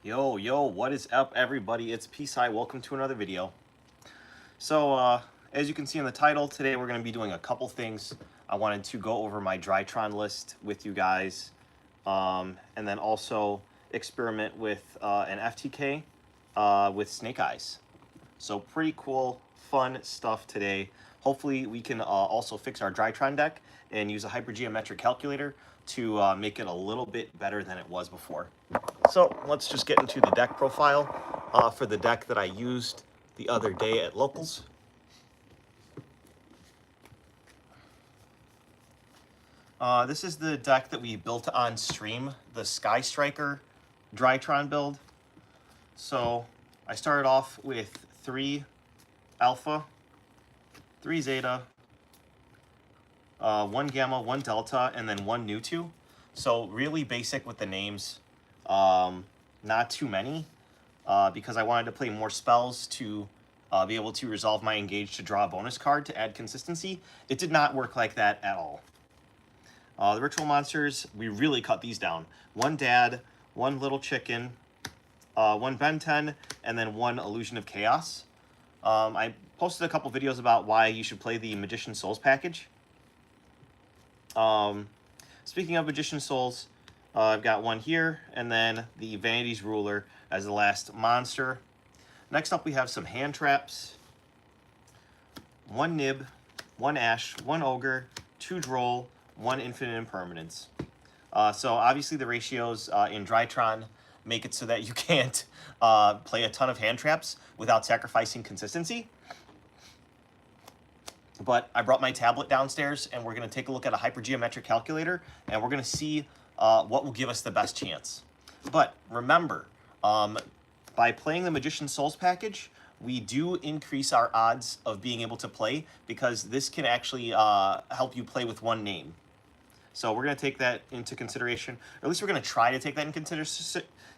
Yo, what is up, everybody? It's psai. Welcome to another video. So, as you can see in the title, today we're going to be doing a couple things. I wanted to go over my Drytron list with you guys, and then also experiment with an FTK with snake eyes. So pretty cool, fun stuff today. Hopefully we can also fix our Drytron deck and use a hypergeometric calculator to make it a little bit better than it was before. So let's just get into the deck profile for the deck that I used the other day at Locals. This is the deck that we built on stream, the Sky Striker Drytron build. So I started off with 3 Alpha, 3 Zeta, 1 Gamma, 1 Delta, and then 1 Nutu. So really basic with the names. Not too many, because I wanted to play more spells to be able to resolve my engage to draw a bonus card to add consistency. It did not work like that at all. The ritual monsters, we really cut these down. 1 Dad, 1 Little Chicken, 1 Ben 10, and then 1 Illusion of Chaos. I posted a couple videos about why you should play the Magician Souls package. Speaking of Magician Souls, I've got 1 here, and then the Vanity's Ruler as the last monster. Next up, we have some hand traps. 1 Nib, 1 Ash, 1 Ogre, 2 Droll, 1 Infinite Impermanence. So obviously the ratios in Drytron make it so that you can't play a ton of hand traps without sacrificing consistency. But I brought my tablet downstairs, and we're going to take a look at a hypergeometric calculator, and we're going to see what will give us the best chance. But remember, by playing the Magician Souls package, we do increase our odds of being able to play, because this can actually help you play with 1 name. So we're going to take that into consideration, or at least we're going to try to take that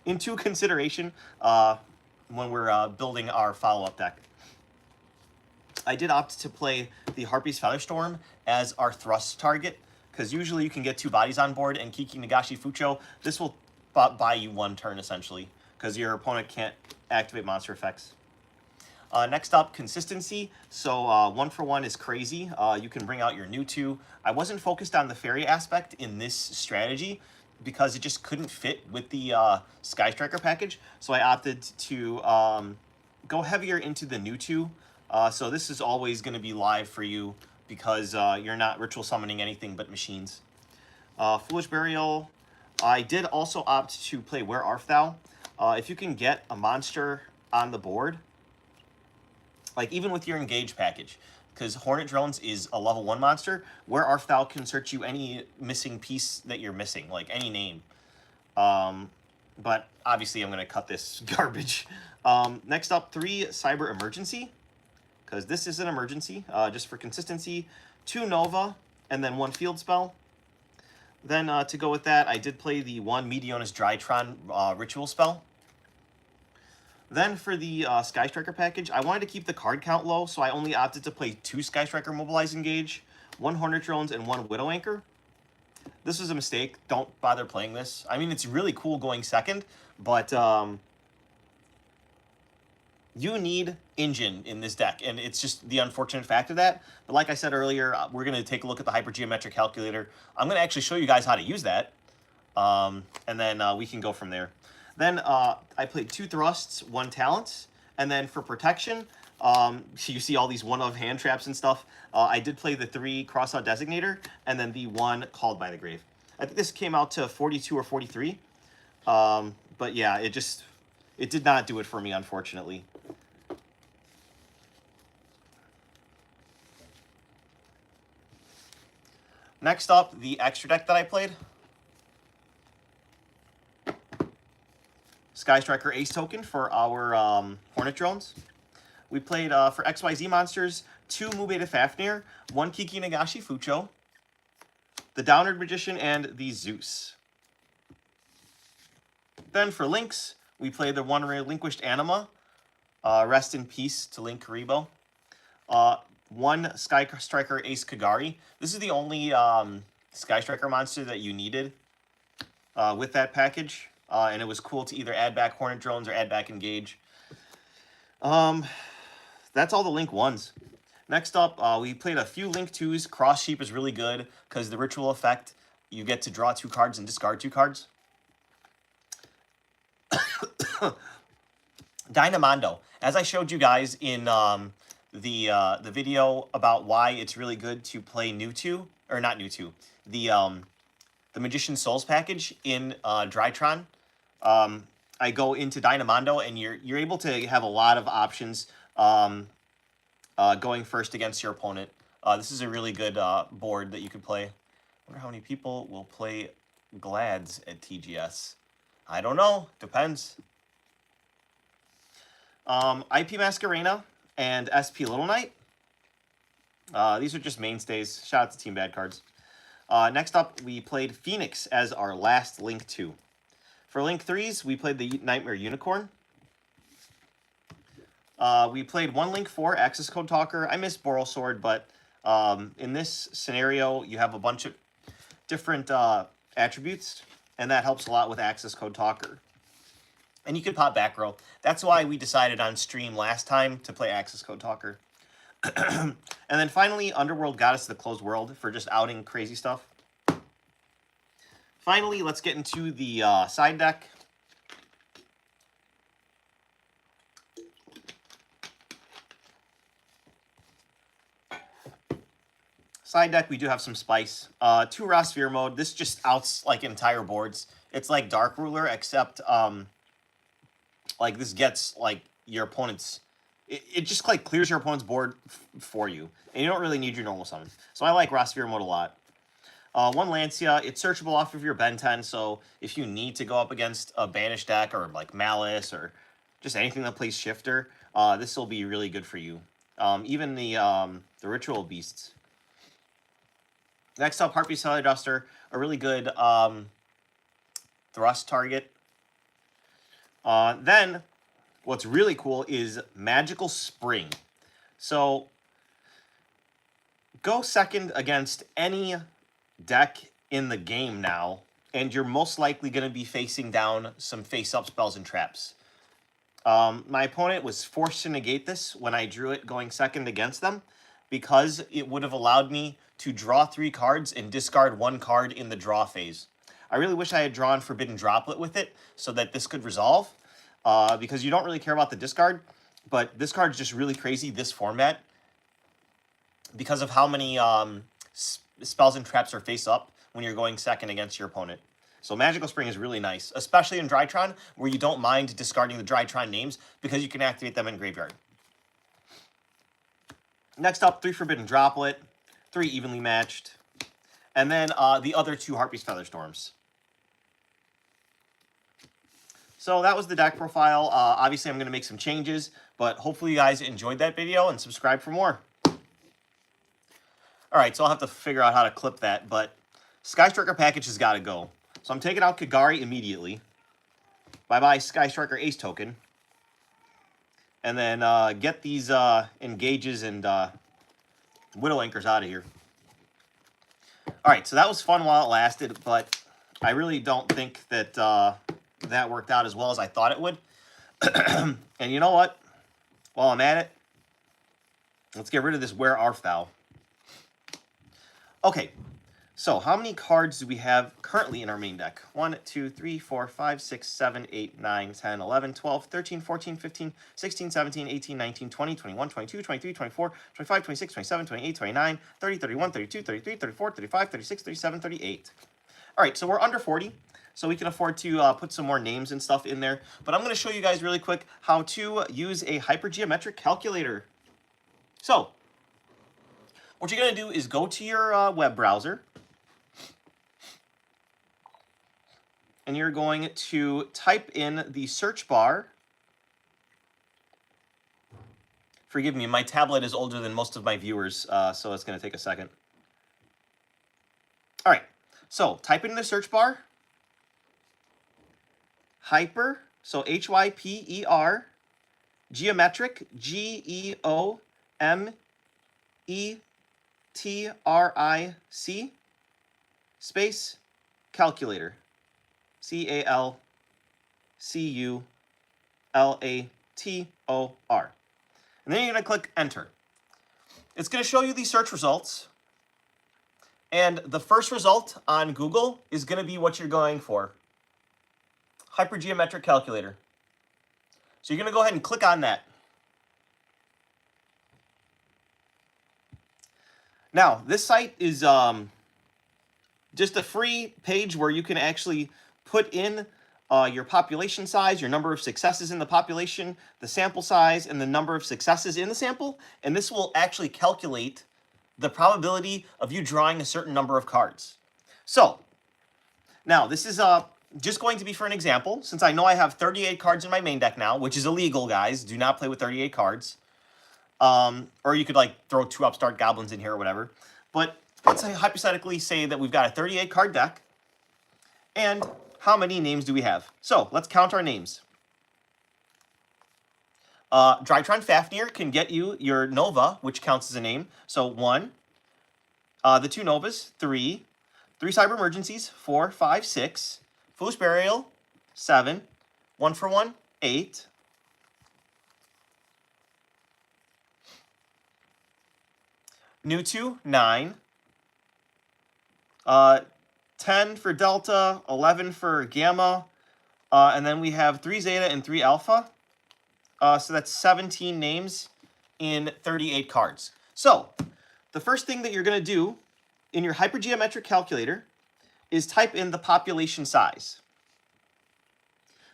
into consideration when we're building our follow-up deck. I did opt to play the Harpy's Featherstorm as our thrust target, because usually you can get 2 bodies on board, and Kiki Nagashi Fucho, this will buy you 1 turn, essentially, because your opponent can't activate monster effects. Next up, consistency. So 1 for 1 is crazy. You can bring out your new 2. I wasn't focused on the fairy aspect in this strategy because it just couldn't fit with the Sky Striker package. So I opted to go heavier into the new 2. So this is always going to be live for you because you're not ritual summoning anything but machines. Foolish Burial. I did also opt to play Where Art Thou. If you can get a monster on the board, like even with your Engage package, because Hornet Drones is a level 1 monster, Where Art Thou can search you any missing piece that you're missing, like any name. But obviously I'm going to cut this garbage. Next up, 3 Cyber Emergency, because this is an emergency, just for consistency. 2 Nova, and then 1 Field Spell. Then to go with that, I did play the 1 Meteonis Drytron Ritual Spell. Then for the Sky Striker package, I wanted to keep the card count low, so I only opted to play 2 Sky Striker Mobilize Engage, 1 Hornet Drones, and 1 Widow Anchor. This was a mistake. Don't bother playing this. I mean, it's really cool going second, but you need engine in this deck, and it's just the unfortunate fact of that. But like I said earlier, we're going to take a look at the hypergeometric calculator. I'm going to actually show you guys how to use that, and then we can go from there. Then I played 2 Thrusts, 1 Talents, and then for protection, you see all these one-of hand traps and stuff. I did play the 3 Crossout Designator, and then the 1 Called by the Grave. I think this came out to 42 or 43, but yeah, it did not do it for me, unfortunately. Next up, the extra deck that I played. Sky Striker Ace Token for our Hornet Drones. We played, for XYZ monsters, 2 Mubeta Fafnir, 1 Kiki Nagashi Fucho, the Downward Magician, and the Zeus. Then for Links, we played the 1 Relinquished Anima, rest in peace to Link Karibo. 1 Sky Striker Ace Kagari. This is the only Sky Striker monster that you needed with that package. and it was cool to either add back Hornet drones or add back Engage. That's all the Link 1s. Next up, we played a few Link 2s. Cross Sheep is really good because the ritual effect, you get to draw 2 cards and discard 2 cards. Dynamondo. As I showed you guys in the video about why it's really good to play the Magician Souls package in Drytron. I go into Dynamondo, and you're able to have a lot of options going first against your opponent. This is a really good board that you could play. I wonder how many people will play Glads at TGS. I don't know. Depends. IP Masquerena and SP Little Knight. These are just mainstays. Shout out to Team Bad Cards. Next up, we played Phoenix as our last Link 2. For Link 3s, we played the Nightmare Unicorn. We played one Link 4, Access Code Talker. I missed Boral Sword, but in this scenario, you have a bunch of different attributes, and that helps a lot with Access Code Talker. And you can pop back row. That's why we decided on stream last time to play Access Code Talker. And then finally, Underworld got us to the Closed World for just outing crazy stuff. Finally, let's get into the side deck. Side deck, we do have some spice. 2 Raw Sphere mode. This just outs like entire boards. It's like Dark Ruler, except like this gets like your opponent's. It just like clears your opponent's board for you, and you don't really need your normal summons. So I like Raw Sphere mode a lot. 1 Lancia, it's searchable off of your Ben 10, so if you need to go up against a banished deck or like Malice or just anything that plays Shifter, this will be really good for you. Even the Ritual Beasts. Next up, Harpy Cellar Duster, a really good thrust target. Then, what's really cool is Magical Spring. So, go second against any deck in the game now, and you're most likely going to be facing down some face-up spells and traps. My opponent was forced to negate this when I drew it going second against them, because it would have allowed me to draw 3 cards and discard 1 card in the draw phase. I really wish I had drawn Forbidden Droplet with it so that this could resolve, because you don't really care about the discard, but this card's just really crazy, this format, because of how many spells and traps are face up when you're going second against your opponent. So Magical Spring is really nice, especially in Drytron, where you don't mind discarding the Drytron names because you can activate them in Graveyard. Next up, 3 Forbidden Droplet, 3 Evenly Matched, and then the other 2 Harpy's Feather Storms. So that was the deck profile. Obviously, I'm going to make some changes, but hopefully you guys enjoyed that video and subscribe for more. All right, so I'll have to figure out how to clip that, but Sky Striker package has got to go. So I'm taking out Kagari immediately. Bye-bye Sky Striker Ace token. And then get these Engages and Widow Anchors out of here. All right, so that was fun while it lasted, but I really don't think that that worked out as well as I thought it would. And you know what? While I'm at it, let's get rid of this Where Art Thou. Okay, so how many cards do we have currently in our main deck? 1, 2, 3, 4, 5, 6, 7, 8, 9, 10, 11, 12, 13, 14, 15, 16, 17, 18, 19, 20, 21, 22, 23, 24, 25, 26, 27, 28, 29, 30, 31, 32, 33, 34, 35, 36, 37, 38. All right, so we're under 40, so we can afford to put some more names and stuff in there. But I'm going to show you guys really quick how to use a hypergeometric calculator. So, what you're going to do is go to your web browser, and you're going to type in the search bar. Forgive me, my tablet is older than most of my viewers, so it's going to take a second. All right, so type in the search bar, hyper, so Hyper, geometric, GEOMETRIC, space, calculator, CALCULATOR. C-U-L-A-T-O-R. And then you're going to click enter. It's going to show you the search results. And the first result on Google is going to be what you're going for. Hypergeometric calculator. So you're going to go ahead and click on that. Now, this site is just a free page where you can actually put in your population size, your number of successes in the population, the sample size, and the number of successes in the sample. And this will actually calculate the probability of you drawing a certain number of cards. So, now this is just going to be for an example, since I know I have 38 cards in my main deck now, which is illegal, guys. Do not play with 38 cards. Or you could like throw 2 upstart goblins in here or whatever. But let's hypothetically say that we've got a 38 card deck. And how many names do we have? So let's count our names. Drytron Fafnir can get you your Nova, which counts as a name. So 1, the 2 Novas, 3 Cyber Emergencies, 4, 5, 6, Foolish Burial, 7, 1 for 1, 8, New 2, 9, 10 for Delta, 11 for Gamma, and then we have 3 Zeta and 3 Alpha. So that's 17 names in 38 cards. So the first thing that you're going to do in your hypergeometric calculator is type in the population size.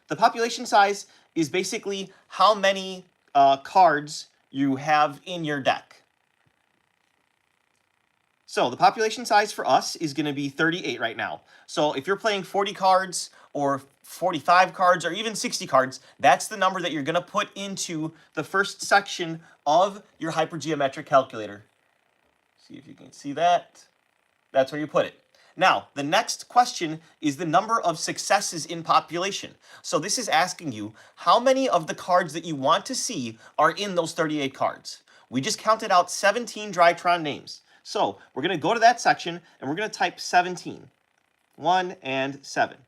The population size is basically how many cards you have in your deck. So the population size for us is going to be 38 right now. So if you're playing 40 cards or 45 cards or even 60 cards, that's the number that you're going to put into the first section of your hypergeometric calculator. See if you can see that. That's where you put it. Now, the next question is the number of successes in population. So this is asking you how many of the cards that you want to see are in those 38 cards. We just counted out 17 Drytron names. So we're going to go to that section and we're going to type 17. 1 and 7.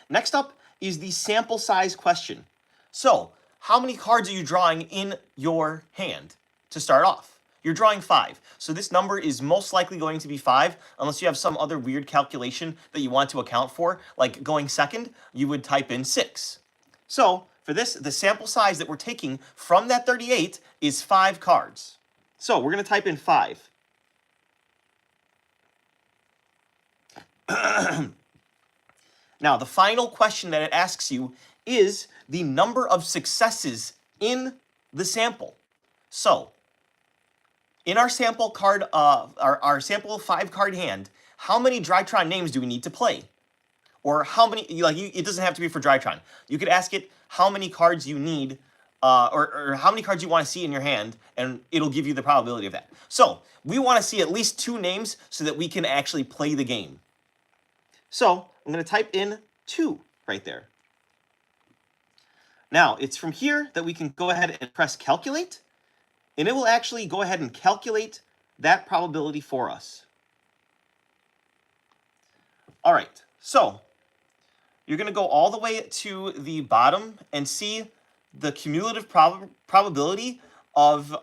Next up is the sample size question. So how many cards are you drawing in your hand to start off? You're drawing 5. So this number is most likely going to be 5, unless you have some other weird calculation that you want to account for. Like going second, you would type in 6. So for this, the sample size that we're taking from that 38 is 5 cards. So we're going to type in 5. Now, the final question that it asks you is the number of successes in the sample. So, in our sample card, our sample 5-card hand, how many Drytron names do we need to play? Or how many, it doesn't have to be for Drytron. You could ask it how many cards you need, or how many cards you want to see in your hand, and it'll give you the probability of that. So, we want to see at least 2 names so that we can actually play the game. So, I'm going to type in 2 right there. Now, it's from here that we can go ahead and press calculate, and it will actually go ahead and calculate that probability for us. All right, so you're going to go all the way to the bottom and see the cumulative probability of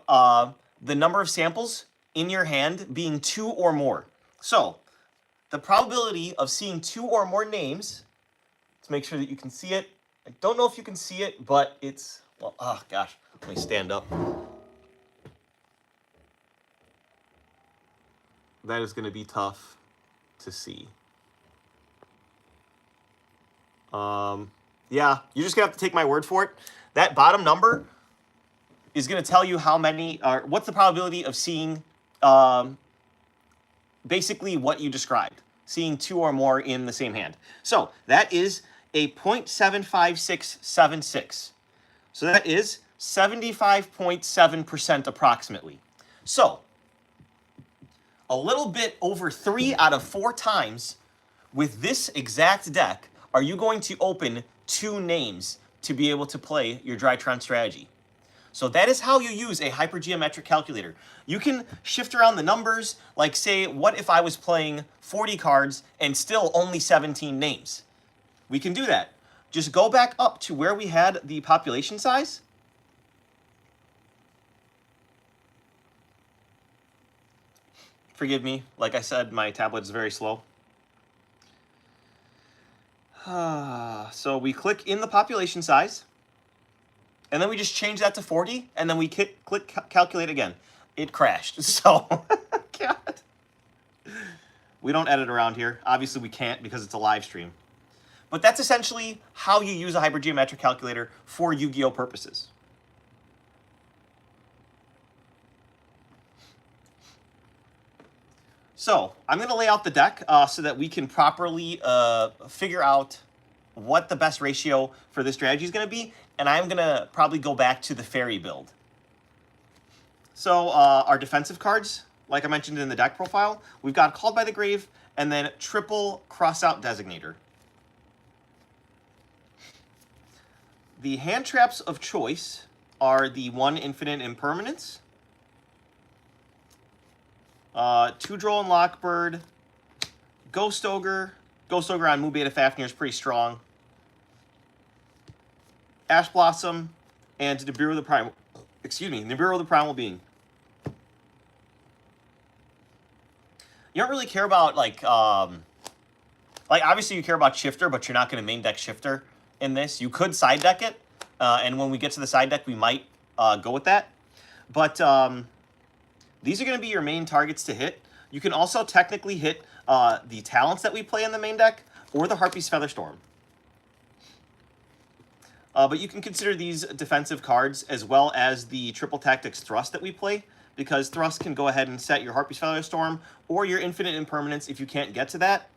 the number of samples in your hand being 2 or more. So the probability of seeing 2 or more names, let's make sure that you can see it. I don't know if you can see it, but it's, well, oh gosh, let me stand up. That is going to be tough to see. Yeah, you're just going to have to take my word for it. That bottom number is going to tell you how many, or what's the probability of seeing basically what you described, seeing 2 or more in the same hand. So that is a 0.75676. So that is 75.7% approximately. So a little bit over 3 out of 4 times with this exact deck are you going to open 2 names to be able to play your Drytron strategy. So that is how you use a hypergeometric calculator. You can shift around the numbers, like say, what if I was playing 40 cards and still only 17 names? We can do that. just go back up to where we had the population size. Forgive me, like I said, my tablet is very slow. So we click in the population size, and then we just change that to 40, and then we click calculate again. It crashed, so God. We don't edit around here. Obviously we can't because it's a live stream. But that's essentially how you use a hypergeometric calculator for Yu-Gi-Oh purposes. So I'm going to lay out the deck so that we can properly figure out what the best ratio for this strategy is going to be. And I'm going to probably go back to the fairy build. So our defensive cards, like I mentioned in the deck profile, we've got Called by the Grave and then triple Crossout Designator. The hand traps of choice are the 1 Infinite Impermanence, 2 Droll and Lockbird, Ghost Ogre. Ghost Ogre on Mu Beta Fafnir is pretty strong. Ash Blossom, and Nibiru the Primal. Nibiru the Primal Being. You don't really care about like obviously you care about Shifter, but you're not going to main deck Shifter in this. You could side deck it, and when we get to the side deck, we might go with that. But these are going to be your main targets to hit. You can also technically hit the talents that we play in the main deck, or the Harpy's Featherstorm. But you can consider these defensive cards as well as the Triple Tactics Thrust that we play, because Thrust can go ahead and set your Harpy's Featherstorm or your Infinite Impermanence if you can't get to that.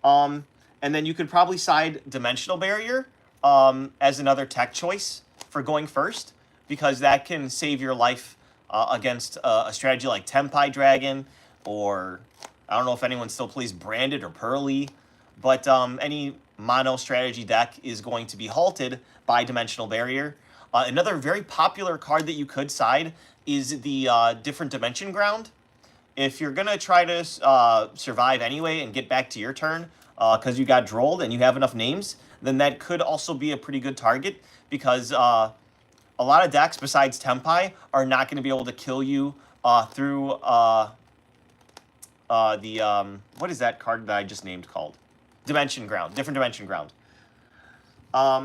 And then you could probably side Dimensional Barrier as another tech choice for going first, because that can save your life against a strategy like Tempai Dragon, or I don't know if anyone still plays Branded or Pearly, but any mono strategy deck is going to be halted by Dimensional Barrier. Another very popular card that you could side is the Different Dimension Ground. If you're going to try to survive anyway and get back to your turn because you got drolled and you have enough names, then that could also be a pretty good target, because a lot of decks besides Tempai are not going to be able to kill you through what is that card that I just named called? Dimension Ground, Different Dimension Ground.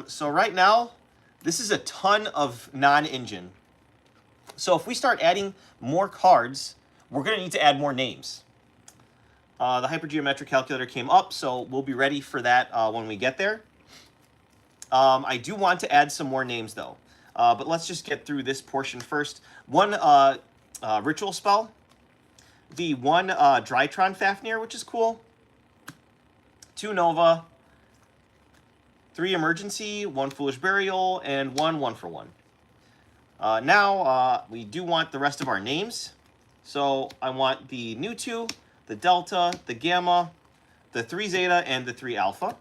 So right now, this is a ton of non-engine. So if we start adding more cards, we're going to need to add more names. The hypergeometric calculator came up, so we'll be ready for that when we get there. I do want to add some more names, though. But let's just get through this portion first. One ritual spell. The 1 Drytron Fafnir, which is cool. 2 Nova. 3 Emergency, 1 Foolish Burial, and 1 1-for-1. Now, we do want the rest of our names. So I want the new 2, the Delta, the Gamma, the 3 Zeta, and the 3 Alpha.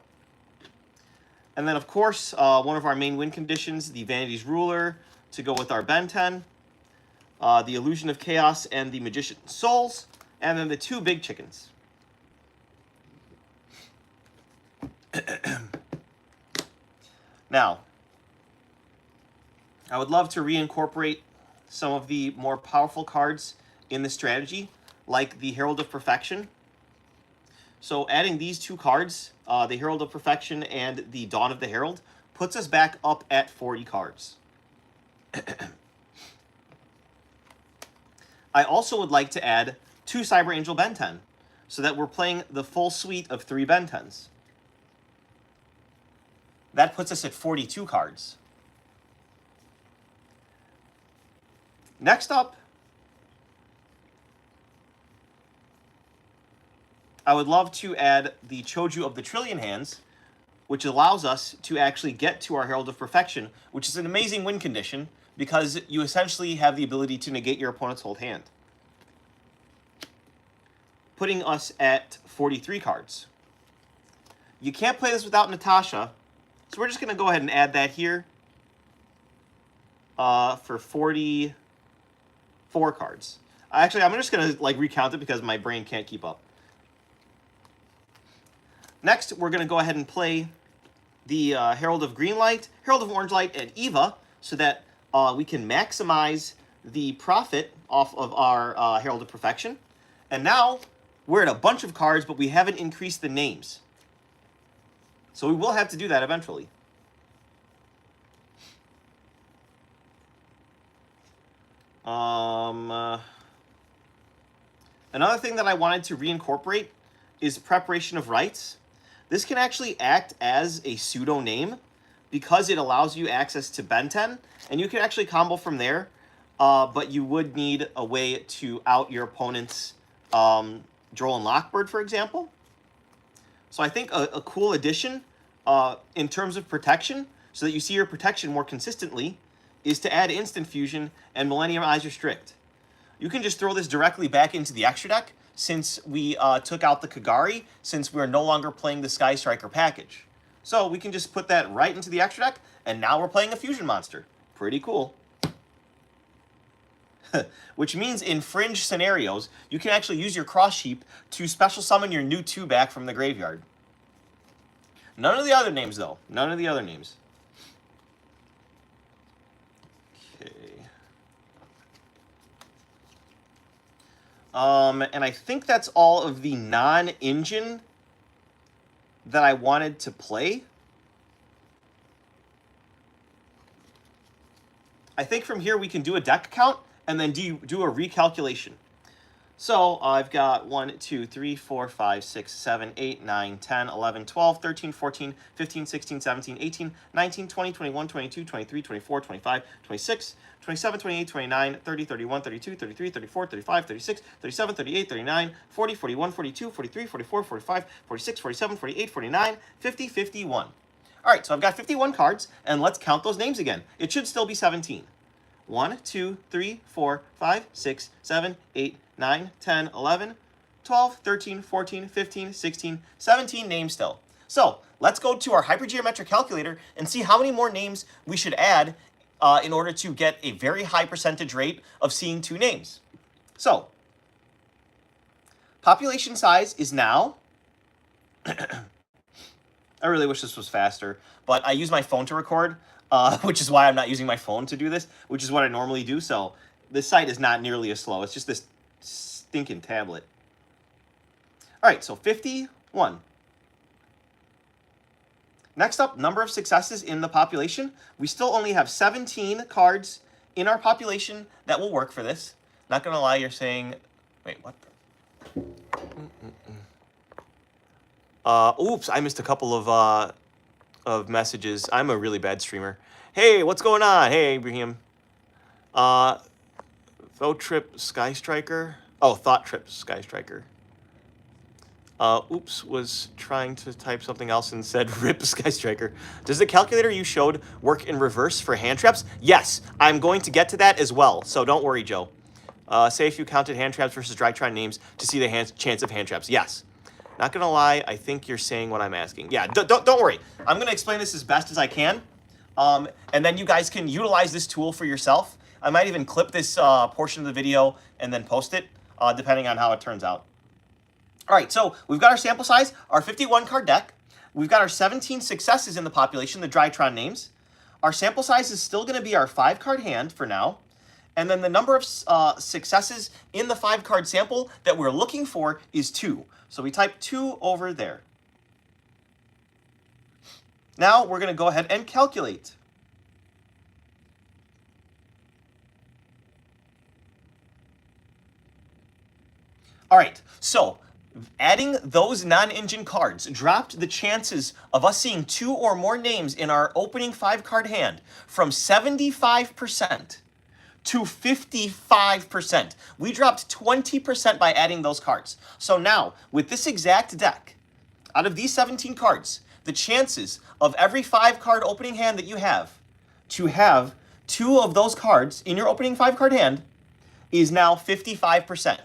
And then, of course, one of our main win conditions, the Vanity's Ruler, to go with our Ben 10, the Illusion of Chaos, and the Magician's Souls, and then the 2 Big Chickens. Now, I would love to reincorporate some of the more powerful cards in the strategy, like the Herald of Perfection. So adding these 2 cards, the Herald of Perfection and the Dawn of the Herald, puts us back up at 40 cards. I also would like to add 2 Cyber Angel Ben 10, so that we're playing the full suite of 3 Ben 10s. That puts us at 42 cards. Next up, I would love to add the Choju of the Trillion Hands, which allows us to actually get to our Herald of Perfection, which is an amazing win condition, because you essentially have the ability to negate your opponent's hold hand, putting us at 43 cards. You can't play this without Natasha, so we're just going to go ahead and add that here for 44 cards. Actually, I'm just going to recount it because my brain can't keep up. Next, we're going to go ahead and play the Herald of Green Light, Herald of Orange Light, and Eva, so that we can maximize the profit off of our Herald of Perfection. And now we're at a bunch of cards, but we haven't increased the names. So we will have to do that eventually. Another thing that I wanted to reincorporate is preparation of rites. This can actually act as a pseudo name because it allows you access to Ben 10, and you can actually combo from there, but you would need a way to out your opponent's Droll and Lockbird, for example. So I think a cool addition in terms of protection, so that you see your protection more consistently, is to add Instant Fusion and Millennium Eyes Restrict. You can just throw this directly back into the extra deck since we took out the Kagari, since we're no longer playing the Sky Striker package. So we can just put that right into the extra deck, and now we're playing a fusion monster. Pretty cool. Which means in fringe scenarios, you can actually use your Cross Sheep to special summon your new 2 back from the graveyard. None of the other names, though. None of the other names. And I think that's all of the non-engine that I wanted to play. I think from here we can do a deck count and then do a recalculation. So I've got 1, 2, 3, 4, 5, 6, 7, 8, 9, 10, 11, 12, 13, 14, 15, 16, 17, 18, 19, 20, 21, 22, 23, 24, 25, 26, 27, 28, 29, 30, 31, 32, 33, 34, 35, 36, 37, 38, 39, 40, 41, 42, 43, 44, 45, 46, 47, 48, 49, 50, 51. All right, so I've got 51 cards, and let's count those names again. It should still be 17. 1, 2, 3, 4, 5, 6, 7, 8, 9, 10, 11, 12, 13, 14, 15, 16, 17 names still. So let's go to our hypergeometric calculator and see how many more names we should add in order to get a very high percentage rate of seeing 2 names. So population size is now, I really wish this was faster, but I use my phone to record, which is why I'm not using my phone to do this, which is what I normally do. So this site is not nearly as slow. It's just this stinking tablet. All right, so 51. Next up, number of successes in the population. We still only have 17 cards in our population that will work for this. Not gonna lie, you're saying, wait, what the? Oops, I missed a couple of messages. I'm a really bad streamer. Hey, what's going on? Hey, Abraham. Thought Trip Sky Striker. Oh, Thought Trip Sky Striker. Oops, was trying to type something else and said RIP Sky Striker. Does the calculator you showed work in reverse for hand traps? Yes, I'm going to get to that as well, so don't worry, Joe. Say if you counted hand traps versus Drytron names to see the chance of hand traps. Yes. Not gonna lie, I think you're saying what I'm asking. Yeah, don't worry. I'm gonna explain this as best as I can, and then you guys can utilize this tool for yourself. I might even clip this portion of the video and then post it, depending on how it turns out. All right, so we've got our sample size, our 51 card deck. We've got our 17 successes in the population, the Drytron names. Our sample size is still gonna be our 5 card hand for now. And then the number of successes in the 5 card sample that we're looking for is 2. So we type 2 over there. Now we're going to go ahead and calculate. All right, so adding those non-engine cards dropped the chances of us seeing 2 or more names in our opening 5 card hand from 75% to 55%. We dropped 20% by adding those cards. So now, with this exact deck, out of these 17 cards, the chances of every 5 card opening hand that you have to have 2 of those cards in your opening 5 card hand is now 55%.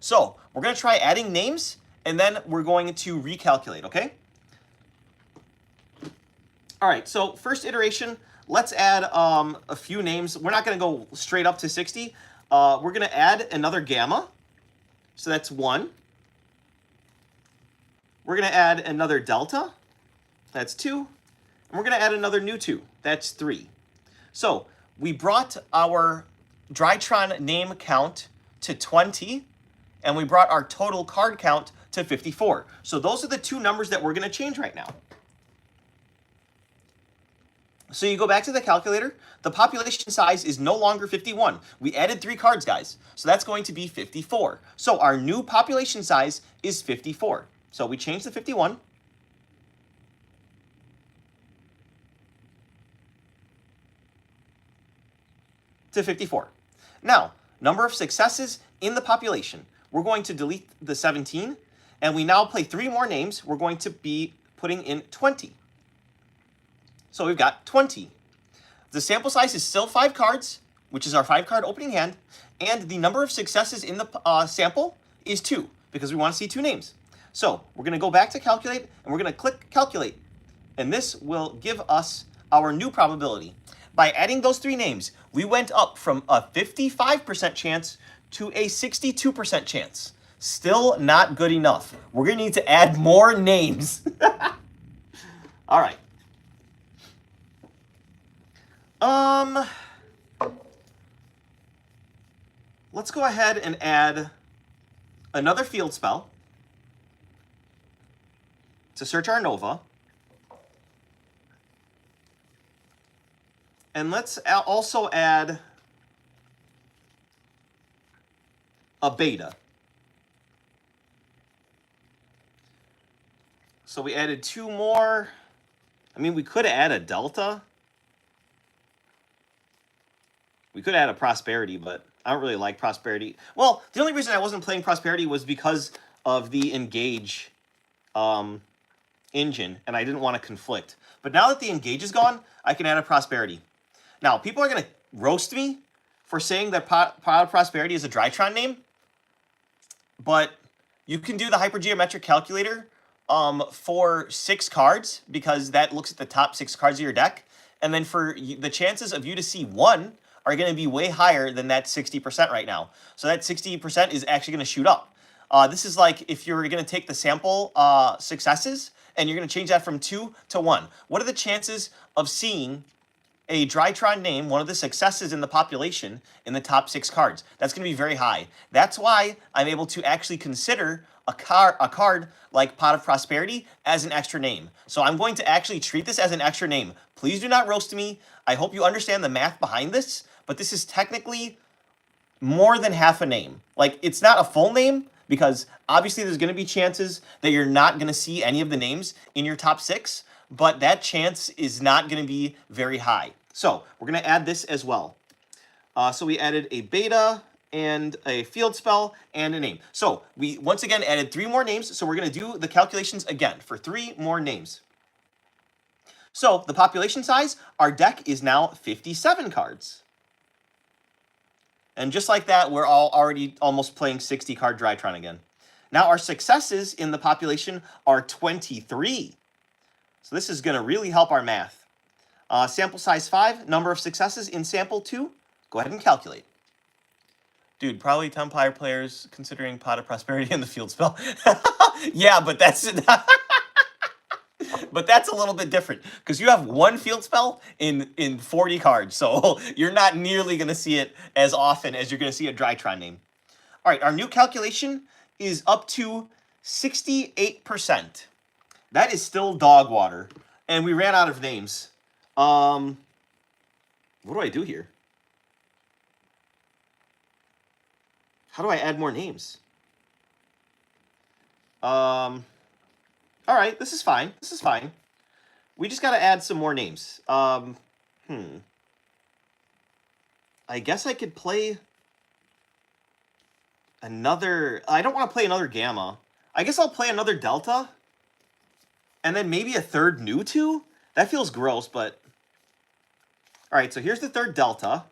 So we're gonna try adding names and then we're going to recalculate, okay? All right, so first iteration, let's add a few names. We're not going to go straight up to 60. We're going to add another Gamma. So that's 1. We're going to add another Delta. That's 2. And And we're going to add another new 2. That's 3. So we brought our Drytron name count to 20, and we brought our total card count to 54. So those are the 2 numbers that we're going to change right now. So you go back to the calculator. The population size is no longer 51. We added 3 cards, guys. So that's going to be 54. So our new population size is 54. So we change the 51. To 54. Now, number of successes in the population. We're going to delete the 17, and we now play 3 more names. We're going to be putting in 20. So we've got 20. The sample size is still 5 cards, which is our 5-card opening hand, and the number of successes in the sample is 2, because we want to see 2 names. So we're going to go back to calculate, and we're going to click calculate, and this will give us our new probability. By adding those 3 names, we went up from a 55% chance to a 62% chance. Still not good enough. We're going to need to add more names. All right. Let's go ahead and add another field spell to search our Nova. And let's also add a beta. So we added 2 more. I mean, we could add a delta. We could add a prosperity, but I don't really like prosperity. Well, the only reason I wasn't playing prosperity was because of the engage engine, and I didn't want to conflict. But now that the engage is gone, I can add a prosperity. Now, people are going to roast me for saying that Pot of Prosperity is a Drytron name, but you can do the hypergeometric calculator for 6 cards, because that looks at the top 6 cards of your deck, and then for the chances of you to see 1 are going to be way higher than that 60% right now. So that 60% is actually going to shoot up. This is like if you're going to take the sample successes and you're going to change that from 2 to 1. What are the chances of seeing a Drytron name, one of the successes in the population, in the top 6 cards? That's going to be very high. That's why I'm able to actually consider a card like Pot of Prosperity as an extra name. So I'm going to actually treat this as an extra name. Please do not roast me. I hope you understand the math behind this, but this is technically more than half a name. Like, it's not a full name, because obviously there's going to be chances that you're not going to see any of the names in your top 6, but that chance is not going to be very high. So we're going to add this as well. So we added a beta and a field spell and a name. So we once again added 3 more names. So we're going to do the calculations again for 3 more names. So the population size, our deck is now 57 cards. And just like that, we're already almost playing 60-card Drytron again. Now our successes in the population are 23. So this is going to really help our math. Sample size 5, number of successes in sample 2. Go ahead and calculate. Dude, probably 10 player players considering Pot of Prosperity in the field spell. Yeah, but that's but that's a little bit different, because you have 1 field spell in 40 cards. So you're not nearly going to see it as often as you're going to see a Drytron name. All right, our new calculation is up to 68%. That is still dog water. And we ran out of names. What do I do here? How do I add more names? All right, this is fine. This is fine. We just got to add some more names. I guess I could play another... I don't want to play another Gamma. I guess I'll play another Delta. And then maybe a third new 2? That feels gross, but... All right, so here's the third Delta.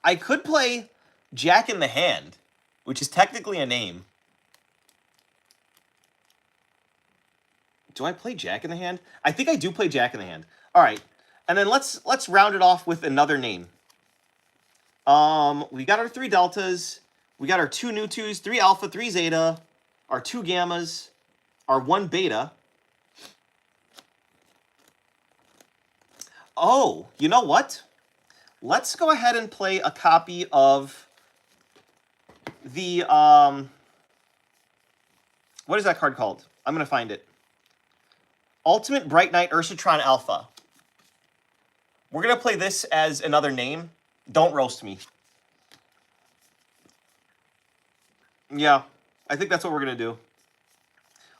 I could play Jack in the Hand, which is technically a name. Do I play Jack in the Hand? I think I do play Jack in the Hand. All right, and then let's round it off with another name. We got our 3 Deltas. We got our 2 new 2s, 3 Alpha, 3 Zeta, our 2 Gammas, our 1 Beta. Oh, you know what? Let's go ahead and play a copy of the, what is that card called? I'm going to find it. Ultimate Bright Knight Ursatron Alpha. We're going to play this as another name. Don't roast me. Yeah, I think that's what we're going to do.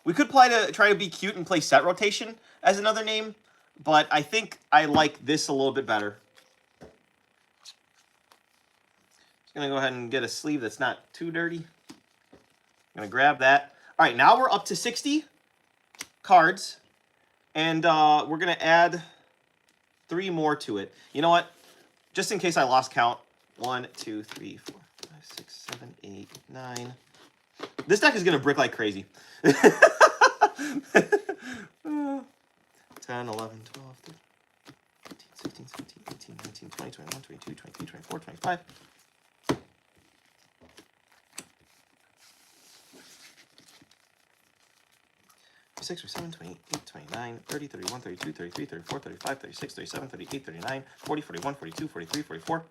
We could try to be cute and play Set Rotation as another name, but I think I like this a little bit better. Just going to go ahead and get a sleeve that's not too dirty. I'm going to grab that. All right, now we're up to 60 cards, and we're going to add 3 more to it. You know what? Just in case I lost count. 1, 2, 3, 4, 5, 6, 7, 8, 9. This deck is going to brick like crazy. 10, 11, 12, 13, 14, 16, 17, 18, 19, 20, 21, 22, 23, 24, 25. 6 or 7, 28, 29, 30, 31, 32, 33, 34, 35, 36, 37, 38, 39, 40, 41, 42, 43, 44,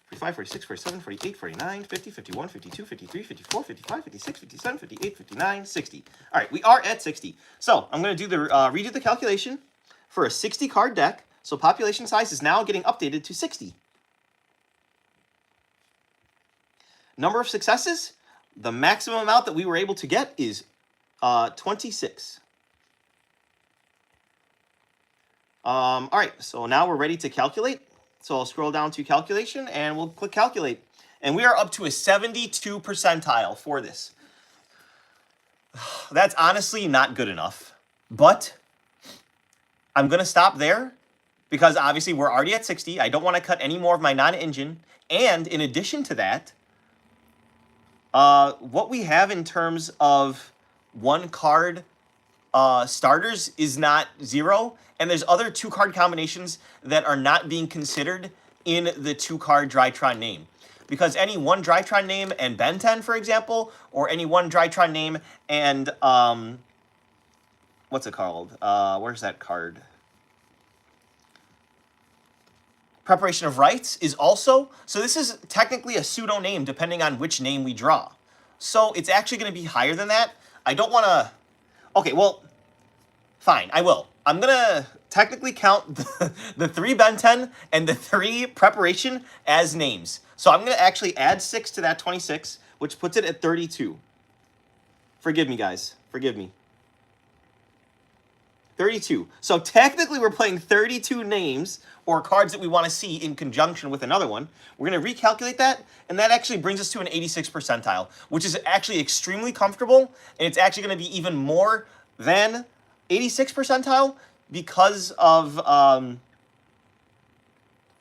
45, 46, 47, 48, 49, 50, 51, 52, 53, 54, 55, 56, 57, 58, 59, 60. All right, we are at 60. So I'm going to do the redo the calculation for a 60 card deck. So population size is now getting updated to 60. Number of successes, the maximum amount that we were able to get is 26. All right, so now we're ready to calculate. So I'll scroll down to calculation and we'll click calculate. And we are up to a 72 percentile for this. That's honestly not good enough. But I'm going to stop there because obviously we're already at 60. I don't want to cut any more of my non-engine. And in addition to that, what we have in terms of 1 card starters is not 0. And there's other 2-card combinations that are not being considered in the 2-card Drytron name. Because any 1 Drytron name and Ben 10, for example, or any 1 Drytron name and, what's it called? Where's that card? Preparation of Rites is also, so this is technically a pseudo name depending on which name we draw. So it's actually going to be higher than that. I don't want to, okay, well, fine, I will. I'm going to technically count the 3 Ben 10 and the 3 Preparation as names. So I'm going to actually add 6 to that 26, which puts it at 32. Forgive me, guys. Forgive me. 32. So technically we're playing 32 names or cards that we want to see in conjunction with another one. We're going to recalculate that, and that actually brings us to an 86 percentile, which is actually extremely comfortable, and it's actually going to be even more than 86 percentile because of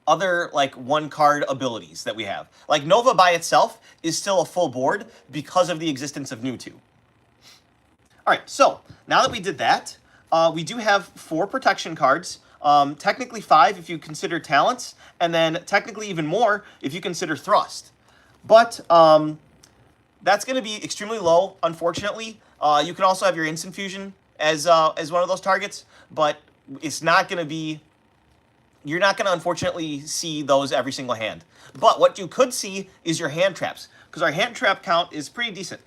other like 1-card abilities that we have. Like Nova by itself is still a full board because of the existence of New 2. All right, so now that we did that, we do have 4 protection cards. Technically 5 if you consider talents, and then technically even more if you consider thrust. But that's going to be extremely low, unfortunately. You can also have your instant fusion as one of those targets, but it's not going to be, you're not going to unfortunately see those every single hand. But what you could see is your hand traps, because our hand trap count is pretty decent.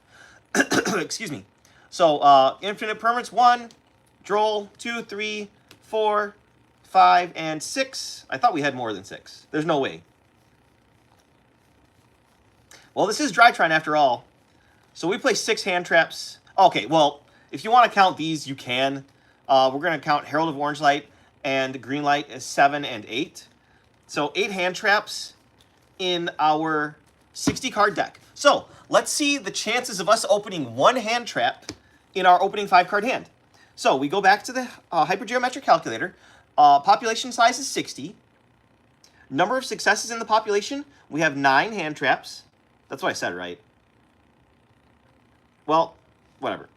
Excuse me. So infinite permanents 1, Droll 2, 3, 4, 5, and 6. I thought we had more than 6. There's no way. Well, this is Drytron after all. So we play 6 hand traps. Okay, well, if you want to count these, you can. We're going to count Herald of Orange Light and Green Light as 7 and 8. So 8 hand traps in our 60-card deck. So let's see the chances of us opening 1 hand trap in our opening 5-card hand. So we go back to the hypergeometric calculator. Population size is 60. Number of successes in the population, we have 9 hand traps. That's what I said, right? Well, whatever.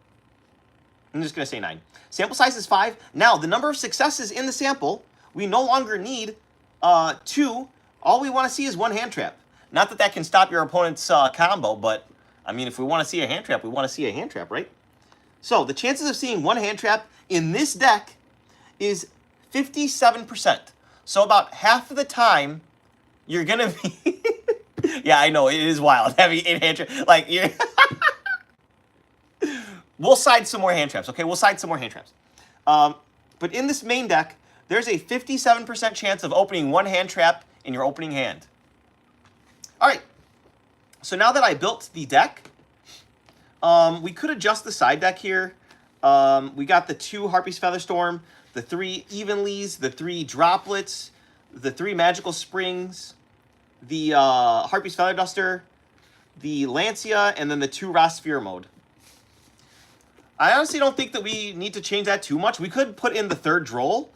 I'm just going to say 9. Sample size is 5. Now, the number of successes in the sample, we no longer need 2. All we want to see is 1 hand trap. Not that that can stop your opponent's combo, but, I mean, if we want to see a hand trap, we want to see a hand trap, right? So, the chances of seeing 1 hand trap in this deck is 57%. So about half of the time, you're going to be... Yeah, I know, it is wild having 8 hand traps. Like, you're... We'll side some more hand traps, okay? We'll side some more hand traps. But in this main deck, there's a 57% chance of opening 1 hand trap in your opening hand. All right. So now that I built the deck, we could adjust the side deck here. We got the 2 Harpy's Featherstorm, the 3 Evenlies, the 3 Droplets, the 3 Magical Springs, the Harpy's Feather Duster, the Lancia, and then the 2 Rosphere mode. I honestly don't think that we need to change that too much. We could put in the 3rd Droll,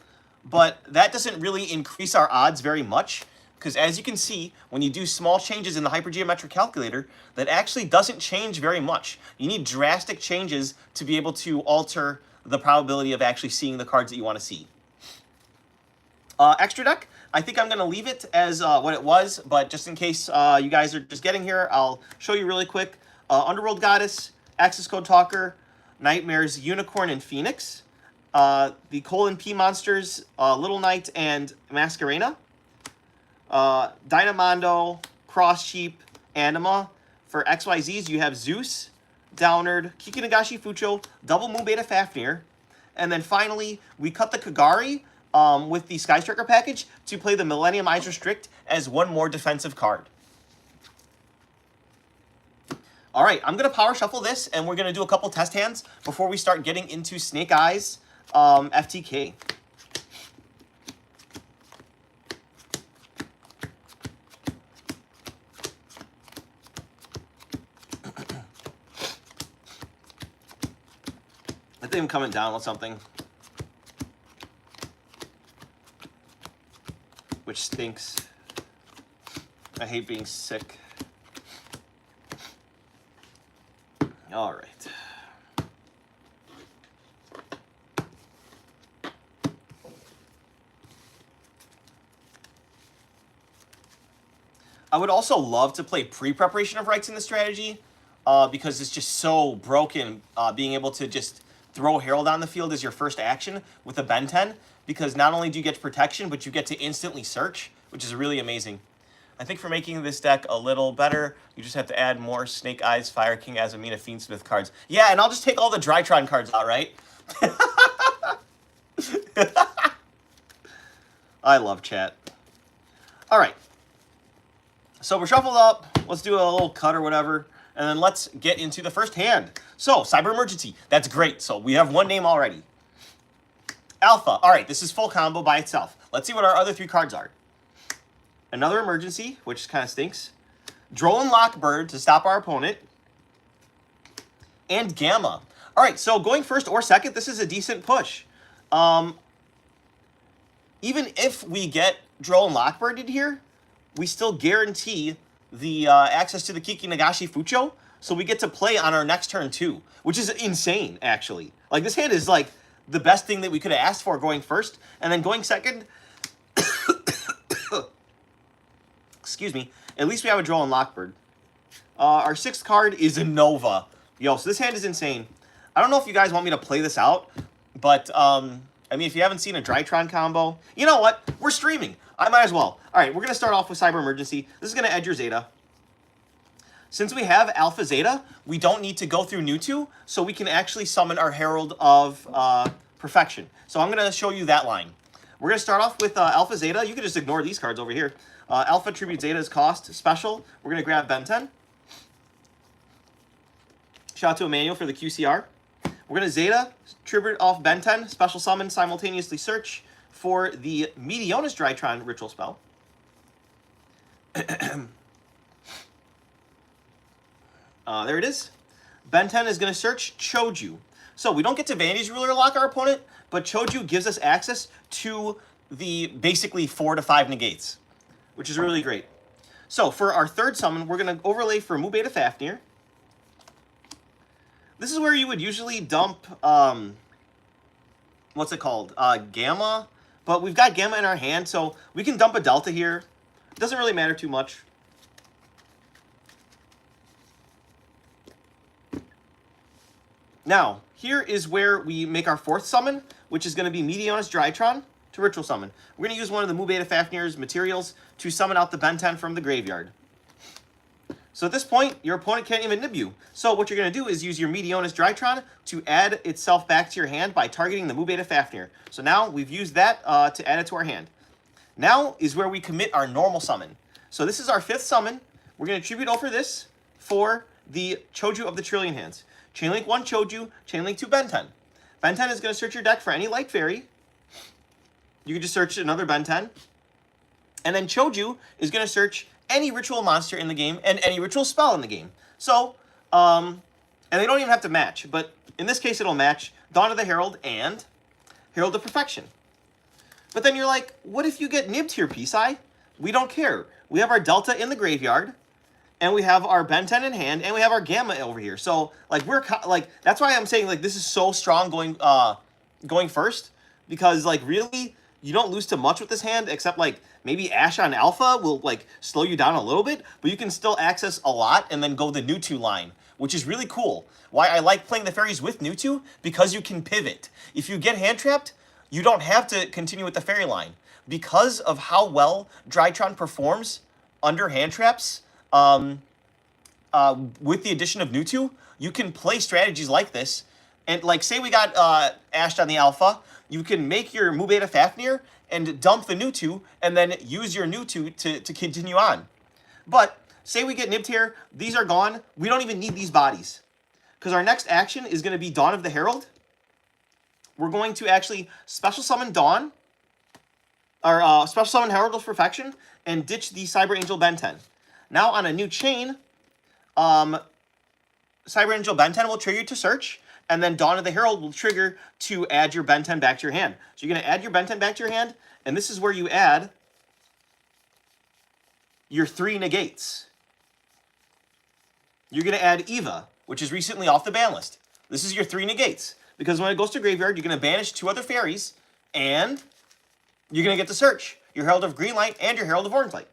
but that doesn't really increase our odds very much. Because as you can see, when you do small changes in the hypergeometric calculator, that actually doesn't change very much. You need drastic changes to be able to alter the probability of actually seeing the cards that you want to see. Extra deck, I think I'm going to leave it as what it was, but just in case you guys are just getting here, I'll show you really quick. Underworld Goddess, Access Code Talker, Nightmares, Unicorn, and Phoenix. The Colon P monsters, Little Knight, and Masquerena. Dynamondo, Cross Sheep, Anima. For XYZs, you have Zeus, Downard, Kikinagashi Fucho, Double Moon Beta Fafnir. And then finally, we cut the Kagari with the Sky Striker package to play the Millennium Eyes Restrict as 1 more defensive card. All right, I'm going to power shuffle this, and we're going to do a couple test hands before we start getting into Snake Eyes FTK. I think I'm coming down with something, which stinks. I hate being sick. All right. I would also love to play pre-preparation of rights in the strategy because it's just so broken being able to just throw Herald on the field as your first action with a Ben 10, because not only do you get protection, but you get to instantly search, which is really amazing. I think for making this deck a little better, you just have to add more Snake Eyes, Fire King, Azamina, Fiendsmith cards. Yeah, and I'll just take all the Drytron cards out, right? I love chat. All right. So we're shuffled up. Let's do a little cut or whatever. And then let's get into the first hand. So, Cyber Emergency. That's great. So we have 1 name already. Alpha. All right, this is full combo by itself. Let's see what our other 3 cards are. Another Emergency, which kind of stinks. Droll and Lockbird to stop our opponent. And Gamma. All right, so going first or second, this is a decent push. Even if we get Droll and Lockbird in here, we still guarantee the access to the Kikinagashi Fucho, so we get to play on our next turn too, which is insane, actually. Like, this hand is, like, the best thing that we could have asked for going first, and then going second... Excuse me. At least we have a Droll and Lockbird. Our 6th card is a Nova. Yo, so this hand is insane. I don't know if you guys want me to play this out, but, I mean, if you haven't seen a Drytron combo, you know what? We're streaming. I might as well. All right, we're going to start off with Cyber Emergency. This is going to edge your Zeta. Since we have Alpha Zeta, we don't need to go through Mewtwo, so we can actually summon our Herald of Perfection. So I'm going to show you that line. We're going to start off with Alpha Zeta. You can just ignore these cards over here. Alpha Tribute Zeta's cost special. We're going to grab Ben 10. Shout out to Emmanuel for the QCR. We're going to Zeta, Tribute off Ben 10, special summon, simultaneously search for the Meteonis Drytron ritual spell. There it is. Ben 10 is going to search Choju. So we don't get to Vanity's Ruler lock our opponent, but Choju gives us access to the basically 4 to 5 negates, which is really great. So for our 3rd summon, we're going to overlay for Mu Beta Fafnir. This is where you would usually dump, what's it called? Gamma. But we've got Gamma in our hand, so we can dump a Delta here. It doesn't really matter too much. Now, here is where we make our fourth summon, which is going to be Meteonis Drytron to Ritual Summon. We're going to use one of the Mu Beta Fafnir's materials to summon out the Ben 10 from the graveyard. So at this point, your opponent can't even nib you. So what you're going to do is use your Meteonis Drytron to add itself back to your hand by targeting the Mu Beta Fafnir. So now we've used that to add it to our hand. Now is where we commit our normal summon. So this is our fifth summon. We're going to tribute over this for the Choju of the Trillion Hands. Chainlink 1 Choju, Chainlink 2 Ben 10. Ben 10 is going to search your deck for any Light Fairy. You can just search another Ben 10. And then Choju is going to search any ritual monster in the game and any ritual spell in the game. So, and they don't even have to match, but in this case it'll match Dawn of the Herald and Herald of Perfection. But then you're like, what if you get nibbed here, psi? We don't care. We have our Delta in the graveyard, and we have our Ben 10 in hand, and we have our Gamma over here. So, like, that's why I'm saying, like, this is so strong going first, because, like, really, you don't lose to much with this hand, except, like, maybe Ash on Alpha will, like, slow you down a little bit, but you can still access a lot and then go the Nutu line, which is really cool. Why I like playing the fairies with Nutu? Because you can pivot. If you get hand trapped, you don't have to continue with the fairy line. Because of how well Drytron performs under hand traps, with the addition of Nutu, you can play strategies like this. And, like, say we got Ashed on the Alpha, you can make your Mu Beta Fafnir and dump the Nutu, and then use your Nutu to continue on. But, say we get nibbed here, these are gone, we don't even need these bodies. Because our next action is going to be Dawn of the Herald. We're going to actually Special Summon Dawn, or Special Summon Herald of Perfection, and ditch the Cyber Angel Ben 10. Now, on a new chain, Cyber Angel Ben 10 will trigger to search, and then Dawn of the Herald will trigger to add your Ben 10 back to your hand. So you're going to add your Ben 10 back to your hand, and this is where you add your 3 negates. You're going to add Eva, which is recently off the ban list. This is your 3 negates, because when it goes to graveyard, you're going to banish 2 other fairies, and you're going to get to search your Herald of Green Light and your Herald of Orange Light.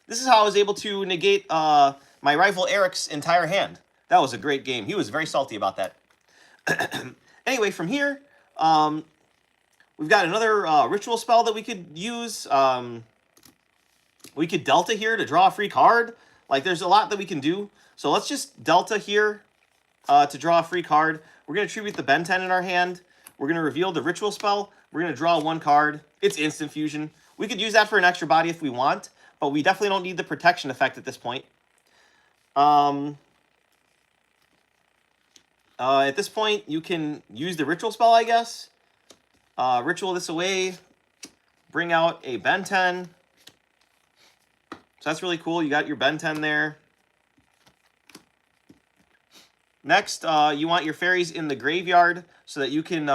This is how I was able to negate my rival Eric's entire hand. That was a great game. He was very salty about that. Anyway, from here, we've got another ritual spell that we could use. We could Delta here to draw a free card. Like, there's a lot that we can do. So let's just Delta here to draw a free card. We're going to tribute the Ben 10 in our hand. We're going to reveal the ritual spell. We're going to draw 1 card. It's instant fusion. We could use that for an extra body if we want, but we definitely don't need the protection effect at this point. At this point, you can use the ritual spell, I guess. Ritual this away. Bring out a Ben 10. So that's really cool. You got your Ben 10 there. Next, you want your fairies in the graveyard so that you can,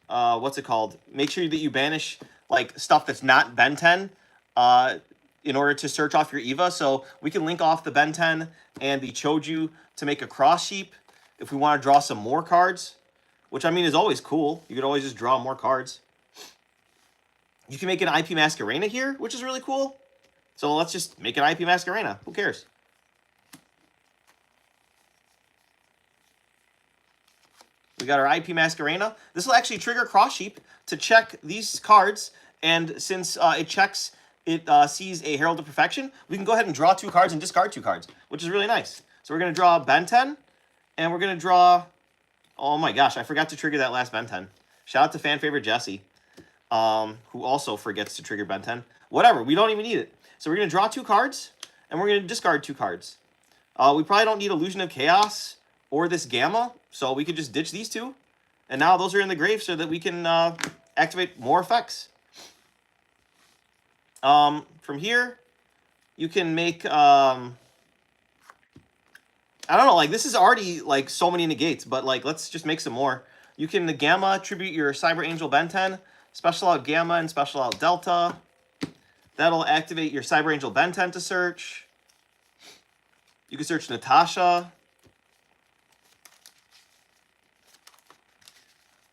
what's it called? Make sure that you banish, like, stuff that's not Ben 10 in order to search off your Eva. So we can link off the Ben 10 and the Choju to make a cross sheep if we want to draw some more cards, which, I mean, is always cool. You could always just draw more cards. You can make an IP Masquerena here, which is really cool. So let's just make an IP Masquerena. Who cares? We got our IP Masquerena. This will actually trigger Cross Sheep to check these cards, and since it checks, it sees a Herald of Perfection, we can go ahead and draw 2 cards and discard 2 cards, which is really nice. So we're going to draw Ben 10, and we're going to draw... Oh my gosh, I forgot to trigger that last Ben 10. Shout out to fan favorite Jesse, who also forgets to trigger Ben 10. Whatever, we don't even need it. So we're going to draw 2 cards, and we're going to discard 2 cards. We probably don't need Illusion of Chaos or this Gamma, so we could just ditch these 2. And now those are in the grave so that we can activate more effects. From here, you can make... I don't know, like, this is already, like, so many negates, but, like, let's just make some more. You can Gamma, tribute your Cyber Angel Ben 10, special out Gamma and special out Delta. That'll activate your Cyber Angel Ben 10 to search. You can search Natasha.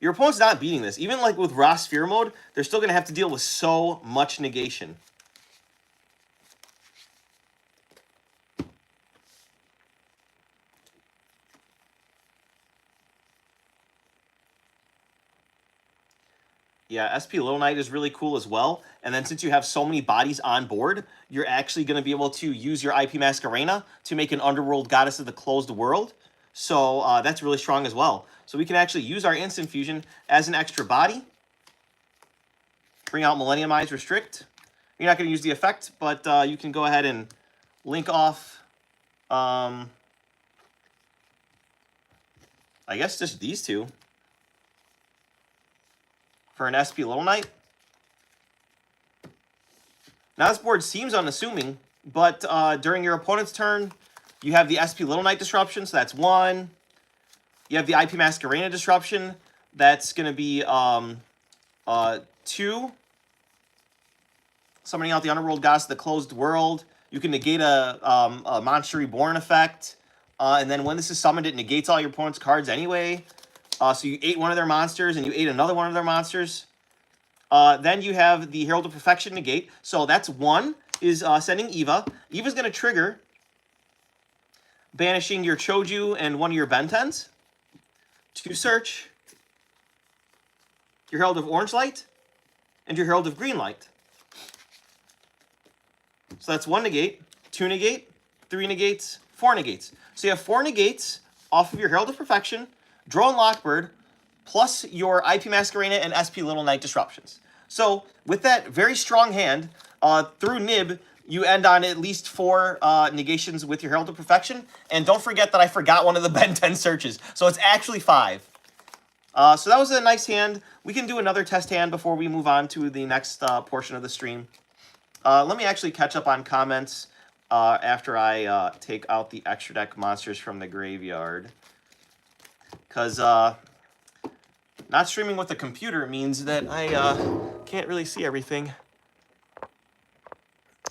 Your opponent's not beating this. Even, like, with Raw Sphere mode, they're still going to have to deal with so much negation. Yeah, SP Little Knight is really cool as well. And then since you have so many bodies on board, you're actually going to be able to use your IP Masquerena to make an Underworld Goddess of the Closed World. So that's really strong as well. So we can actually use our Instant Fusion as an extra body. Bring out Millenniumize Restrict. You're not going to use the effect, but you can go ahead and link off, I guess just these two for an SP Little Knight. Now this board seems unassuming, but during your opponent's turn, you have the SP Little Knight disruption, so that's 1. You have the IP Masquerena disruption, that's going to be 2. Summoning out the Underworld Goddess of the Closed World. You can negate a Monster Reborn effect. And then when this is summoned, it negates all your opponent's cards anyway. So you ate one of their monsters, and you ate another one of their monsters. Then you have the Herald of Perfection negate. So that's 1, is sending Eva. Eva's going to trigger, banishing your Choju and one of your Bentens. To search your Herald of Orange Light and your Herald of Green Light. So that's 1 negate, 2 negate, 3 negates, 4 negates. So you have 4 negates off of your Herald of Perfection, Drone Lockbird, plus your IP Masquerena and SP Little Knight disruptions. So with that very strong hand, through Nib, you end on at least 4 negations with your Herald of Perfection. And don't forget that I forgot one of the Ben 10 searches. So it's actually 5. So that was a nice hand. We can do another test hand before we move on to the next portion of the stream. Let me actually catch up on comments after I take out the extra deck monsters from the graveyard. Because not streaming with the computer means that I can't really see everything.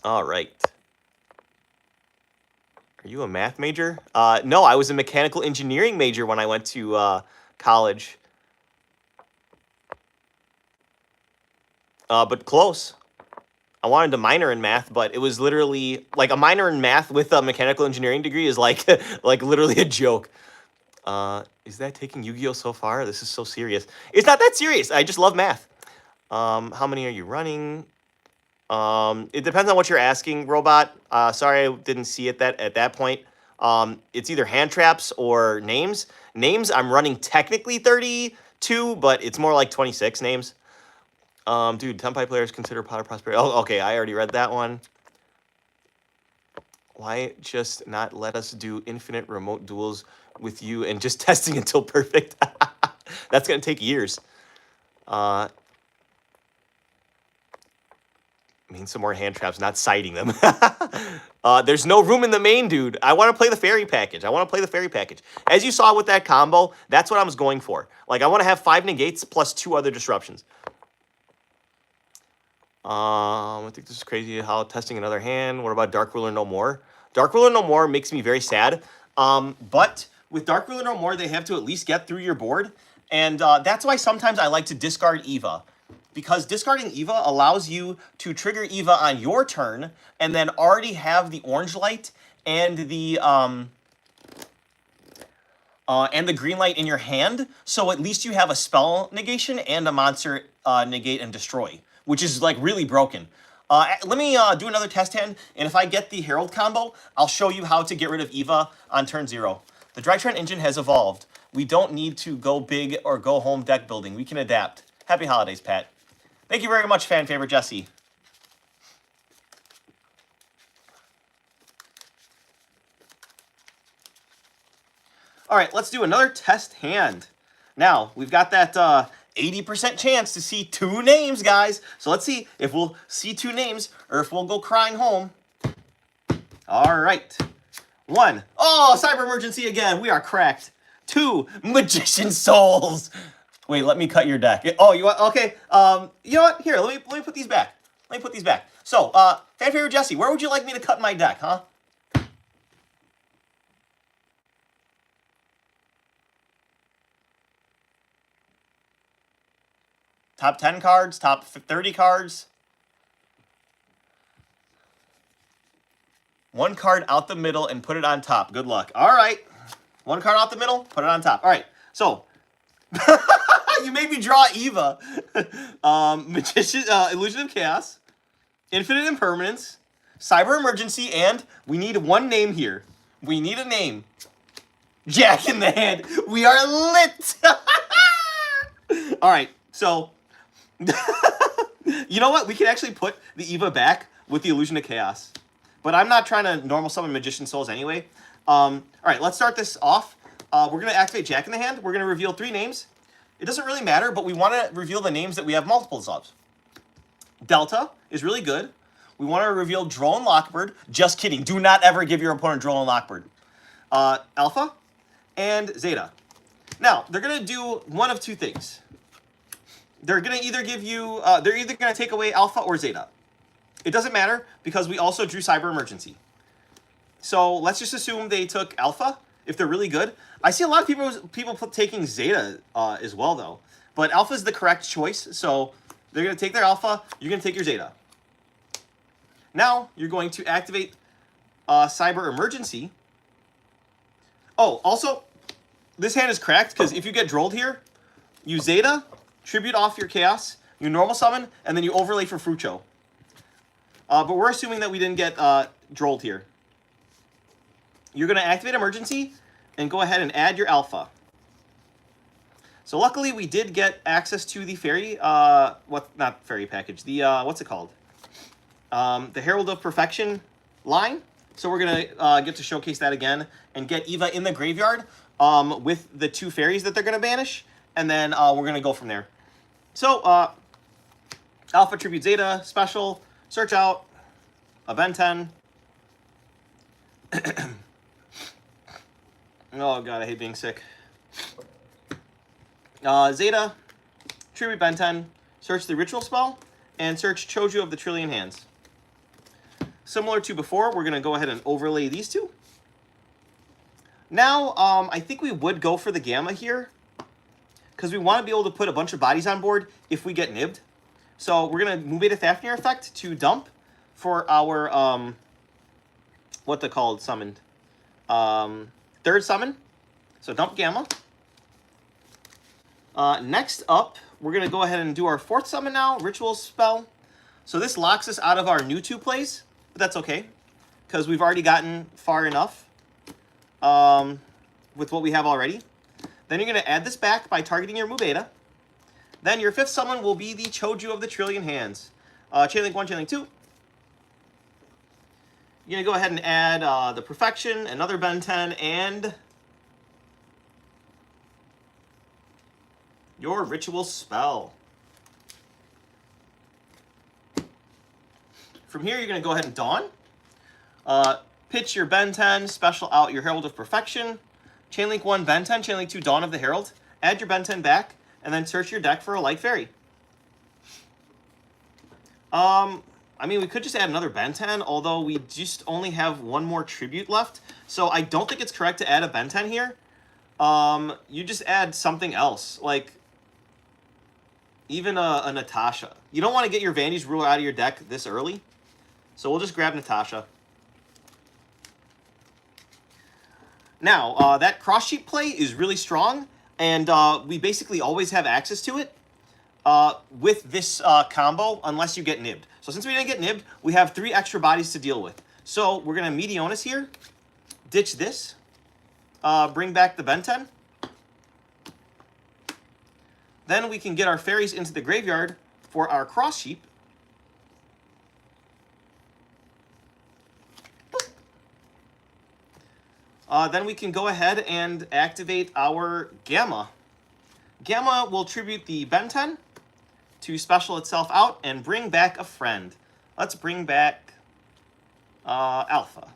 All right. Are you a math major? No, I was a mechanical engineering major when I went to college. But close. I wanted to minor in math, but it was literally like a minor in math with a mechanical engineering degree is like like literally a joke. Is that taking Yu-Gi-Oh so far? This is so serious. It's not that serious. I just love math. How many are you running? It depends on what you're asking, Robot. Sorry I didn't see it at that point. It's either hand traps or names. Names, I'm running technically 32, but it's more like 26 names. Dude, Tenpai players consider Pot of Prosperity. Oh, okay, I already read that one. Why just not let us do infinite remote duels with you and just testing until perfect? That's going to take years. Means some more hand traps, not citing them. There's no room in the main, dude. I want to play the fairy package. As you saw with that combo, that's what I was going for. Like, I want to have 5 negates plus 2 other disruptions. I think this is crazy how testing another hand. What about Dark Ruler No More? Dark Ruler No More makes me very sad. But with Dark Ruler No More, they have to at least get through your board. And that's why sometimes I like to discard Eva. Because discarding Eva allows you to trigger Eva on your turn and then already have the orange light and the green light in your hand. So at least you have a spell negation and a monster negate and destroy, which is like really broken. Let me do another test hand, and if I get the Herald combo, I'll show you how to get rid of Eva on turn 0. The Drytron engine has evolved. We don't need to go big or go home deck building. We can adapt. Happy holidays, Pat. Thank you very much, fan favorite Jesse. All right, let's do another test hand. Now, we've got that 80% chance to see 2 names, guys. So let's see if we'll see 2 names or if we'll go crying home. All right. 1. Oh, Cyber Emergency again. We are cracked. 2. Magician Souls. Wait, let me cut your deck. Oh, you want? Okay. You know what? Here, let me put these back. So, fan favorite Jesse, where would you like me to cut my deck, huh? Top 10 cards, top 30 cards. 1 card out the middle and put it on top. Good luck. All right. 1 card out the middle, put it on top. All right. So, You made me draw Eva. Magician, Illusion of Chaos, Infinite Impermanence, Cyber Emergency, and we need one name here. We need a name. Jack in the Hand. We are lit. All right, so you know what? We can actually put the Eva back with the Illusion of Chaos, but I'm not trying to normal summon Magician Souls anyway. All right, let's start this off. We're gonna activate Jack in the Hand. We're gonna reveal 3 names. It doesn't really matter, but we want to reveal the names that we have multiples of. Delta is really good. We want to reveal Drone Lockbird. Just kidding. Do not ever give your opponent Drone Lockbird. Alpha and Zeta. Now, they're going to do one of 2 things. They're going to either give you, they're either going to take away Alpha or Zeta. It doesn't matter because we also drew Cyber Emergency. So let's just assume they took Alpha if they're really good. I see a lot of people taking Zeta as well, though. But Alpha is the correct choice, so they're going to take their Alpha. You're going to take your Zeta. Now, you're going to activate Cyber Emergency. Oh, also, this hand is cracked, because if you get drolled here, you Zeta, tribute off your Chaos, you normal summon, and then you overlay for Frucho. But we're assuming that we didn't get drolled here. You're going to activate Emergency, and go ahead and add your Alpha. So luckily, we did get access to the fairy, not fairy package, the, what's it called? The Herald of Perfection line. So we're going to get to showcase that again and get Eva in the graveyard with the 2 fairies that they're going to banish. And then we're going to go from there. So, Alpha Tribute Zeta, Special, search out a Ben 10. Oh god, I hate being sick. Zeta, Tribute Ben 10, search the Ritual Spell, and search Choju of the Trillion Hands. Similar to before, we're going to go ahead and overlay these 2. Now, I think we would go for the Gamma here, because we want to be able to put a bunch of bodies on board if we get nibbed. So we're going to move Beta Fafnir effect to dump for our, what they called summoned, 3rd summon. So dump Gamma. Next up, we're going to go ahead and do our 4th summon now, Ritual Spell. So this locks us out of our new 2 plays, but that's okay, because we've already gotten far enough with what we have already. Then you're going to add this back by targeting your Mubeta. Then your 5th summon will be the Choju of the Trillion Hands. Chainlink 1, Chainlink 2. You're going to go ahead and add the Perfection, another Ben 10, and your Ritual Spell. From here, you're going to go ahead and Dawn. Pitch your Ben 10, special out your Herald of Perfection. Chainlink 1, Ben 10, Chainlink 2, Dawn of the Herald. Add your Ben 10 back, and then search your deck for a Light Fairy. I mean, we could just add another Ben 10, although we just only have 1 more Tribute left. So I don't think it's correct to add a Ben 10 here. You just add something else, like even a Natasha. You don't want to get your Vandy's Ruler out of your deck this early. So we'll just grab Natasha. Now, that cross sheep play is really strong, and we basically always have access to it with this combo, unless you get nibbed. So since we didn't get nibbed, we have 3 extra bodies to deal with. So we're going to Meteonis here, ditch this, bring back the Ben 10. Then we can get our fairies into the graveyard for our cross sheep. Then we can go ahead and activate our Gamma. Gamma will tribute the Ben 10 to special itself out and bring back a friend. Let's bring back Alpha.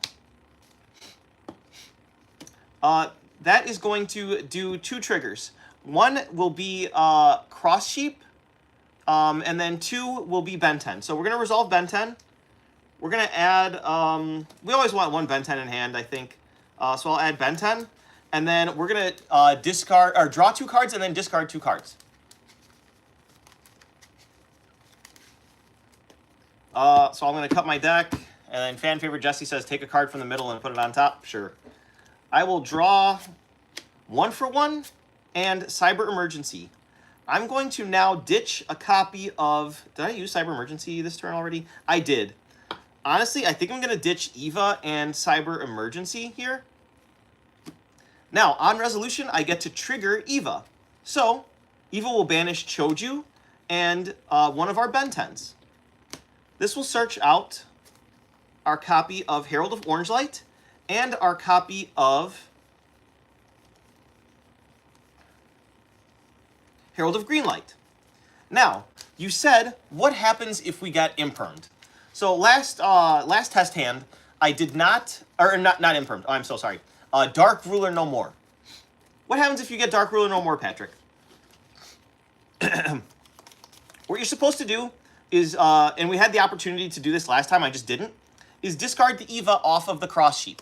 That is going to do 2 triggers. 1 will be Cross Sheep, and then 2 will be Ben 10. So we're going to resolve Ben 10. We're going to add, we always want 1 Ben 10 in hand, I think. So I'll add Ben 10, and then we're going to discard, or draw 2 cards and then discard 2 cards. So I'm going to cut my deck, and then fan favorite Jesse says take a card from the middle and put it on top. Sure. I will draw 1 for 1 and Cyber Emergency. I'm going to now ditch a copy of... Did I use Cyber Emergency this turn already? I did. Honestly, I think I'm going to ditch Eva and Cyber Emergency here. Now, on resolution, I get to trigger Eva. So, Eva will banish Choju and one of our Ben 10s. This will search out our copy of Herald of Orange Light and our copy of Herald of Green Light. Now, you said, what happens if we get impermed? So last test hand, I did not, or not impermed. Oh, I'm so sorry. Dark Ruler no more. What happens if you get Dark Ruler no more, Patrick? What you're supposed to do is, and we had the opportunity to do this last time, I just didn't, is discard the Eva off of the cross sheep.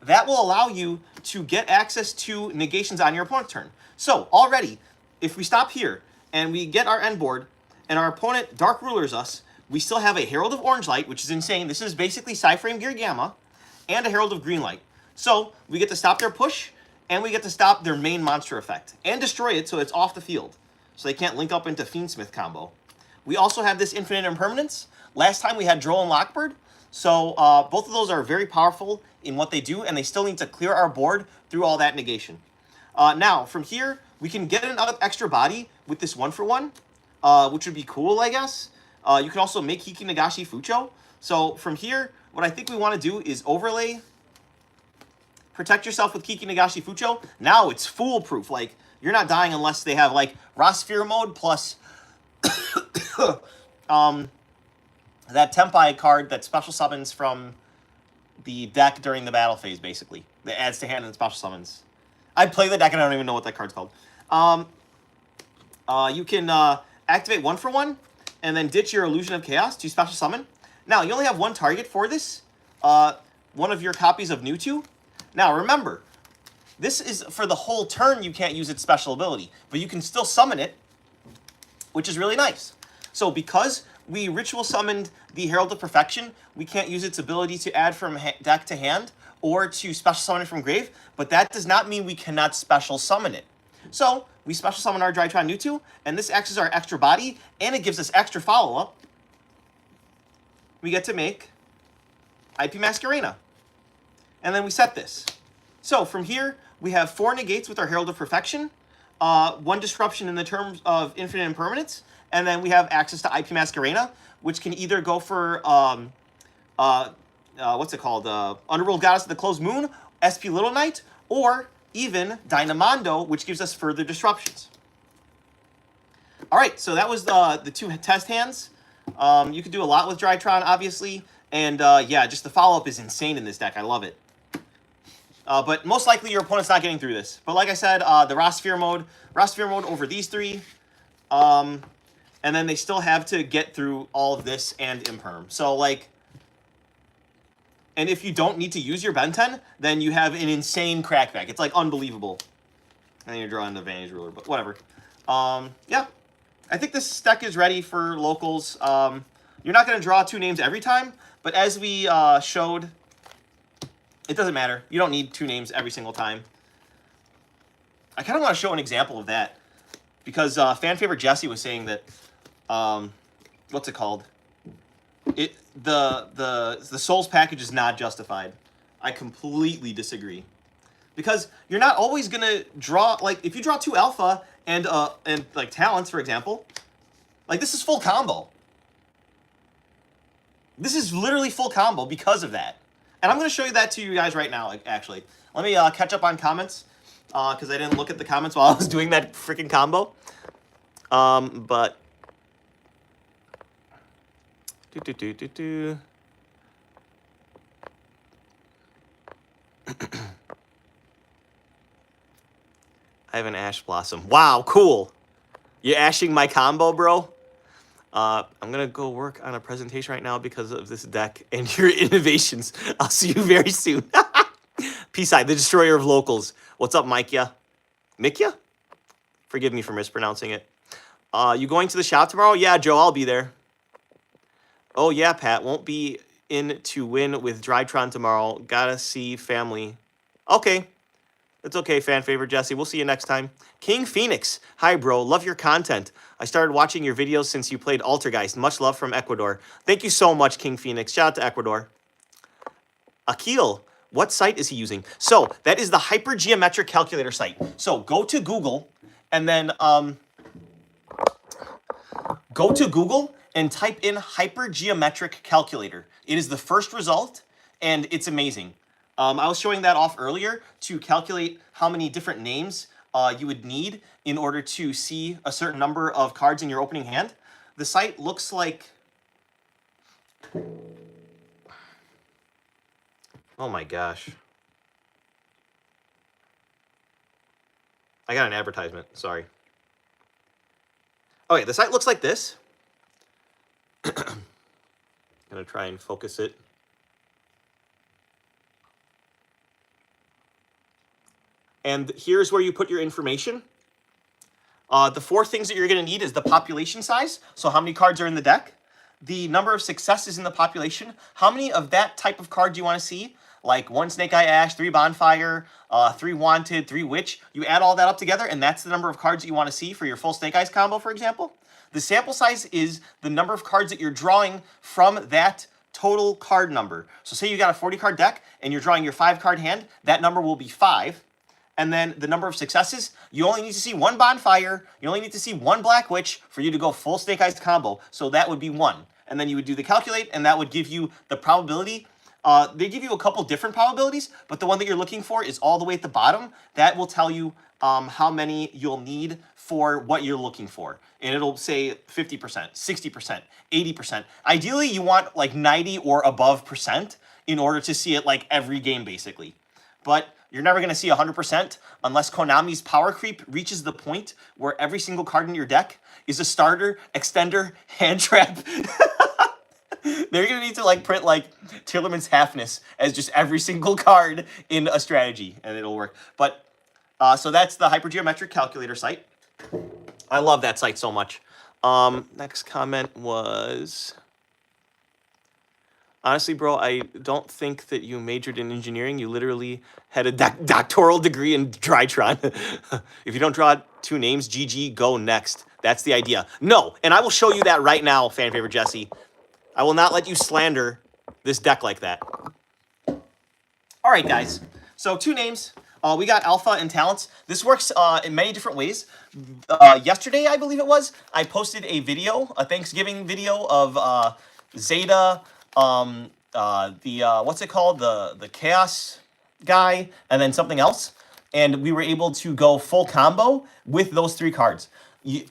That will allow you to get access to negations on your opponent's turn. So, already, if we stop here and we get our end board and our opponent Dark Rulers us, we still have a Herald of Orange Light, which is insane. This is basically Psyframe Gear Gamma, and a Herald of Green Light. So, we get to stop their push, and we get to stop their main monster effect, and destroy it so it's off the field, so they can't link up into Fiendsmith combo. We also have this Infinite Impermanence. Last time we had Droll and Lockbird, so both of those are very powerful in what they do, and they still need to clear our board through all that negation. Now, from here, we can get an extra body with this 1-for-1, which would be cool, I guess. You can also make Hiki Nagashi Fucho. So from here, what I think we want to do is overlay, protect yourself with Hiki Nagashi Fucho. Now it's foolproof. Like, you're not dying unless they have, like, Rasphere mode plus that Tempai card that special summons from the deck during the battle phase, basically. That adds to hand and special summons. I play the deck and I don't even know what that card's called. You can activate 1-for-1 and then ditch your Illusion of Chaos to special summon. Now, you only have one target for this. One of your copies of Mewtwo. Now, remember, this is for the whole turn you can't use its special ability, but you can still summon it, which is really nice. So because we ritual summoned the Herald of Perfection, we can't use its ability to add from deck to hand or to special summon it from grave, but that does not mean we cannot special summon it. So we special summon our Drytron Mewtwo, and this acts as our extra body, and it gives us extra follow-up. We get to make IP Masquerena. And then we set this. So from here, we have 4 negates with our Herald of Perfection, 1 disruption in the terms of Infinite Impermanence, and then we have access to IP Masquerena, which can either go for, what's it called? Underworld Goddess of the Closed Moon, SP Little Knight, or even Dynamondo, which gives us further disruptions. All right, so that was the 2 test hands. You can do a lot with Drytron, obviously, and yeah, just the follow-up is insane in this deck. I love it. But most likely your opponent's not getting through this. But like I said, the Rasphere mode over these 3, and then they still have to get through all of this and Imperm. So, like, and if you don't need to use your Ben 10, then you have an insane crackback. It's, like, unbelievable. And then you're drawing the Vantage Ruler, but whatever. Yeah. I think this deck is ready for locals. You're not going to draw 2 names every time, but as we showed, it doesn't matter. You don't need 2 names every single time. I kind of want to show an example of that, because fan favorite Jesse was saying that, what's it called? The Souls package is not justified. I completely disagree. Because you're not always gonna draw, like, if you draw 2 alpha and like talents, for example, like, this is full combo. This is literally full combo because of that. And I'm gonna show you that to you guys right now, actually. Let me catch up on comments, because I didn't look at the comments while I was doing that freaking combo. But I have an Ash Blossom. Wow, cool. You're ashing my combo, bro? I'm going to go work on a presentation right now because of this deck and your innovations. I'll see you very soon. P-Side, the destroyer of locals. What's up, Mikya? Mikya? Forgive me for mispronouncing it. You going to the shop tomorrow? Yeah, Joe, I'll be there. Oh, yeah, Pat. Won't be in to win with Drytron tomorrow. Gotta see family. Okay. It's okay, fan favorite Jesse. We'll see you next time. King Phoenix. Hi, bro. Love your content. I started watching your videos since you played Altergeist. Much love from Ecuador. Thank you so much, King Phoenix. Shout out to Ecuador. Akil. What site is he using? So that is the hypergeometric calculator site. So go to Google and then go to Google and type in hypergeometric calculator. It is the first result, and it's amazing. I was showing that off earlier to calculate how many different names you would need in order to see a certain number of cards in your opening hand. The site looks like... Oh my gosh. I got an advertisement, sorry. Okay, the site looks like this. I'm gonna try and focus it. And here's where you put your information. The 4 things that you're gonna need is the population size, so how many cards are in the deck, the number of successes in the population, how many of that type of card do you wanna see, like 1 Snake Eye Ash, 3 Bonfire, 3 Wanted, 3 Witch. You add all that up together, and that's the number of cards that you want to see for your full Snake Eyes combo, for example. The sample size is the number of cards that you're drawing from that total card number. So say you got a 40-card deck, and you're drawing your 5-card hand, that number will be 5. And then the number of successes, you only need to see 1 Bonfire, you only need to see 1 Black Witch for you to go full Snake Eyes combo, so that would be 1. And then you would do the calculate, and that would give you the probability. They give you a couple different probabilities, but the one that you're looking for is all the way at the bottom. That will tell you how many you'll need for what you're looking for. And it'll say 50%, 60%, 80%. Ideally, you want like 90 or above percent in order to see it like every game, basically. But you're never going to see 100% unless Konami's power creep reaches the point where every single card in your deck is a starter, extender, hand trap. They're going to need to like print like Tillerman's Halfness as just every single card in a strategy, and it'll work. But so that's the hypergeometric calculator site. I love that site so much. Next comment was, honestly, bro, I don't think that you majored in engineering. You literally had a doctoral degree in Drytron. If you don't draw 2 names, GG, go next. That's the idea. No, and I will show you that right now, fan favorite Jesse. I will not let you slander this deck like that. All right, guys. So 2 names. We got Alpha and Talents. This works in many different ways. Yesterday, I believe it was, I posted a video, a Thanksgiving video of Zeta, what's it called? The Chaos guy, and then something else. And we were able to go full combo with those 3 cards,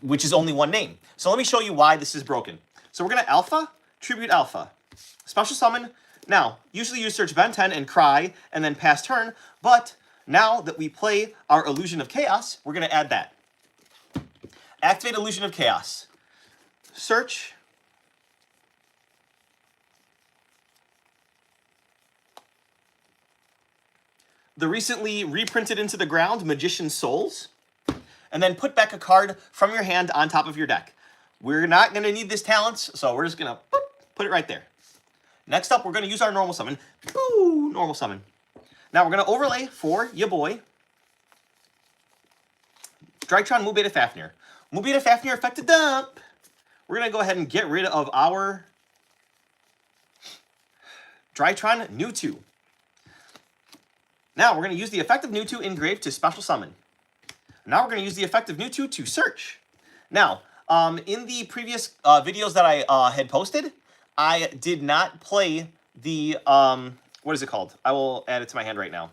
which is only 1 name. So let me show you why this is broken. So we're going to Alpha, Tribute Alpha, Special Summon. Now, usually you search Ben 10 and Cry, and then pass turn, but now that we play our Illusion of Chaos, we're going to add that. Activate Illusion of Chaos. Search. The recently reprinted into the ground Magician's Souls, and then put back a card from your hand on top of your deck. We're not going to need this Talents, so we're just going to put it right there. Next up, we're going to use our Normal Summon. Boo! Normal Summon. Now we're going to overlay for ya boy Drytron Mu Beta Fafnir. Mu Beta Fafnir effective dump. We're going to go ahead and get rid of our Drytron New 2. Now we're going to use the effective New 2 Engrave to Special Summon. Now we're going to use the effective New 2 to search. Now, in the previous videos that I had posted, I did not play the, what is it called? I will add it to my hand right now.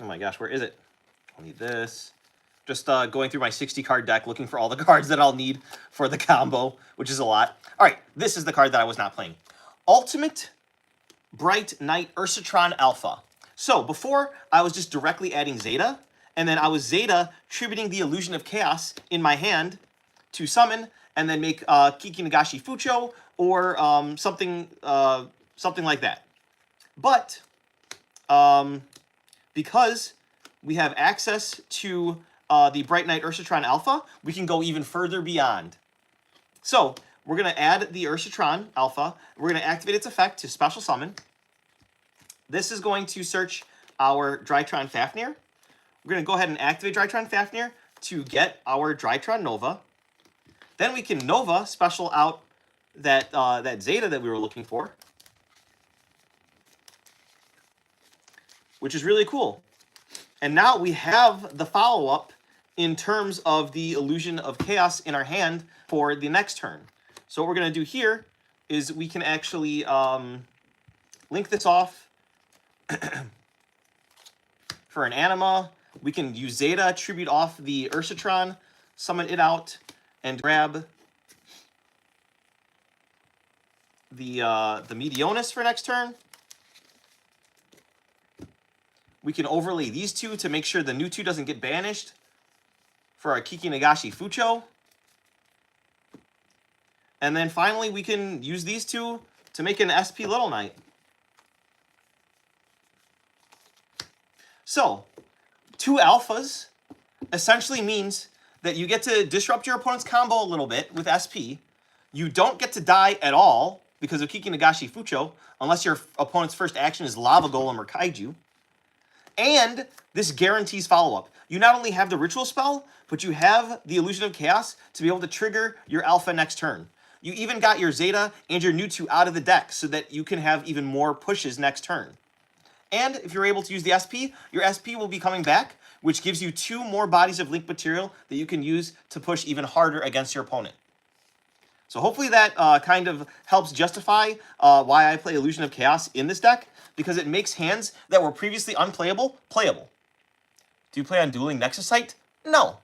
Oh my gosh, where is it? I'll need this. Just going through my 60-card deck, looking for all the cards that I'll need for the combo, which is a lot. All right, this is the card that I was not playing. Ultimate Bright Knight Ursatron Alpha. So before, I was just directly adding Zeta, and then I was Zeta tributing the Illusion of Chaos in my hand to summon, and then make Kiki Nagashi Fucho, or something like that. But because we have access to the Bright Knight Ursatron Alpha, we can go even further beyond. So we're going to add the Drytron Alpha. We're going to activate its effect to special summon. This is going to search our Drytron Fafnir. We're going to go ahead and activate Drytron Fafnir to get our Drytron Nova. Then we can Nova special out that, that Zeta that we were looking for, which is really cool. And now we have the follow-up in terms of the Illusion of Chaos in our hand for the next turn. So what we're going to do here is we can actually link this off for an Anima. We can use Zeta, tribute off the Drytron, summon it out, and grab the Meteonis for next turn. We can overlay these two to make sure the new two doesn't get banished for our Kiki Nagashi Fucho. And then finally, we can use these two to make an SP Little Knight. So, 2 alphas essentially means that you get to disrupt your opponent's combo a little bit with SP. You don't get to die at all because of Kiki Nagashi Fucho, unless your opponent's first action is Lava Golem or Kaiju. And this guarantees follow-up. You not only have the Ritual spell, but you have the Illusion of Chaos to be able to trigger your Alpha next turn. You even got your Zeta and your new 2 out of the deck so that you can have even more pushes next turn. And if you're able to use the SP, your SP will be coming back, which gives you 2 more bodies of link material that you can use to push even harder against your opponent. So hopefully that kind of helps justify why I play Illusion of Chaos in this deck, because it makes hands that were previously unplayable, playable. Do you play on Dueling Nexus Site? No.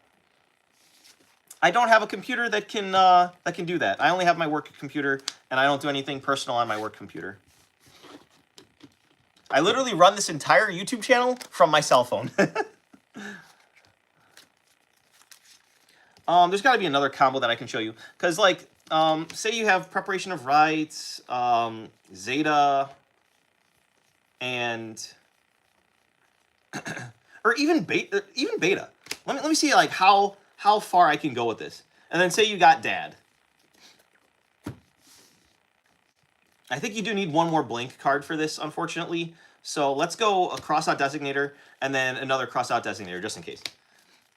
I don't have a computer that can do that. I only have my work computer, and I don't do anything personal on my work computer. I literally run this entire YouTube channel from my cell phone. There's got to be another combo that I can show you. Because, like, say you have Preparation of Rites, Zeta, and... or even Beta. Let me see, like, how far I can go with this. And then say you got Dad. I think you do need one more blank card for this, unfortunately. So let's go a cross-out designator and then another cross-out designator, just in case.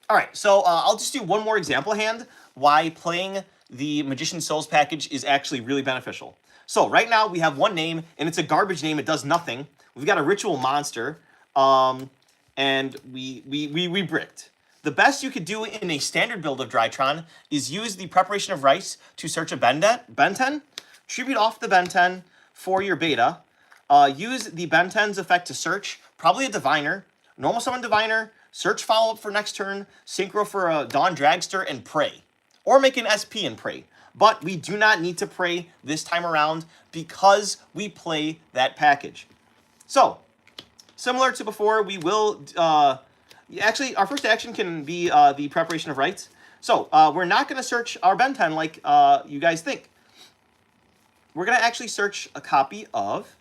All right, so I'll just do one more example hand why playing the Magician Souls package is actually really beneficial. So right now we have one name, and it's a garbage name. It does nothing. We've got a Ritual Monster, and we bricked. The best you could do in a standard build of Drytron is use the Preparation of Rice to search a Benten, tribute off the Benten for your Beta, use the Benten's effect to search, probably a Diviner, normal summon Diviner, search follow-up for next turn, synchro for a Dawn Dragster, and pray. Or make an SP and pray. But we do not need to pray this time around because we play that package. So, similar to before, we will... actually, our first action can be the Preparation of Rites. So, we're not going to search our Benten like you guys think. We're going to actually search a copy of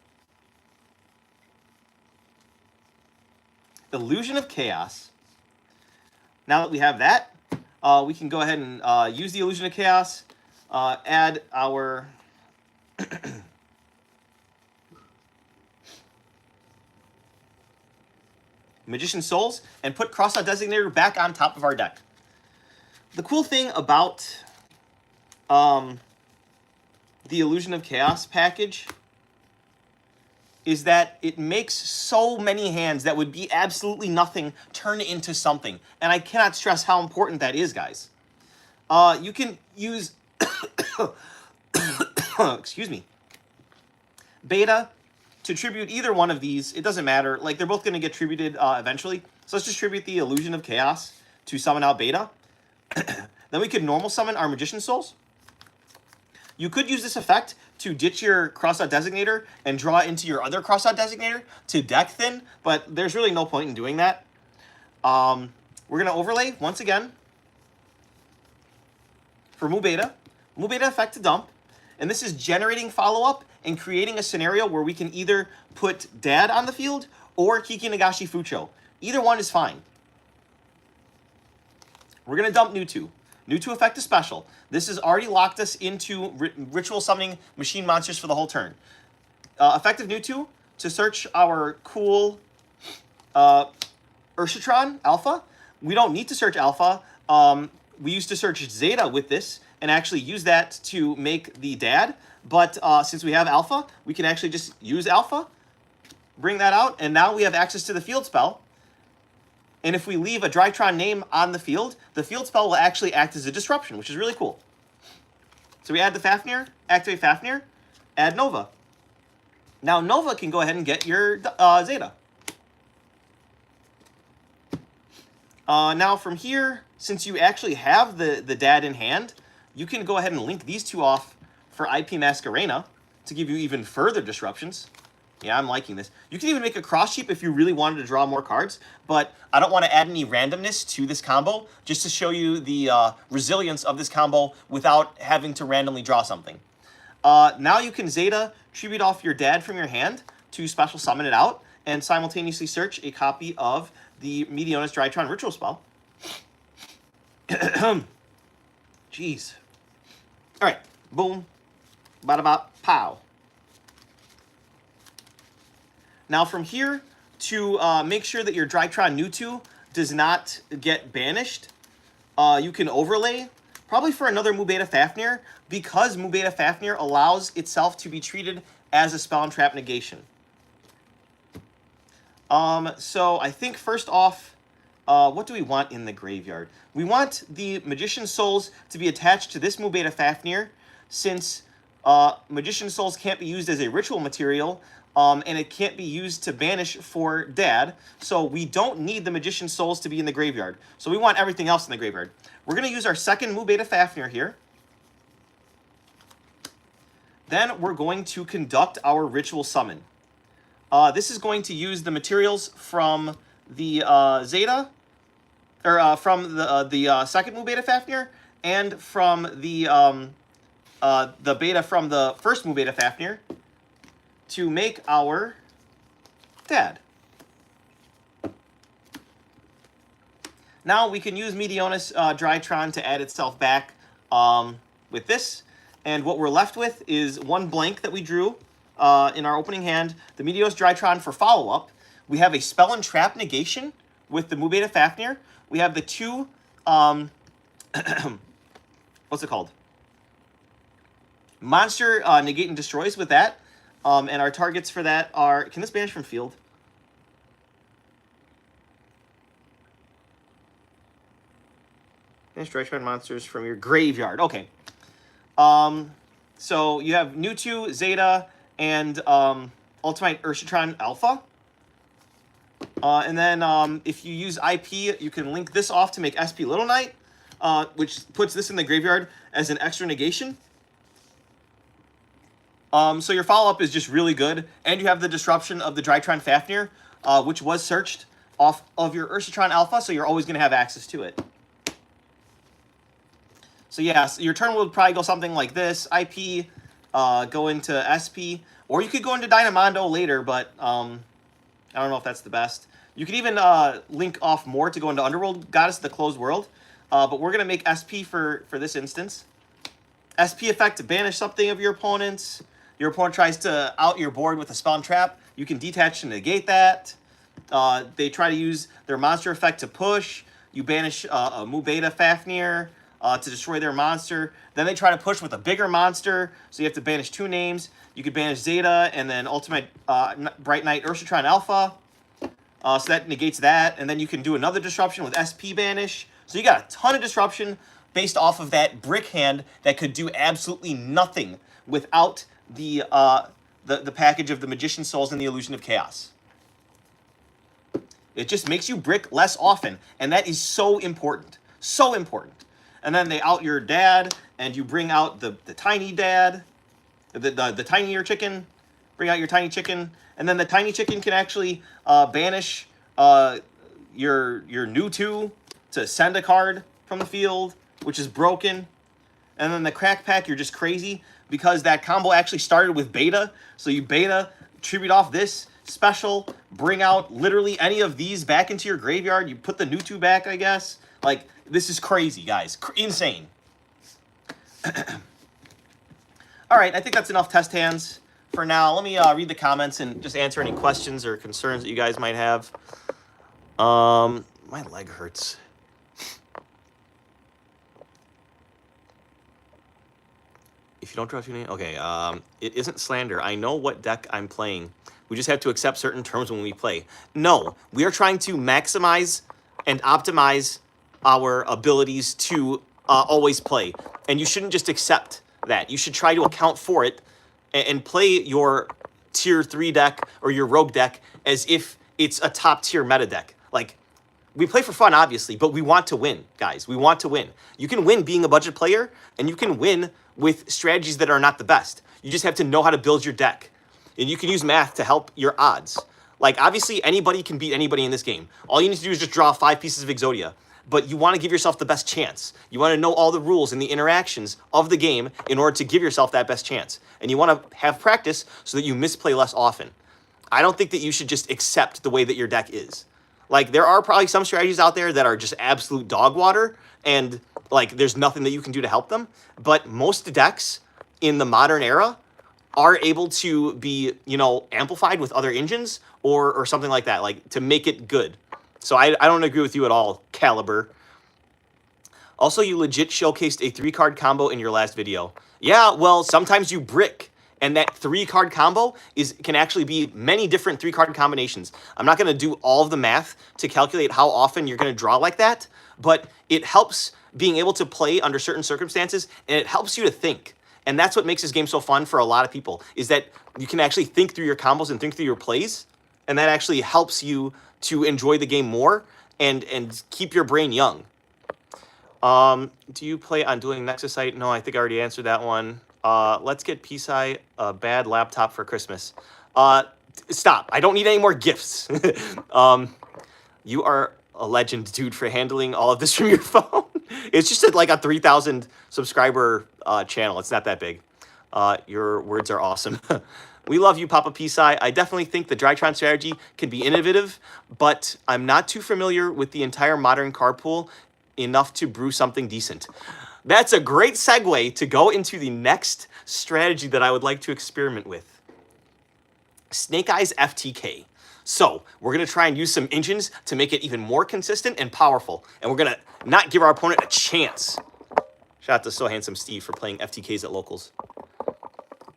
Illusion of Chaos. Now that we have that, we can go ahead and use the Illusion of Chaos, add our Magician Souls, and put Cross-Out Designator back on top of our deck. The cool thing about the Illusion of Chaos package is that it makes so many hands that would be absolutely nothing turn into something. And I cannot stress how important that is, guys. You can use, excuse me, Beta to tribute either one of these. It doesn't matter. Like, they're both going to get tributed eventually. So let's just tribute the Illusion of Chaos to summon out Beta. Then we could normal summon our Magician Souls. You could use this effect to ditch your Cross-Out Designator and draw into your other Cross-Out Designator to deck thin, but there's really no point in doing that. We're going to overlay, once again, for Mu Beta effect to dump, and this is generating follow-up and creating a scenario where we can either put Dad on the field or Kiki Nagashi Fucho. Either one is fine. We're going to dump New 2. New to effect is special. This has already locked us into ritual summoning machine monsters for the whole turn. Effective new to search our cool Ursatron Alpha. We don't need to search Alpha. We used to search Zeta with this and actually use that to make the dad. But since we have Alpha, we can actually just use Alpha, bring that out, and now we have access to the field spell. And if we leave a Drytron name on the field spell will actually act as a disruption, which is really cool. So we add the Fafnir, activate Fafnir, add Nova. Now Nova can go ahead and get your Zeta. Now from here, since you actually have the dad in hand, you can go ahead and link these two off for IP Masquerena to give you even further disruptions. Yeah, I'm liking this. You can even make a cross sheep if you really wanted to draw more cards, but I don't want to add any randomness to this combo, just to show you the resilience of this combo without having to randomly draw something. Now you can Zeta tribute off your dad from your hand to special summon it out and simultaneously search a copy of the Meteonis Drytron ritual spell. Jeez. All right, boom, bada bop, pow. Now from here, to make sure that your Drytron New does not get banished, you can overlay, probably for another Mu Beta Fafnir, because Mu Beta Fafnir allows itself to be treated as a spell and trap negation. So I think first off, what do we want in the graveyard? We want the Magician's Souls to be attached to this Mu Beta Fafnir, since Magician's Souls can't be used as a ritual material, and it can't be used to banish for dad, so we don't need the Magician's Souls to be in the graveyard. So we want everything else in the graveyard. We're going to use our second Mu Beta Fafnir here. Then we're going to conduct our ritual summon. This is going to use the materials from the Zeta, or from the second Mu Beta Fafnir, and from the beta from the first Mu Beta Fafnir to make our dad. Now we can use Meteonis Drytron to add itself back with this, and what we're left with is one blank that we drew in our opening hand, the Meteonis Drytron for follow-up. We have a spell and trap negation with the Mu Beta Fafnir. We have the two, what's it called? Monster negate and destroys with that. And our targets for that are, can this banish from field? Banish Drytron monsters from your graveyard. Okay. So you have New 2, Zeta, and Ultimate Ursatron Alpha. And then if you use IP, you can link this off to make SP Little Knight, which puts this in the graveyard as an extra negation. So your follow-up is just really good, and you have the disruption of the Drytron Fafnir, which was searched off of your Ursatron Alpha, so you're always going to have access to it. So yeah, so your turn would probably go something like this, IP, go into SP, or you could go into Dynamondo later, but I don't know if that's the best. You could even link off more to go into Underworld Goddess, the Closed World, but we're going to make SP for this instance. SP effect to banish something of your opponent's. Your opponent tries to out your board with a spell and trap. You can detach to negate that. They try to use their monster effect to push. You banish a Mu Beta Fafnir to destroy their monster. Then they try to push with a bigger monster, so you have to banish two names. You could banish Zeta and then Ultimate Bright Knight Ursatron Alpha. So that negates that. And then you can do another disruption with SP banish. So you got a ton of disruption based off of that brick hand that could do absolutely nothing without the package of the Magician's Souls and the Illusion of Chaos. It just makes you brick less often, and that is so important. So important. And then they out your dad, and you bring out the tiny dad, the tinier chicken, bring out your tiny chicken, and then the tiny chicken can actually banish your New 2 to send a card from the field, which is broken. And then the Crack Pack, you're just crazy, because that combo actually started with Beta. So you Beta, tribute off this special, bring out literally any of these back into your graveyard. You put the New 2 back, I guess. Like, this is crazy, guys. Insane. All right, I think that's enough test hands for now. Let me read the comments and just answer any questions or concerns that you guys might have. My leg hurts. If you don't draw 2 names, okay. It isn't slander. I know what deck I'm playing. We just have to accept certain terms when we play. No, we are trying to maximize and optimize our abilities to always play. And you shouldn't just accept that. You should try to account for it and play your tier 3 deck or your rogue deck as if it's a top tier meta deck. Like, we play for fun, obviously, but we want to win, guys. We want to win. You can win being a budget player, and you can win with strategies that are not the best. You just have to know how to build your deck. And you can use math to help your odds. Like, obviously, anybody can beat anybody in this game. All you need to do is just draw 5 pieces of Exodia. But you want to give yourself the best chance. You want to know all the rules and the interactions of the game in order to give yourself that best chance. And you want to have practice so that you misplay less often. I don't think that you should just accept the way that your deck is. Like, there are probably some strategies out there that are just absolute dog water, and, like, there's nothing that you can do to help them. But most decks in the modern era are able to be, you know, amplified with other engines or something like that, like, to make it good. So I don't agree with you at all, Caliber. Also, you legit showcased a 3-card combo in your last video. Yeah, well, sometimes you brick. And that 3-card combo can actually be many different 3-card combinations. I'm not going to do all of the math to calculate how often you're going to draw like that, but it helps being able to play under certain circumstances, and it helps you to think. And that's what makes this game so fun for a lot of people, is that you can actually think through your combos and think through your plays, and that actually helps you to enjoy the game more and keep your brain young. Do you play on Dueling Nexusite? No, I think I already answered that one. Let's get psai a bad laptop for Christmas. Stop. I don't need any more gifts. You are a legend, dude, for handling all of this from your phone. It's just like a 3,000 subscriber channel. It's not that big. Your words are awesome. We love you, Papa psai. I definitely think the Drytron strategy can be innovative, but I'm not too familiar with the entire modern card pool enough to brew something decent. That's a great segue to go into the next strategy that I would like to experiment with. Snake Eyes FTK. So we're going to try and use some engines to make it even more consistent and powerful. And we're going to not give our opponent a chance. Shout out to So Handsome Steve for playing FTKs at locals.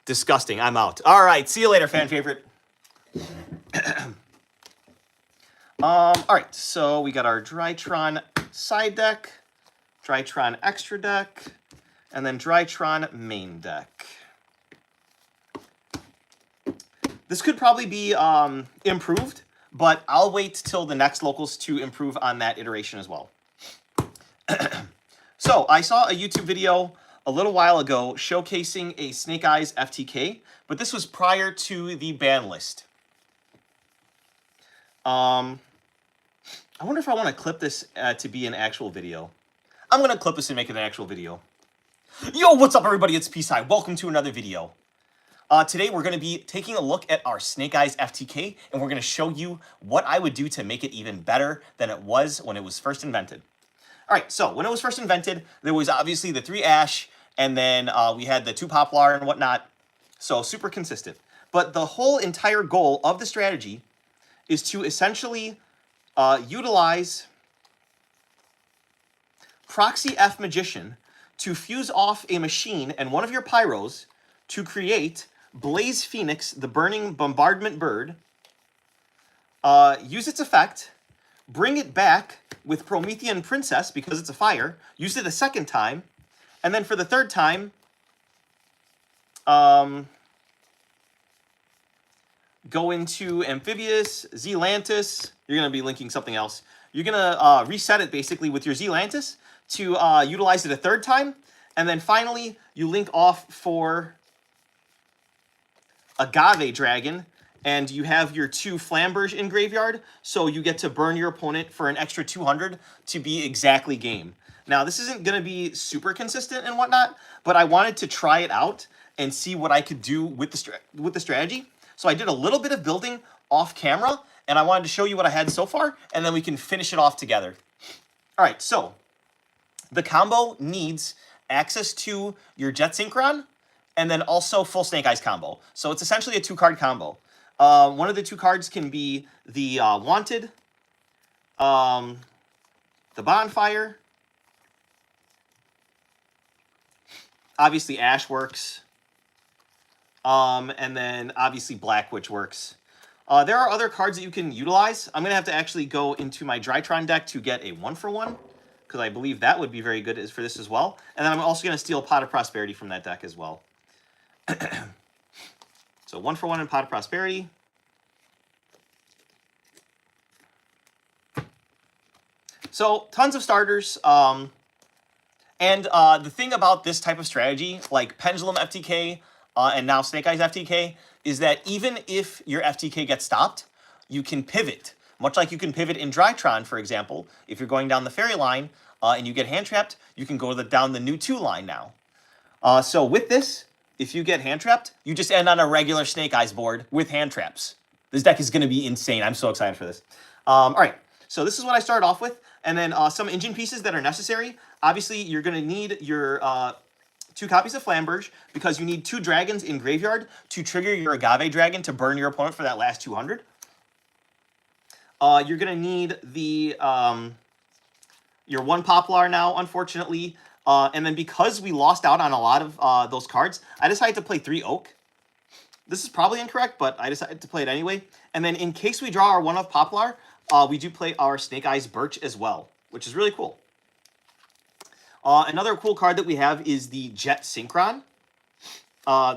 Disgusting. I'm out. All right. See you later, fan favorite. All right. So we got our Drytron side deck, Drytron extra deck, and then Drytron main deck. This could probably be improved, but I'll wait till the next locals to improve on that iteration as well. So I saw a YouTube video a little while ago showcasing a Snake Eyes FTK, but this was prior to the ban list. I wonder if I want to clip this to be an actual video. I'm going to clip this and make it an actual video. Yo, what's up, everybody? It's psai. Welcome to another video. Today, we're going to be taking a look at our Snake Eyes FTK, and we're going to show you what I would do to make it even better than it was when it was first invented. All right, so when it was first invented, there was obviously the 3 Ash, and then we had the 2 Poplar and whatnot, so super consistent. But the whole entire goal of the strategy is to essentially utilize Proxy F Magician to fuse off a machine and one of your pyros to create Blaze Phoenix, the Burning Bombardment Bird, use its effect, bring it back with Promethean Princess because it's a fire, use it a second time, and then for the third time, go into Amphibious, Zealantis. You're going to be linking something else. You're going to reset it basically with your Zealantis to utilize it a third time. And then finally, you link off for Agave Dragon, and you have your 2 Flamberge in graveyard, so you get to burn your opponent for an extra 200 to be exactly game. Now, this isn't going to be super consistent and whatnot, but I wanted to try it out and see what I could do with the strategy. So I did a little bit of building off camera, and I wanted to show you what I had so far, and then we can finish it off together. All right, so the combo needs access to your Jet Synchron and then also full Snake Eyes combo. So it's essentially a 2-card combo. One of the 2 cards can be the Wanted, the Bonfire. Obviously, Ash works. And then obviously Black Witch works. There are other cards that you can utilize. I'm going to have to actually go into my Drytron deck to get a 1-for-1, because I believe that would be very good for this as well. And then I'm also going to steal Pot of Prosperity from that deck as well. So 1-for-1 in Pot of Prosperity. So tons of starters. And the thing about this type of strategy, like Pendulum FTK and now Snake Eyes FTK, is that even if your FTK gets stopped, you can pivot. Much like you can pivot in Drytron, for example. If you're going down the fairy line and you get hand trapped, you can go down the new 2 line now. So with this, if you get hand trapped, you just end on a regular Snake Eyes board with hand traps. This deck is going to be insane. I'm so excited for this. All right, so this is what I started off with. And then some engine pieces that are necessary. Obviously, you're going to need your 2 copies of Flamberge, because you need 2 dragons in graveyard to trigger your Agave Dragon to burn your opponent for that last 200. You're going to need the your 1 Poplar now, unfortunately. And then because we lost out on a lot of those cards, I decided to play 3 Oak. This is probably incorrect, but I decided to play it anyway. And then in case we draw our 1 of Poplar, we do play our Snake Eyes Birch as well, which is really cool. Another cool card that we have is the Jet Synchron.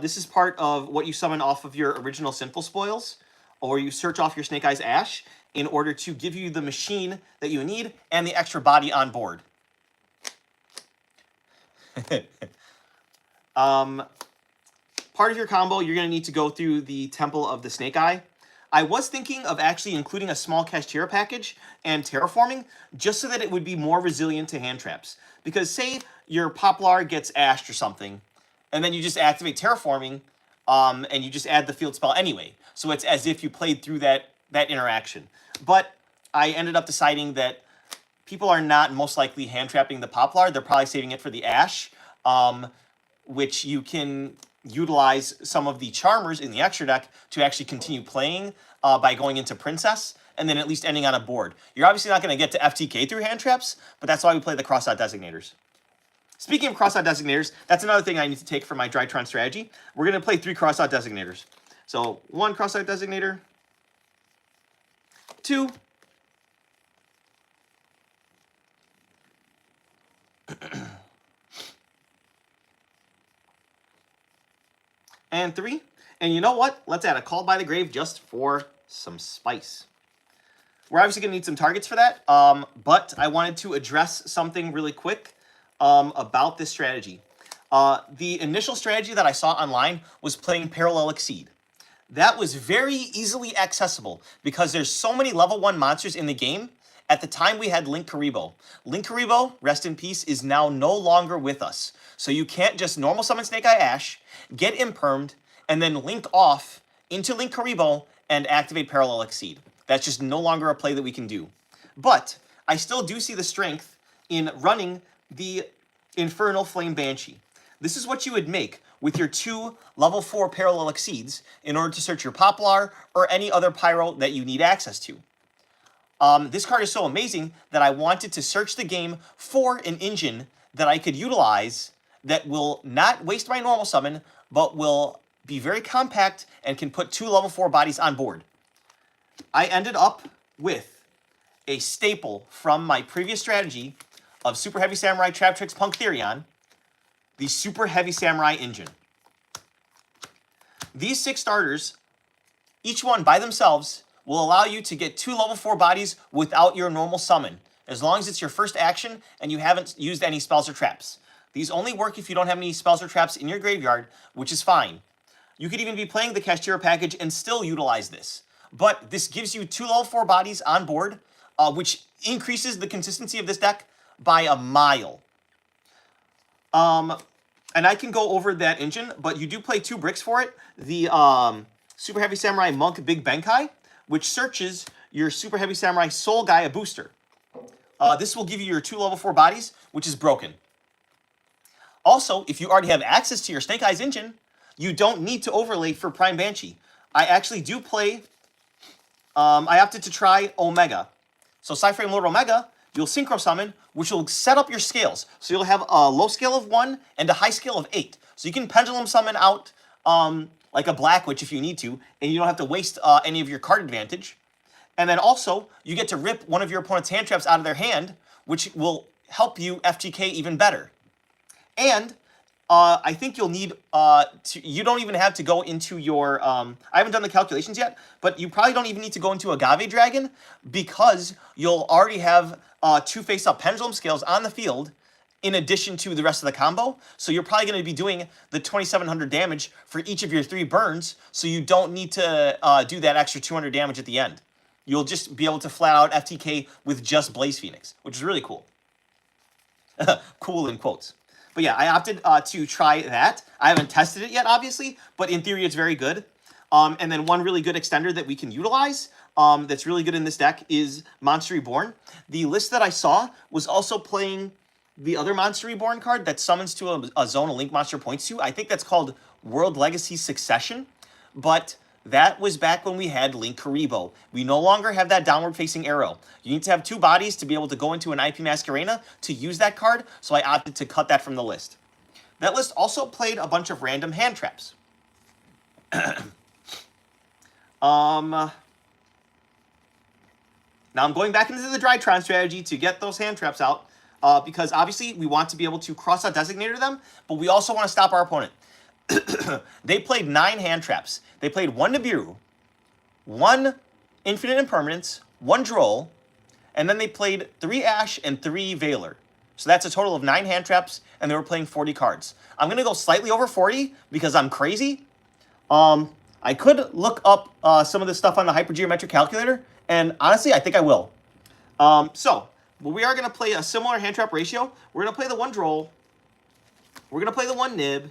This is part of what you summon off of your original Sinful Spoils, or you search off your Snake Eyes Ash in order to give you the machine that you need and the extra body on board. Part of your combo, you're going to need to go through the Temple of the Snake Eye. I was thinking of actually including a small Kashtira package and terraforming, just so that it would be more resilient to hand traps. Because say your Poplar gets ashed or something, and then you just activate terraforming, and you just add the field spell anyway. So it's as if you played through that interaction. But I ended up deciding that people are not most likely hand trapping the Poplar. They're probably saving it for the Ash, which you can utilize some of the Charmers in the extra deck to actually continue playing by going into Princess, and then at least ending on a board. You're obviously not going to get to FTK through hand traps, but that's why we play the cross-out designators. Speaking of cross-out designators, that's another thing I need to take for my Drytron strategy. We're going to play 3 cross-out designators. So 1 cross-out designator, 2, and 3. And you know what? Let's add a Call by the Grave just for some spice. We're obviously going to need some targets for that, but I wanted to address something really quick about this strategy. The initial strategy that I saw online was playing Parallel Exceed. That was very easily accessible because there's so many level 1 monsters in the game. At the time, we had Link Karibo. Link Karibo, rest in peace, is now no longer with us. So you can't just normal summon Snake Eye Ash, get impermed, and then link off into Link Karibo and activate Parallel Exceed. That's just no longer a play that we can do. But I still do see the strength in running the Infernal Flame Banshee. This is what you would make with your 2 level 4 Parallel Exceeds in order to search your Poplar or any other Pyro that you need access to. This card is so amazing that I wanted to search the game for an engine that I could utilize that will not waste my normal summon, but will be very compact and can put 2 level 4 bodies on board. I ended up with a staple from my previous strategy of Super Heavy Samurai, Trap Tricks, Punk Therion, the Super Heavy Samurai engine. These 6 starters, each one by themselves, will allow you to get 2 level 4 bodies without your normal summon, as long as it's your first action and you haven't used any spells or traps. These only work if you don't have any spells or traps in your graveyard, which is fine. You could even be playing the Kashtira package and still utilize this. But this gives you 2 level 4 bodies on board, which increases the consistency of this deck by a mile. And I can go over that engine, but you do play 2 bricks for it. The Super Heavy Samurai Monk Big Benkai, which searches your Super Heavy Samurai Soul Gaia booster. this will give you your 2 level 4 bodies, which is broken. Also, if you already have access to your Snake Eyes engine, you don't need to overlay for Prime Banshee. I actually do play, I opted to try Omega. So Psyframe Lord Omega, you'll Synchro Summon, which will set up your scales. So you'll have a low scale of 1 and a high scale of 8. So you can Pendulum Summon out like a Black Witch if you need to, and you don't have to waste any of your card advantage. And then also, you get to rip one of your opponent's hand traps out of their hand, which will help you FTK even better. And I think you'll need you don't even have to go into your, I haven't done the calculations yet, but you probably don't even need to go into Agave Dragon because you'll already have 2 face-up Pendulum Scales on the field in addition to the rest of the combo. So you're probably going to be doing the 2,700 damage for each of your 3 burns, so you don't need to do that extra 200 damage at the end. You'll just be able to flat out FTK with just Blaze Phoenix, which is really cool. Cool in quotes. But yeah, I opted to try that. I haven't tested it yet, obviously, but in theory, it's very good. And then one really good extender that we can utilize that's really good in this deck is Monster Reborn. The list that I saw was also playing the other Monster Reborn card that summons to a zone a Link monster points to. I think that's called World Legacy Succession, but that was back when we had Link Karibo. We no longer have that downward-facing arrow. You need to have 2 bodies to be able to go into an IP Masquerena to use that card, so I opted to cut that from the list. That list also played a bunch of random hand traps. Now I'm going back into the Drytron strategy to get those hand traps out, because obviously we want to be able to cross-out Designator them, but we also want to stop our opponent. They played 9 hand traps. They played 1 Nibiru, 1 Infinite Impermanence, 1 Droll, and then they played 3 Ash and 3 Veiler. So that's a total of 9 hand traps, and they were playing 40 cards. I'm going to go slightly over 40 because I'm crazy. I could look up some of this stuff on the Hypergeometric Calculator, and honestly, I think I will. So we are going to play a similar hand trap ratio. We're going to play the 1 Droll. We're going to play the 1 Nib.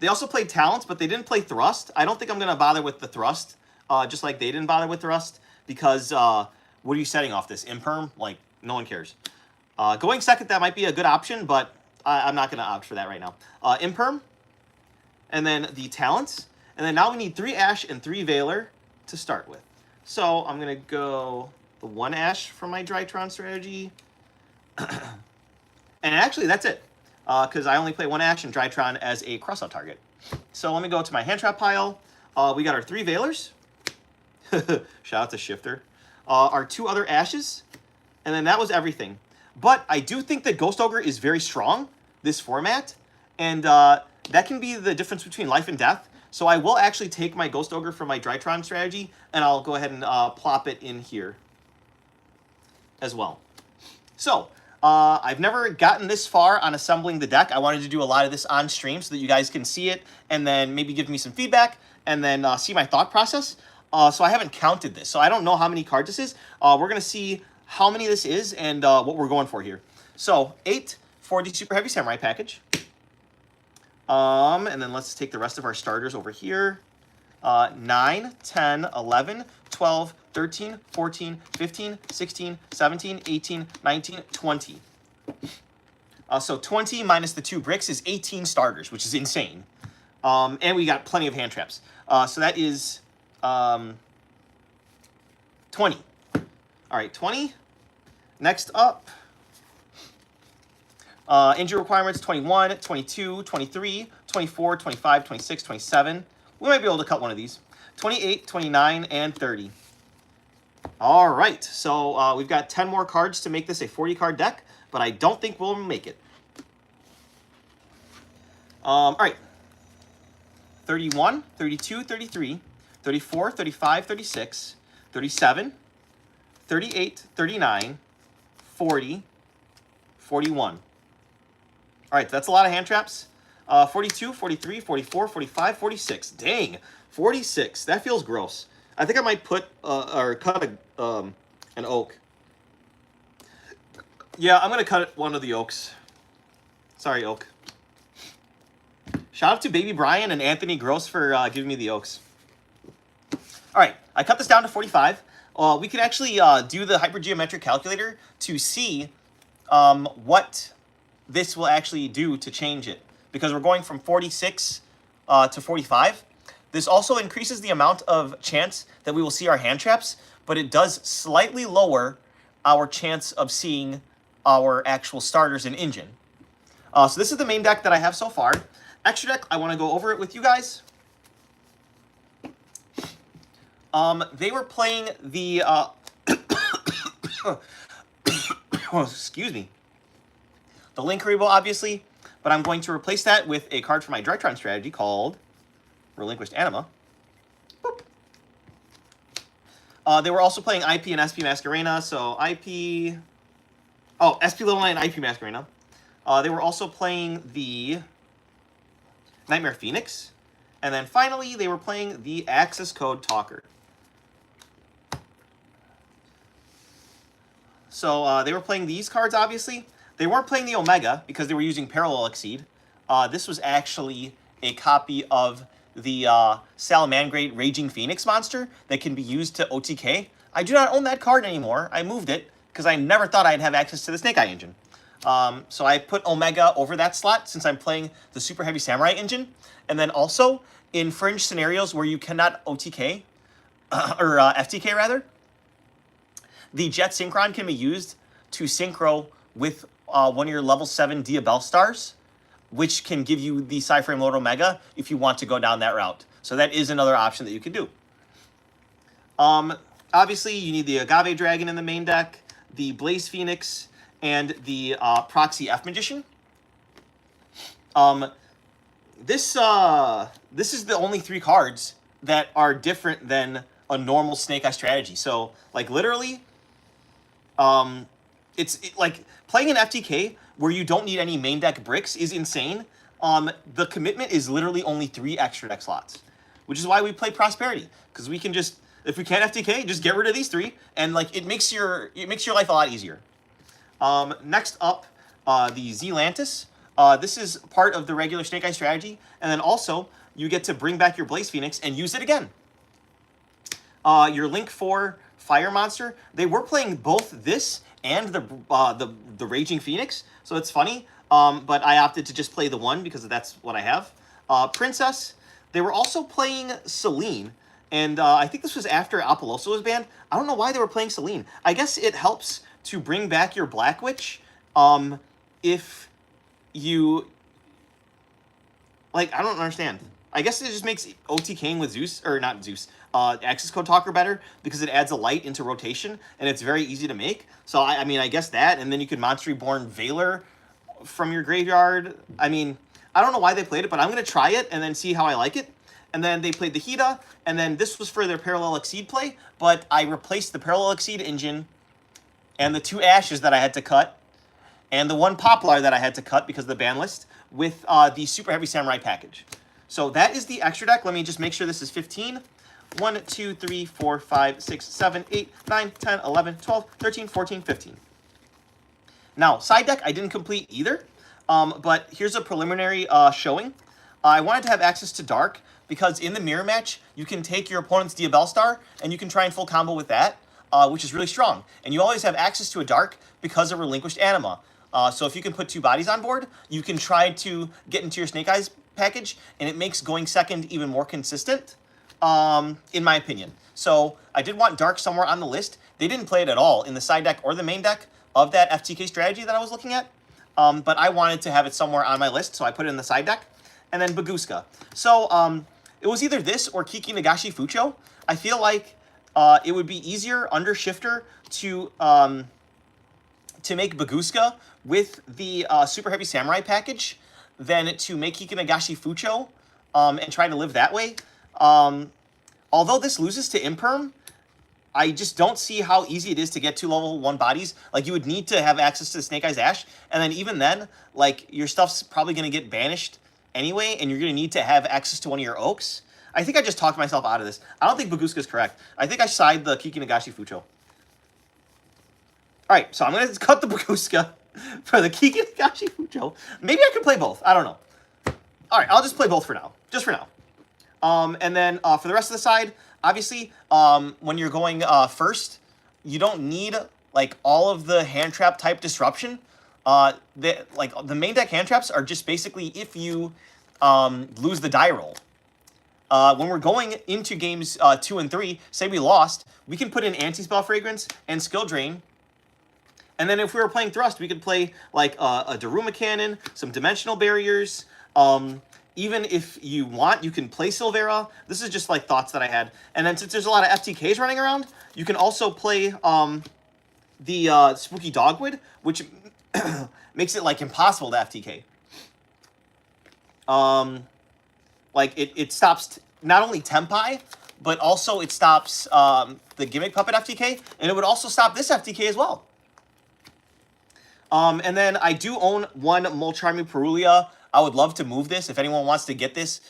They also played Talents, but they didn't play Thrust. I don't think I'm going to bother with the Thrust, just like they didn't bother with Thrust, because what are you setting off this? Imperm? Like, no one cares. Going second, that might be a good option, but I'm not going to opt for that right now. Imperm, and then the Talents, and then now we need 3 Ash and 3 Veiler to start with. So I'm going to go the 1 Ash for my Drytron strategy. And actually, that's it. Because I only play 1 Ash and Drytron as a crossout target. So let me go to my hand trap pile. We got our 3 Veilers. Shout out to Shifter. Our 2 other Ashes. And then that was everything. But I do think that Ghost Ogre is very strong, this format. And that can be the difference between life and death. So I will actually take my Ghost Ogre from my Drytron strategy, and I'll go ahead and plop it in here as well. So I've never gotten this far on assembling the deck. I wanted to do a lot of this on stream so that you guys can see it and then maybe give me some feedback and then see my thought process. So I haven't counted this, so I don't know how many cards this is. We're going to see how many this is and what we're going for here. So 8 for the Super Heavy Samurai package. And then let's take the rest of our starters over here. 9, 10, 11, 12, 13, 14, 15, 16, 17, 18, 19, 20. So 20 minus the 2 bricks is 18 starters, which is insane. And we got plenty of hand traps. So that is 20. All right, 20. Next up, injury requirements 21, 22, 23, 24, 25, 26, 27. We might be able to cut one of these. 28, 29, and 30. All right, so we've got 10 more cards to make this a 40-card deck, but I don't think we'll make it. All right. 31, 32, 33, 34, 35, 36, 37, 38, 39, 40, 41. All right, that's a lot of hand traps. 42, 43, 44, 45, 46. Dang, 46. That feels gross. I think I might put or cut an oak. Yeah, I'm gonna cut one of the oaks. Sorry, oak. Shout out to Baby Brian and Anthony Gross for giving me the oaks. All right, I cut this down to 45. we can actually do the hypergeometric calculator to see what this will actually do to change it. Because we're going from 46 to 45. This also increases the amount of chance that we will see our hand traps, but it does slightly lower our chance of seeing our actual starters and engine. So this is the main deck that I have so far. Extra deck, I want to go over it with you guys. They were playing the, excuse me, the Link Haribo, obviously, but I'm going to replace that with a card for my Drytron strategy called Relinquished Anima. Boop. They were also playing IP and SP Masquerena, so IP... Oh, SP Level 9 IP Masquerena. They were also playing the Nightmare Phoenix. And then finally, they were playing the Access Code Talker. So they were playing these cards, obviously. They weren't playing the Omega because they were using Parallel Exceed. This was actually a copy of the Salamangreat Raging Phoenix monster that can be used to OTK. I do not own that card anymore. I moved it because I never thought I'd have access to the Snake Eye engine. So I put Omega over that slot since I'm playing the Super Heavy Samurai engine. And then also, in fringe scenarios where you cannot OTK, or FTK rather, the Jet Synchron can be used to synchro with one of your level 7 Diabell stars, which can give you the Psyframe Lord Omega if you want to go down that route. So that is another option that you can do. Obviously, you need the Agave Dragon in the main deck, the Blaze Phoenix, and the Proxy F Magician. This is the only 3 cards that are different than a normal Snake Eye strategy. So, like, literally, it's like playing an FTK where you don't need any main deck bricks is insane. The commitment is literally only 3 extra deck slots, which is why we play Prosperity, because we can just, if we can't FTK, just get rid of these 3, and like it makes your life a lot easier. Next up, the Zealantis. This is part of the regular Snake Eye strategy, and then also you get to bring back your Blaze Phoenix and use it again. Your Link 4 Fire Monster. They were playing both this and the Raging Phoenix, so it's funny. But I opted to just play the one because that's what I have. Princess. They were also playing Celine, and I think this was after Apolloso was banned. I don't know why they were playing Celine. I guess it helps to bring back your Black Witch if you... Like, I don't understand. I guess it just makes OTKing with Zeus, or not Zeus, Access Code Talker better because it adds a light into rotation, and it's very easy to make. So, I mean, I guess that, and then you could Monster Reborn Veiler from your graveyard. I mean, I don't know why they played it, but I'm going to try it and then see how I like it. And then they played the Hida, and then this was for their Parallel Exceed play, but I replaced the Parallel Exceed engine and the 2 Ashes that I had to cut, and the 1 Poplar that I had to cut because of the ban list, with the Super Heavy Samurai package. So that is the extra deck. Let me just make sure this is 15. 1, 2, 3, 4, 5, 6, 7, 8, 9, 10, 11, 12, 13, 14, 15. Now, side deck, I didn't complete either, but here's a preliminary showing. I wanted to have access to Dark because in the mirror match, you can take your opponent's Diabell Star and you can try and full combo with that, which is really strong. And you always have access to a Dark because of Relinquished Anima. So if you can put 2 bodies on board, you can try to get into your Snake Eyes package, and it makes going second even more consistent, in my opinion. So I did want Dark somewhere on the list. They didn't play it at all in the side deck or the main deck of that FTK strategy that I was looking at, but I wanted to have it somewhere on my list, so I put it in the side deck. And then Baguska. So it was either this or Kiki Nagashi Fucho. I feel like it would be easier under Shifter to make Baguska with the Super Heavy Samurai package than to make Kiki Nagashi Fucho and try to live that way. Although this loses to Imperm, I just don't see how easy it is to get 2 level 1 bodies. Like, you would need to have access to the Snake Eyes Ash, and then even then, like, your stuff's probably going to get banished anyway, and you're going to need to have access to one of your Oaks. I think I just talked myself out of this. I don't think Baguska is correct. I think I side the Kiki Nagashi Fucho. Alright, so I'm going to cut the Baguska for the Kiki Nagashi Fucho. Maybe I can play both. I don't know. Alright, I'll just play both for now. Just for now. And then for the rest of the side, obviously, when you're going first, you don't need like all of the hand trap type disruption. The main deck hand traps are just basically if you lose the die roll. When we're going into games 2 and 3, say we lost, we can put in Anti-Spell Fragrance and Skill Drain. And then if we were playing Thrust, we could play like a Daruma Cannon, some Dimensional Barriers. Even if you want, you can play Silvera. This is just like thoughts that I had. And then since there's a lot of FTKs running around, you can also play the Spooky Dogwood, which makes it like impossible to FTK. Like it stops not only Tempai, but also it stops the Gimmick Puppet FTK, and it would also stop this FTK as well. And then I do own one Molcharmi Perulia. I would love to move this if anyone wants to get this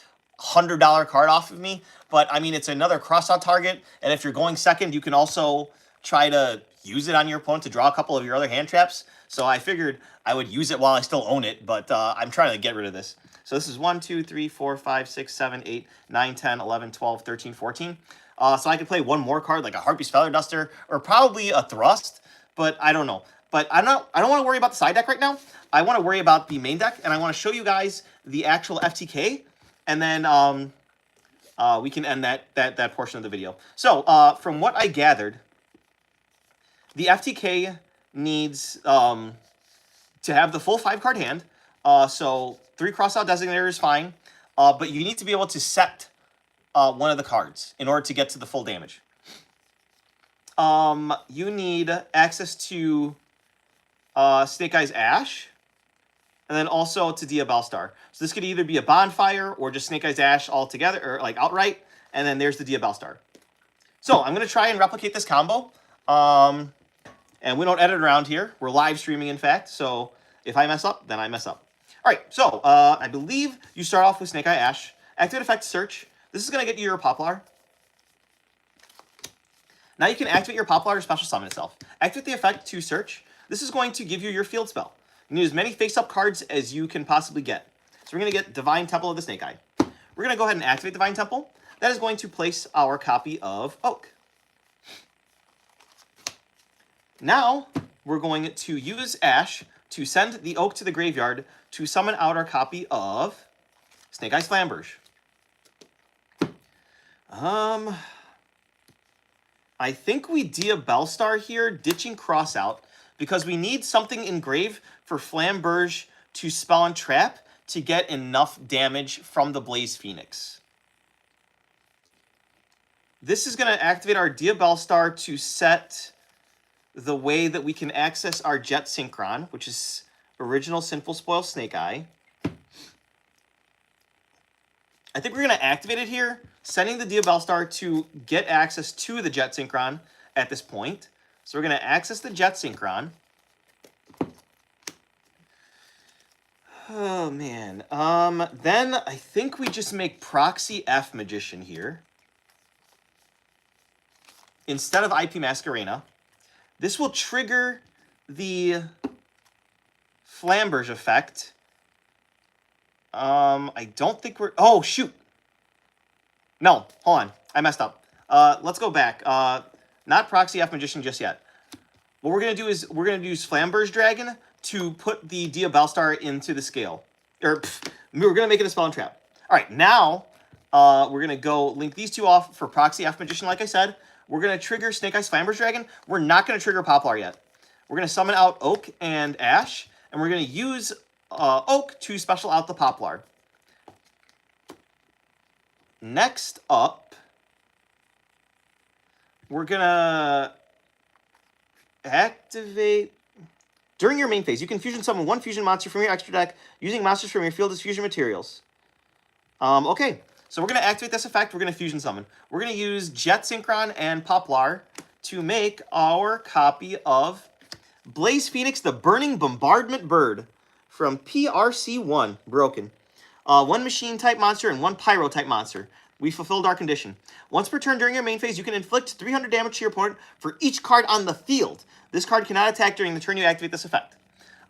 $100 card off of me. But I mean, it's another crossout target, and if you're going second, you can also try to use it on your opponent to draw a couple of your other hand traps. So I figured I would use it while I still own it, but I'm trying to get rid of this. So this is 1, 2, 3, 4, 5, 6, 7, 8, 9, 10, 11, 12, 13, 14. So I could play one more card, like a Harpy's Feather Duster, or probably a Thrust, but I don't know. But I don't want to worry about the side deck right now. I want to worry about the main deck, and I want to show you guys the actual FTK, and then we can end that portion of the video. So from what I gathered, the FTK needs to have the full 5-card hand. So 3 crossout designator is fine, but you need to be able to set one of the cards in order to get to the full damage. You need access to Snake Eyes Ash, and then also to Dia Bellstar. So this could either be a Bonfire or just Snake Eyes Ash altogether, or like outright, and then there's the Dia Bellstar. So I'm going to try and replicate this combo, and we don't edit around here. We're live streaming, in fact, so if I mess up, then I mess up. All right, so I believe you start off with Snake Eye Ash. Activate effect Search. This is going to get you your Poplar. Now you can activate your Poplar to special summon itself. Activate the effect to Search. This is going to give you your field spell. You need as many face-up cards as you can possibly get. So we're going to get Divine Temple of the Snake Eye. We're going to go ahead and activate Divine Temple. That is going to place our copy of Oak. Now we're going to use Ash to send the Oak to the graveyard to summon out our copy of Snake Eyes Flamberge. I think we Dia Bellstar here, ditching Crossout, because we need something in grave for Flamberge to spell and trap to get enough damage from the Blaze Phoenix. This is going to activate our Dia Bellstar to set the way that we can access our Jet Synchron, which is original Sinful Spoil Snake Eye. I think we're going to activate it here, sending the Dia Bellstar to get access to the Jet Synchron at this point. So we're going to access the Jet Synchron. Oh, man. Then I think we just make Proxy F Magician here instead of IP Masquerena. This will trigger the Flamberge effect. I don't think we're... Oh, shoot. No, hold on. I messed up. Let's go back. Not Proxy F Magician just yet. What we're going to do is we're going to use Flamberge Dragon to put the Dia Bellstar into the scale. We're going to make it a spell and trap. All right, now we're going to go link these two off for Proxy F Magician, like I said. We're going to trigger Snake Eyes Flamberge Dragon. We're not going to trigger Poplar yet. We're going to summon out Oak and Ash, and we're going to use Oak to special out the Poplar. Next up, we're going to activate... During your main phase, you can fusion summon one fusion monster from your extra deck using monsters from your field as fusion materials. Okay, so we're going to activate this effect. We're going to fusion summon. We're going to use Jet Synchron and Poplar to make our copy of Blaze Phoenix, the Burning Bombardment Bird from PRC1, broken. One machine-type monster and one pyro-type monster. We fulfilled our condition. Once per turn during your main phase, you can inflict 300 damage to your opponent for each card on the field. This card cannot attack during the turn you activate this effect.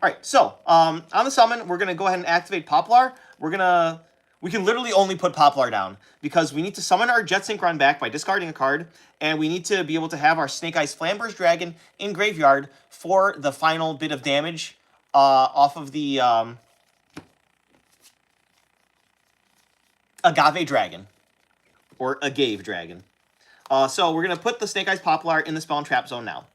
All right, so on the summon, we're going to go ahead and activate Poplar. We we can literally only put Poplar down because we need to summon our Jet Synchron back by discarding a card, and we need to be able to have our Snake Eyes Flamberge Dragon in graveyard for the final bit of damage off of the Agave Dragon, or Agave Dragon. So we're going to put the Snake Eyes Poplar in the Spell and Trap Zone now.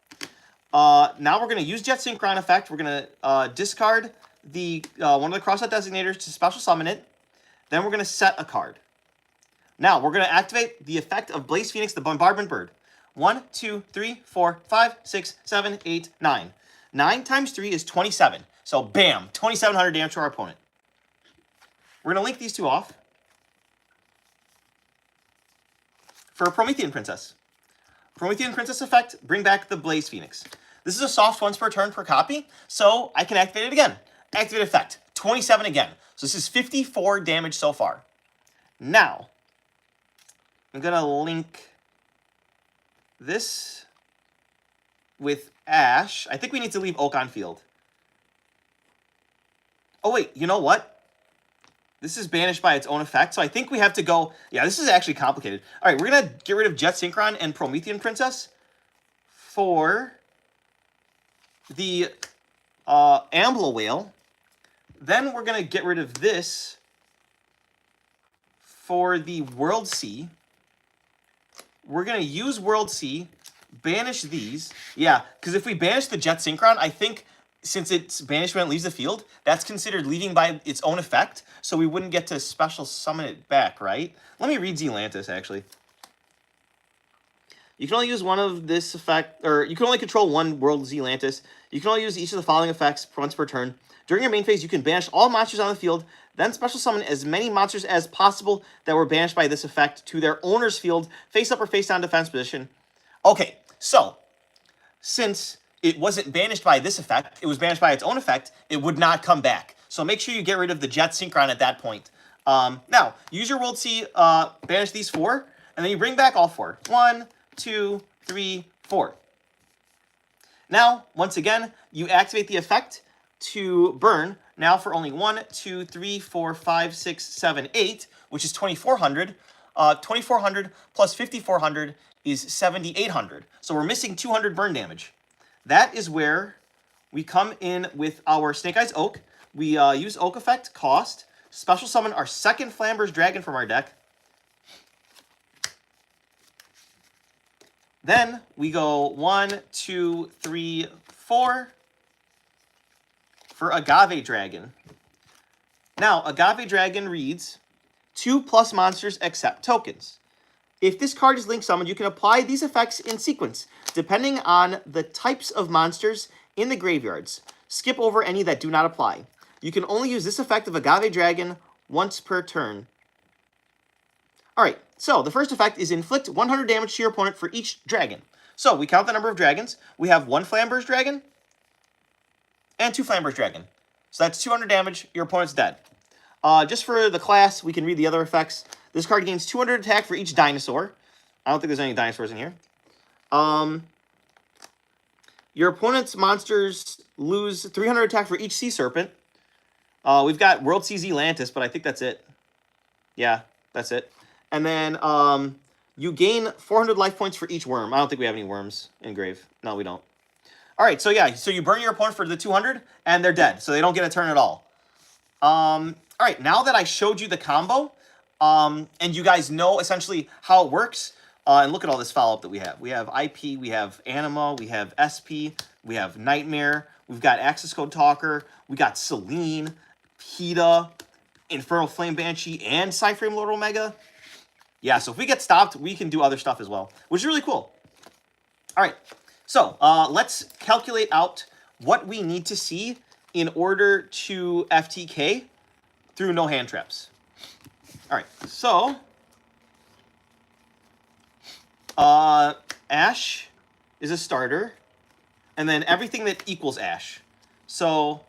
Now we're going to use Jet Synchron effect. We're going to discard the one of the cross-out designators to special summon it. Then we're going to set a card. Now we're going to activate the effect of Blaze Phoenix, the Bombardment Bird. 1, 2, 3, 4, 5, 6, 7, 8, 9. 9 times 3 is 27. So bam, 2,700 damage to our opponent. We're going to link these two off for Promethean Princess. Promethean Princess effect, bring back the Blaze Phoenix. This is a soft once per turn per copy, so I can activate it again. Activate effect, 27 again. So this is 54 damage so far. Now, I'm going to link this with Ash. I think we need to leave Oak on field. Oh, wait, you know what? This is banished by its own effect, so I think we have to go... Yeah, this is actually complicated. All right, we're going to get rid of Jet Synchron and Promethean Princess for the Ambler Whale. Then we're going to get rid of this for the World Sea. We're going to use World Sea, banish these. Yeah, because if we banish the Jet Synchron, I think since its banishment leaves the field, that's considered leaving by its own effect, so we wouldn't get to special summon it back, right? Let me read Zealantis, actually. You can only use one of this effect, or you can only control one World Zealantis. You can only use each of the following effects once per turn. During your main phase, you can banish all monsters on the field, then special summon as many monsters as possible that were banished by this effect to their owner's field, face up or face down defense position. Okay, so, since it wasn't banished by this effect, it was banished by its own effect, it would not come back. So make sure you get rid of the Jet Synchron at that point. Now, use your World Sea, banish these 4, and then you bring back all 4. 1, 2, 3, 4. Now, once again, you activate the effect to burn, now for only 1, 2, 3, 4, 5, 6, 7, 8, which is 2,400. 2,400 plus 5,400 is 7,800. So we're missing 200 burn damage. That is where we come in with our Snake Eyes Oak. We use Oak effect, cost, special summon our second Flamberge Dragon from our deck. Then we go 1, 2, 3, 4 for Agave Dragon. Now, Agave Dragon reads, 2+ monsters accept tokens. If this card is link summoned, you can apply these effects in sequence, depending on the types of monsters in the graveyards. Skip over any that do not apply. You can only use this effect of Agave Dragon once per turn. Alright, so the first effect is inflict 100 damage to your opponent for each dragon. So we count the number of dragons. We have 1 Flamberge Dragon and 2 Flamberge Dragon. So that's 200 damage, your opponent's dead. Just for the class, we can read the other effects. This card gains 200 attack for each dinosaur. I don't think there's any dinosaurs in here. Your opponent's monsters lose 300 attack for each sea serpent. We've got World Sea Zealantis, but I think that's it. Yeah, that's it. And then you gain 400 life points for each worm. I don't think we have any worms in grave. No, we don't. All right, so yeah, so you burn your opponent for the 200, and they're dead, so they don't get a turn at all. All right, now that I showed you the combo, and you guys know essentially how it works, and look at all this follow-up that we have. We have IP, we have Anima, we have SP, we have Nightmare, we've got Access Code Talker, we got Selene, Peta, Infernal Flame Banshee, and Psyframe Lord Omega. Yeah, so if we get stopped, we can do other stuff as well, which is really cool. All right, so let's calculate out what we need to see in order to FTK through no hand traps. All right, so Ash is a starter, and then everything that equals Ash. So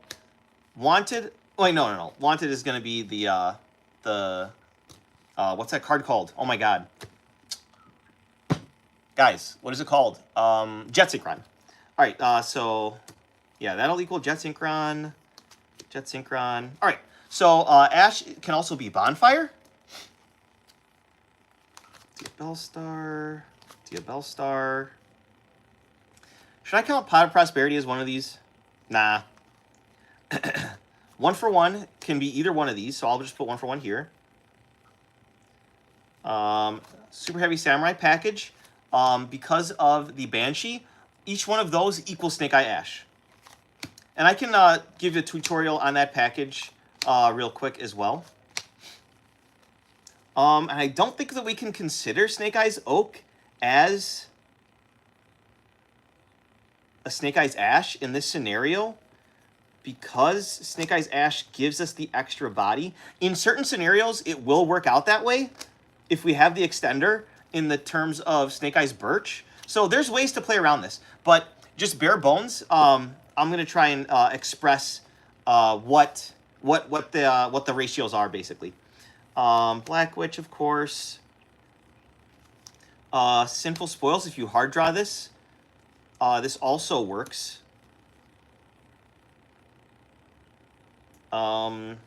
Wanted, oh wait, no. Wanted is going to be the what's that card called? Oh my god. Guys, what is it called? Jet Synchron. All right, so yeah, that'll equal Jet Synchron. Jet Synchron. All right, So Ash can also be Bonfire. Diabellstar. Diabellstar. Should I count Pot of Prosperity as one of these? Nah. 1 for 1 can be either one of these, so I'll just put 1 for 1 here. Super Heavy Samurai package. Because of the Banshee, each one of those equals Snake Eye Ash. And I can give you a tutorial on that package real quick as well. And I don't think that we can consider Snake Eyes Oak as a Snake Eyes Ash in this scenario because Snake Eyes Ash gives us the extra body. In certain scenarios, it will work out that way if we have the extender in the terms of Snake Eyes Birch. So there's ways to play around this, but just bare bones, I'm gonna try and express what the ratios are basically. Black Witch, of course. Sinful Spoils, if you hard draw this, this also works. Poplar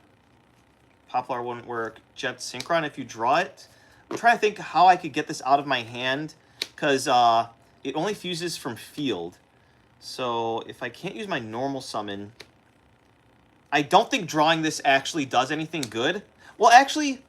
wouldn't work. Jet Synchron, if you draw it. I'm trying to think how I could get this out of my hand, because it only fuses from field. So if I can't use my normal summon, I don't think drawing this actually does anything good. Well, actually,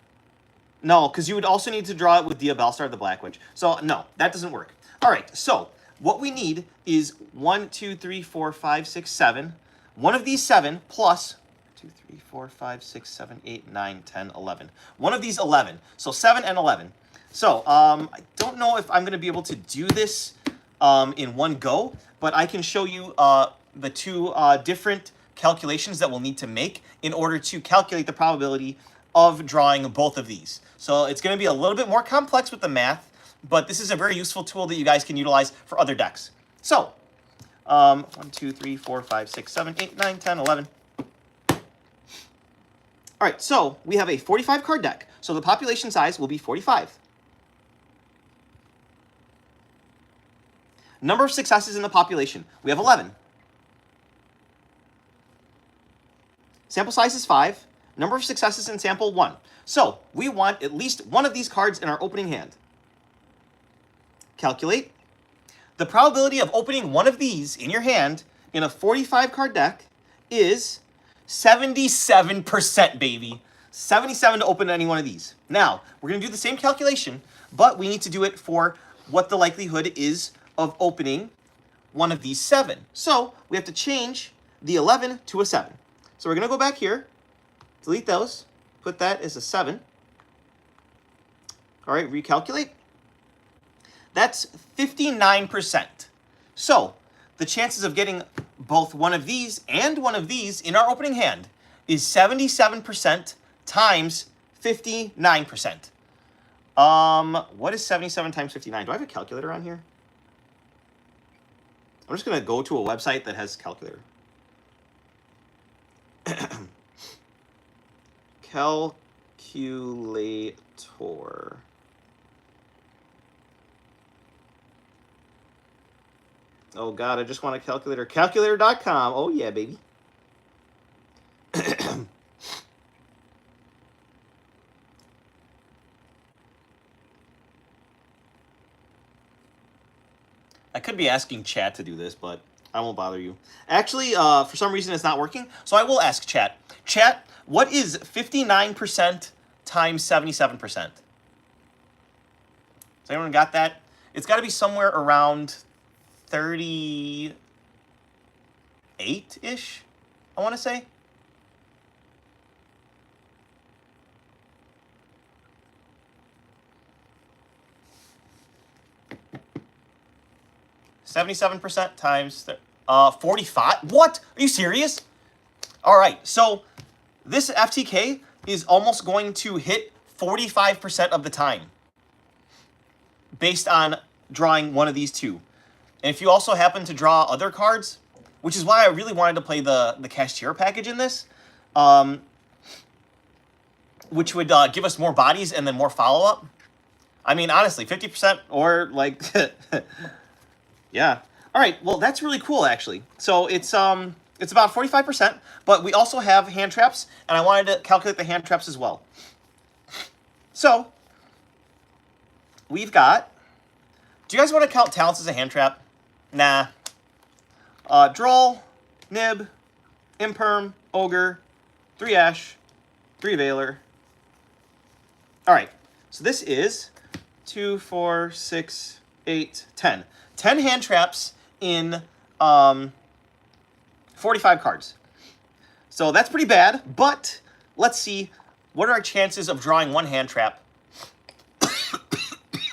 no, because you would also need to draw it with Diabellstar, the Black Witch. So no, that doesn't work. All right, so what we need is 1, 2, 3, 4, 5, 6, 7. One of these 7 plus 2, 3, 4, 5, 6, 7, 8, 9, 10, 11. One of these 11. So 7 and 11. So I don't know if I'm going to be able to do this in one go, but I can show you the two different calculations that we'll need to make in order to calculate the probability of drawing both of these. So it's going to be a little bit more complex with the math, but this is a very useful tool that you guys can utilize for other decks. So 1, 2, 3, 4, 5, 6, 7, 8, 9, 10, 11. All right, so we have a 45 card deck. So the population size will be 45. Number of successes in the population, we have 11. Sample size is 5. Number of successes in sample, 1. So we want at least one of these cards in our opening hand. Calculate. The probability of opening one of these in your hand in a 45 card deck is 77%, baby. 77 to open any one of these. Now, we're going to do the same calculation, but we need to do it for what the likelihood is of opening one of these 7. So we have to change the 11 to a 7. So we're going to go back here, delete those, put that as a 7. All right, recalculate. That's 59%. So the chances of getting both one of these and one of these in our opening hand is 77% times 59%. What is 77 times 59? Do I have a calculator on here? I'm just going to go to a website that has a calculator. Calculator. Oh, God, I just want a calculator. Calculator.com. Oh, yeah, baby. I could be asking chat to do this, but I won't bother you. Actually, for some reason, it's not working, so I will ask chat. Chat, what is 59% times 77%? Has anyone got that? It's got to be somewhere around 38-ish, I want to say. %, times 45. What? Are you serious? All right, so this FTK is almost going to hit 45% of the time based on drawing one of these two. And if you also happen to draw other cards, which is why I really wanted to play the Cashier package in this, which would give us more bodies and then more follow-up. I mean, honestly, 50% or like... Yeah. All right. Well, that's really cool, actually. So it's It's about 45%, but we also have hand traps, and I wanted to calculate the hand traps as well. So, we've got... Do you guys want to count talents as a hand trap? Nah. Droll, Nib, Imperm, Ogre, 3 Ash, 3 Veiler. Alright, so this is 2, 4, 6, 8, 10. 10 hand traps in 45 cards. So that's pretty bad, but let's see what are our chances of drawing one hand trap.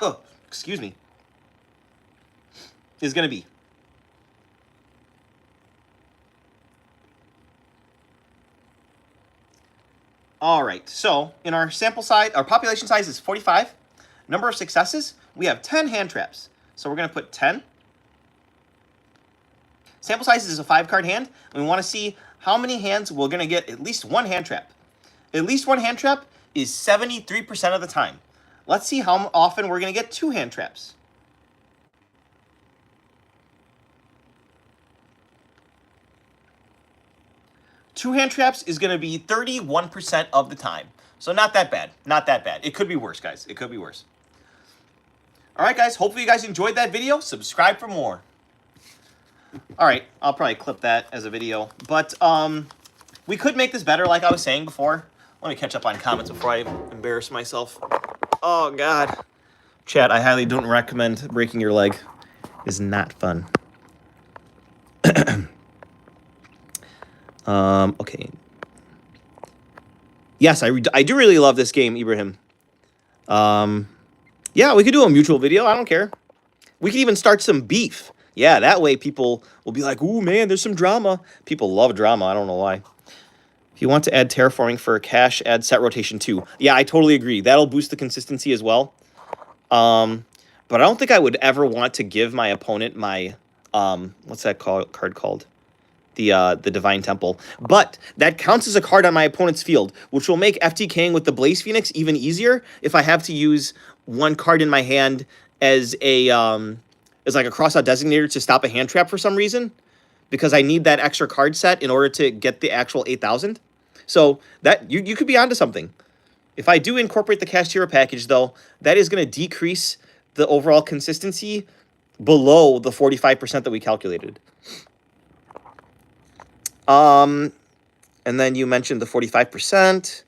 Oh, excuse me. Is going to be. All right, so in our sample size, our population size is 45. Number of successes, we have 10 hand traps. So we're going to put 10. Sample size is a 5-card hand. And we want to see how many hands we're going to get at least one hand trap. At least one hand trap is 73% of the time. Let's see how often we're going to get 2 hand traps. Two hand traps is going to be 31% of the time. So not that bad. Not that bad. It could be worse, guys. It could be worse. All right, guys. Hopefully you guys enjoyed that video. Subscribe for more. All right. I'll probably clip that as a video. But we could make this better, like I was saying before. Let me catch up on comments before I embarrass myself. Oh, God. Chat, I highly don't recommend breaking your leg. It's not fun. Okay. Yes, I do really love this game, Ibrahim. Yeah, we could do a mutual video. I don't care. We could even start some beef. Yeah, that way people will be like, ooh, man, there's some drama. People love drama. I don't know why. If you want to add terraforming for cash, add set rotation too. Yeah, I totally agree. That'll boost the consistency as well. But I don't think I would ever want to give my opponent my, what's that card called? The Divine Temple. But that counts as a card on my opponent's field, which will make FTKing with the Blaze Phoenix even easier if I have to use one card in my hand as a as like a crossout designator to stop a hand trap for some reason, because I need that extra card set in order to get the actual 8,000. So that you could be onto something. If I do incorporate the Kashtira package, though, that is going to decrease the overall consistency below the 45% that we calculated. And then you mentioned the 45%.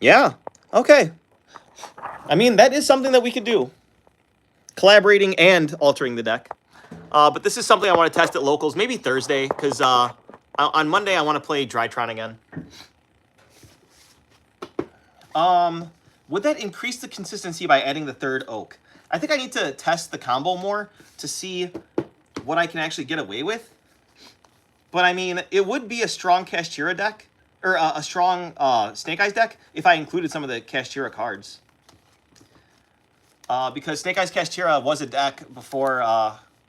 Yeah. Okay. I mean, that is something that we could do. Collaborating and altering the deck. But this is something I want to test at locals, maybe Thursday, because on Monday I want to play Drytron again. Would that increase the consistency by adding the 3rd oak? I think I need to test the combo more to see what I can actually get away with. But I mean, it would be a strong Kashtira deck, or a strong Snake Eyes deck if I included some of the Kashtira cards. Because Snake Eyes Kashtira was a deck before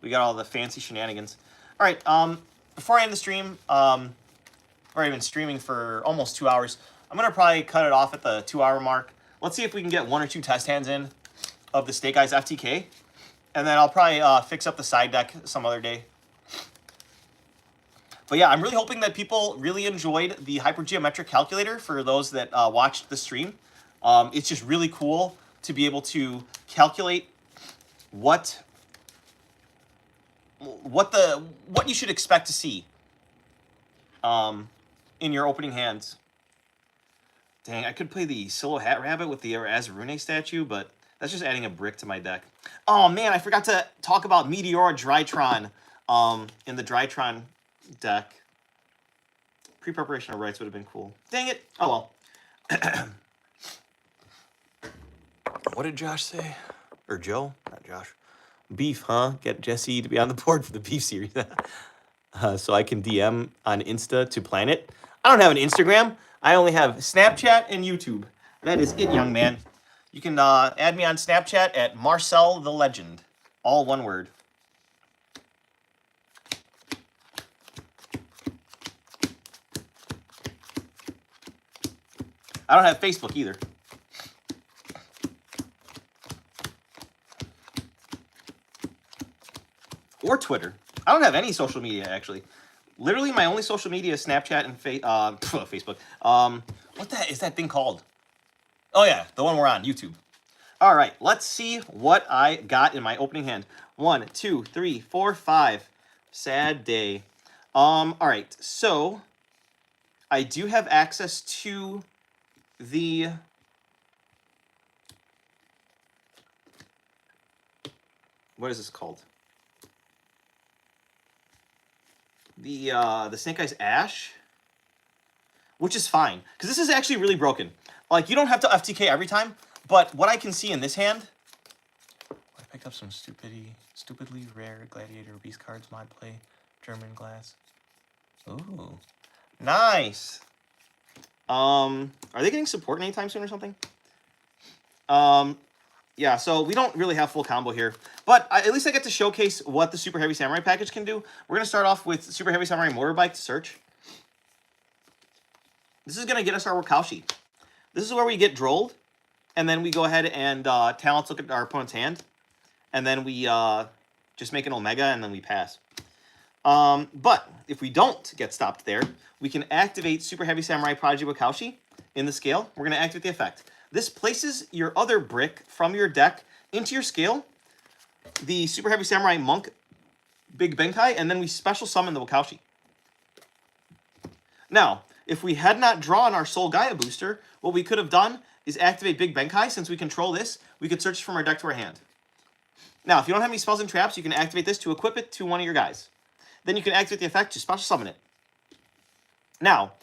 we got all the fancy shenanigans. All right, before I end the stream, I've already been streaming for almost 2 hours. I'm going to probably cut it off at the 2-hour mark. Let's see if we can get 1 or 2 test hands in of the Snake Eyes FTK. And then I'll probably fix up the side deck some other day. But yeah, I'm really hoping that people really enjoyed the hypergeometric calculator for those that watched the stream. It's just really cool to be able to calculate what you should expect to see in your opening hands. Dang, I could play the Solo Hat Rabbit with the Azarune statue, but that's just adding a brick to my deck. Oh man, I forgot to talk about Meteora Drytron in the Drytron deck. Pre-preparation of rights would have been cool. Dang it. Oh well. What did Josh say? Or Joe? Not Josh. Beef, huh? Get Jesse to be on the board for the beef series. So I can DM on Insta to plan it. I don't have an Instagram. I only have Snapchat and YouTube. That is it, young man. You can add me on Snapchat at Marcel the Legend. All one word. I don't have Facebook either. Or Twitter. I don't have any social media, actually. Literally, my only social media is Snapchat and Facebook. What the heck is that thing called? Oh, yeah, the one we're on, YouTube. All right, let's see what I got in my opening hand. 1, 2, 3, 4, 5. Sad day. All right, so I do have access to the... What is this called? The Snake Eyes Ash, which is fine, because this is actually really broken. Like, you don't have to FTK every time, but what I can see in this hand... I picked up some stupidly rare Gladiator Beast cards, mod play, German glass. Ooh, nice. Are they getting support anytime soon or something? Yeah, so we don't really have full combo here, but at least I get to showcase what the Super Heavy Samurai package can do. We're going to start off with Super Heavy Samurai Motorbike to search. This is going to get us our Wakaushi. This is where we get drolled, and then we go ahead and talents look at our opponent's hand, and then we just make an Omega, and then we pass. But if we don't get stopped there, we can activate Super Heavy Samurai Prodigy Wakaushi in the scale. We're going to activate the effect. This places your other brick from your deck into your scale, the Super Heavy Samurai Monk Big Benkai, and then we special summon the Wakaushi. Now, if we had not drawn our Soul Gaia booster, what we could have done is activate Big Benkai. Since we control this, we could search from our deck to our hand. Now, if you don't have any spells and traps, you can activate this to equip it to one of your guys. Then you can activate the effect to special summon it. Now,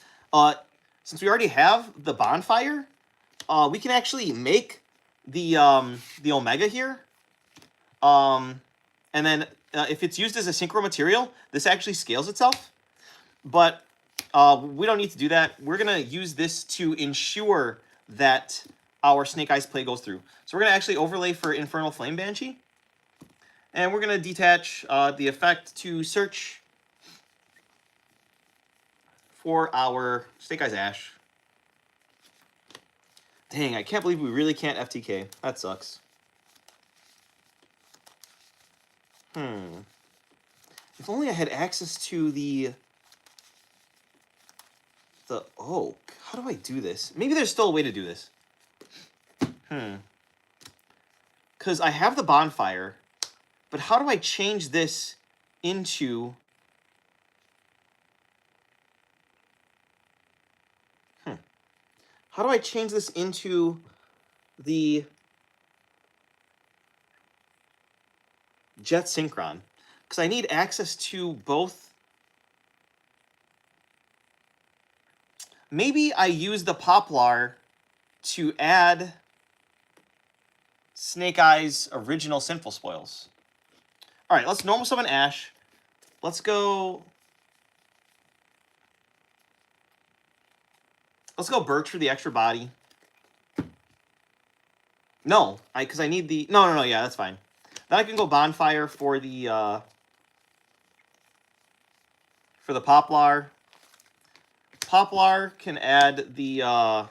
since we already have the Bonfire, we can actually make the Omega here. And then if it's used as a synchro material, this actually scales itself. But we don't need to do that. We're going to use this to ensure that our Snake Eyes play goes through. So we're going to actually overlay for Infernal Flame Banshee. And we're going to detach the effect to search for our Snake Eyes Ash. Dang, I can't believe we really can't FTK. That sucks. If only I had access to the oak. How do I do this? Maybe there's still a way to do this. Because I have the Bonfire, but how do I change this into... How do I change this into the Jet Synchron? Because I need access to both. Maybe I use the Poplar to add Snake Eyes' original Sinful Spoils. All right, let's normal summon Ash. Let's go... Let's go Birch for the extra body. No, because I need the... No, yeah, that's fine. Then I can go Bonfire for the Poplar. Poplar can add the... Oh,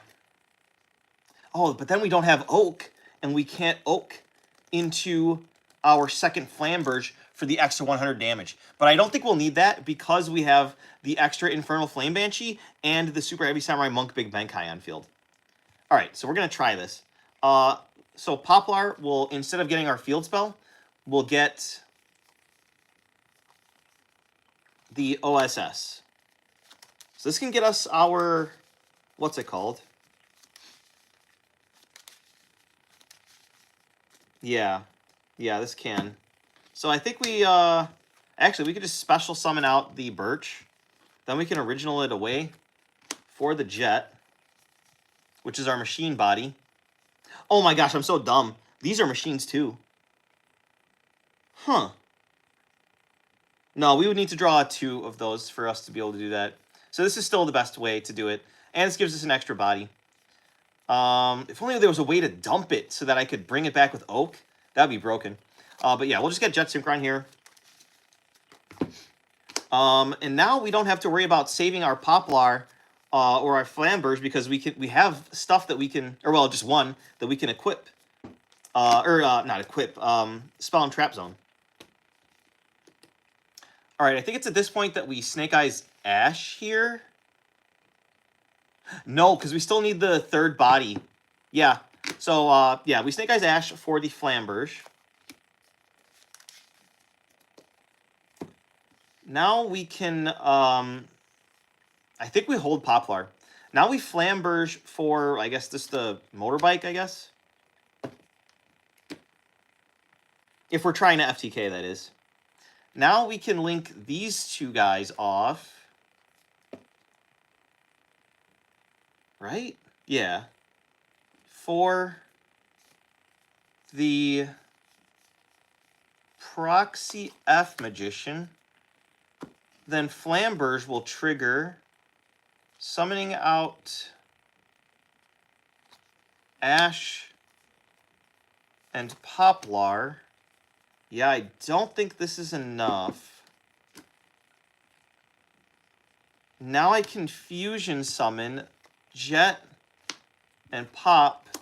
but then we don't have Oak, and we can't Oak into our second Flamberge for the extra 100 damage. But I don't think we'll need that because we have the extra Infernal Flame Banshee and the Super Heavy Samurai Monk Big Benkai on field. All right, so we're going to try this. So Poplar will, instead of getting our field spell, we'll get the OSS. So this can get us our, what's it called? Yeah, this can. So I think we, actually, we could just special summon out the Birch. Then we can original it away for the Jet, which is our machine body. Oh my gosh, I'm so dumb. These are machines too. Huh. No, we would need to draw 2 of those for us to be able to do that. So this is still the best way to do it. And this gives us an extra body. If only there was a way to dump it so that I could bring it back with Oak. That would be broken. But yeah, we'll just get Jet Synchron here. And now we don't have to worry about saving our Poplar or our Flamberge because we have stuff that we can, or well, just one that we can equip. Not equip, Spell and Trap Zone. All right, I think it's at this point that we Snake Eyes Ash here. No, because we still need the third body. Yeah. So, yeah, we Snake Eyes Ash for the Flamberge. Now we can, I think we hold Poplar. Now we Flamberge for, I guess, this the motorbike, I guess. If we're trying to FTK, that is. Now we can link these two guys off. Right? Yeah. For the Proxy F Magician, then Flamberge will trigger summoning out Ash and Poplar. Yeah, I don't think this is enough. Now I can fusion summon Jet and Pop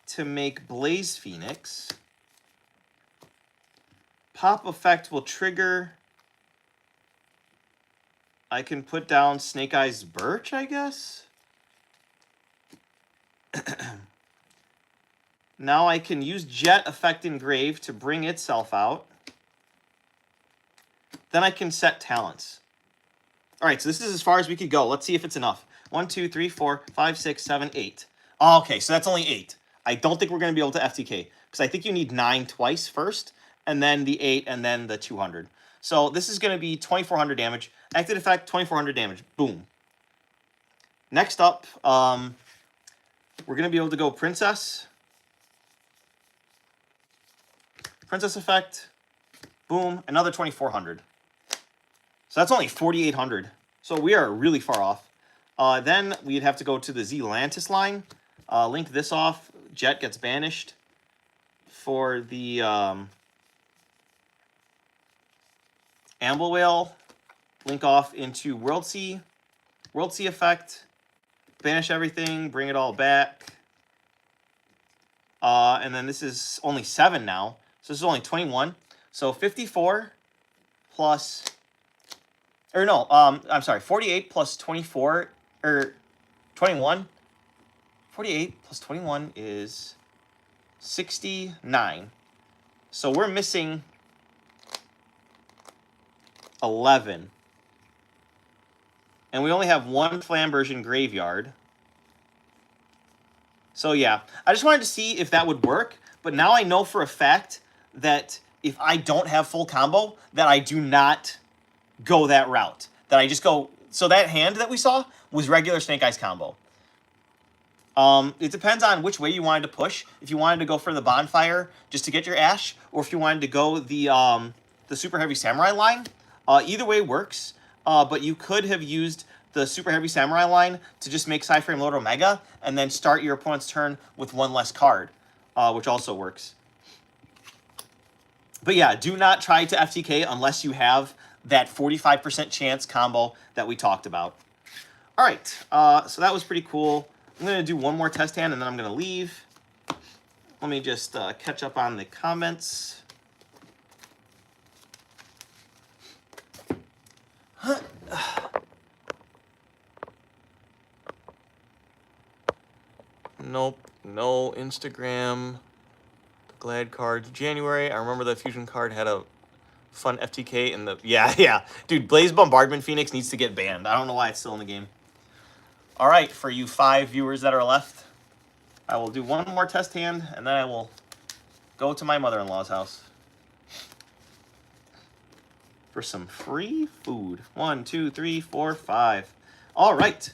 to make Blaze Phoenix. Pop effect will trigger. I can put down Snake Eyes Birch, I guess. Now I can use Jet effect Engrave to bring itself out. Then I can set talents. All right, so this is as far as we could go. Let's see if it's enough. 1, 2, 3, 4, 5, 6, 7, 8. Oh, okay, so that's only 8. I don't think we're going to be able to FTK because I think you need 9 twice first, and then the 8, and then the 200. So this is going to be 2400 damage. Active effect, 2400 damage. Boom. Next up, we're going to be able to go Princess. Princess effect. Boom. Another 2400. So that's only 4800. So we are really far off. Then we'd have to go to the Zealantis line. Link this off. Jet gets banished. For the Amble Whale, link off into World Sea effect. Banish everything. Bring it all back. And then this is only 7 now. So this is only 21. So 54 plus... Or no, I'm sorry, 48 plus 24, or 21. 48 plus 21 is 69. So we're missing 11. And we only have 1 Flamberge in Graveyard. So yeah, I just wanted to see if that would work. But now I know for a fact that if I don't have full combo, that I do not go that route. That I just go... So that hand that we saw was regular Snake Eyes combo. It depends on which way you wanted to push. If you wanted to go for the Bonfire just to get your Ash, or if you wanted to go the Super Heavy Samurai line. Either way works, but you could have used the Super Heavy Samurai line to just make Psyframe Lord Omega, and then start your opponent's turn with 1 less card, which also works. But yeah, do not try to FTK unless you have that 45% chance combo that we talked about. All right, so that was pretty cool. I'm going to do one more test hand, and then I'm going to leave. Let me just catch up on the comments. Nope, no Instagram. The Glad cards, January. I remember the Fusion card had a fun FTK in the... Yeah. Dude, Blaze Bombardment Phoenix needs to get banned. I don't know why it's still in the game. All right, for you 5 viewers that are left, I will do one more test hand, and then I will go to my mother-in-law's house for some free food. 1, 2, 3, 4, 5. All right.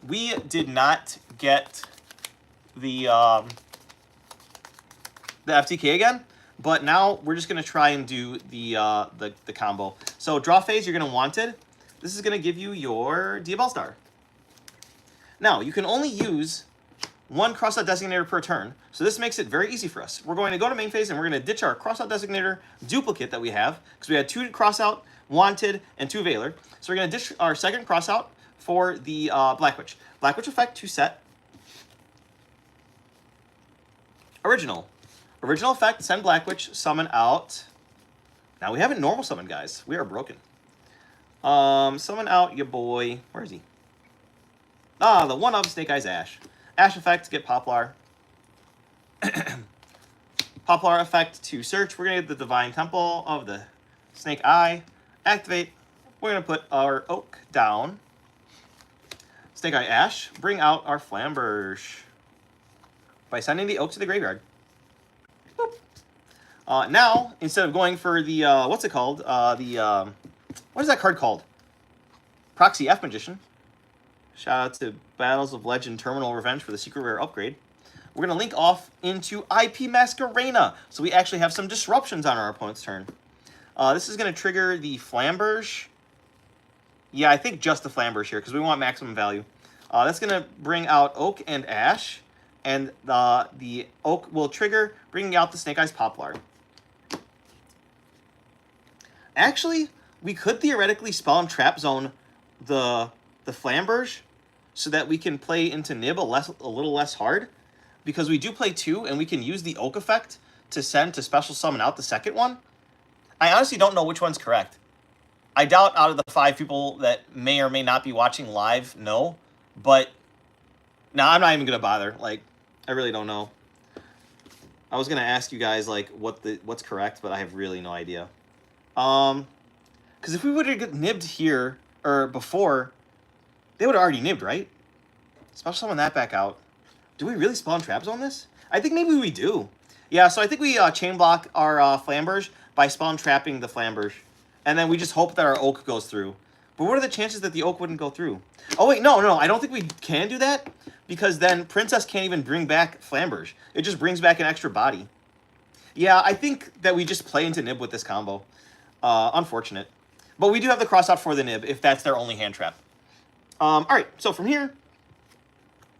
We did not get the FTK again, but now we're just going to try and do the combo. So draw phase, you're going to want it. This is going to give you your Diabell Star. Now, you can only use 1 Crossout Designator per turn, so this makes it very easy for us. We're going to go to main phase, and we're going to ditch our Crossout Designator duplicate that we have, because we had 2 Crossout, Wanted, and 2 Veiler. So we're going to ditch our second Crossout for the Black Witch. Black Witch effect to set. Original. Original effect, send Black Witch, summon out Now we haven't normal summoned, guys. We are broken. Summon out your boy. Where is he? Ah, the one of Snake Eyes Ash. Ash effect, get Poplar. Poplar effect to search. We're going to get the Divine Temple of the Snake Eye. Activate. We're going to put our Oak down. Snake Eye Ash. Bring out our Flamberge by sending the Oak to the graveyard. Boop. Now, instead of going for the, what's it called? What is that card called? Proxy F Magician. Shout out to Battles of Legend Terminal Revenge for the Secret Rare upgrade. We're going to link off into IP Masquerena, so we actually have some disruptions on our opponent's turn. This is going to trigger the Flamberge. Yeah, I think just the Flamberge here, because we want maximum value. That's going to bring out Oak and Ash, and the Oak will trigger, bringing out the Snake Eyes Poplar. Actually, we could theoretically spawn Trap Zone the Flamberge, so that we can play into Nib a little less hard, because we do play 2, and we can use the Oak effect to send to special summon out the second one. I honestly don't know which one's correct. I doubt out of the 5 people that may or may not be watching live know, but no, I'm not even gonna bother. Like, I really don't know. I was gonna ask you guys like what's correct, but I have really no idea. Because if we would have got nibbed here or before, they would have already nibbed, right? Special summon that back out. Do we really spawn traps on this? I think maybe we do. Yeah, so I think we chain block our Flamberge by spawn trapping the Flamberge. And then we just hope that our Oak goes through. But what are the chances that the Oak wouldn't go through? Oh, wait, no, I don't think we can do that. Because then Princess can't even bring back Flamberge. It just brings back an extra body. Yeah, I think that we just play into Nib with this combo. Unfortunate. But we do have the cross out for the Nib if that's their only hand trap. All right, so from here,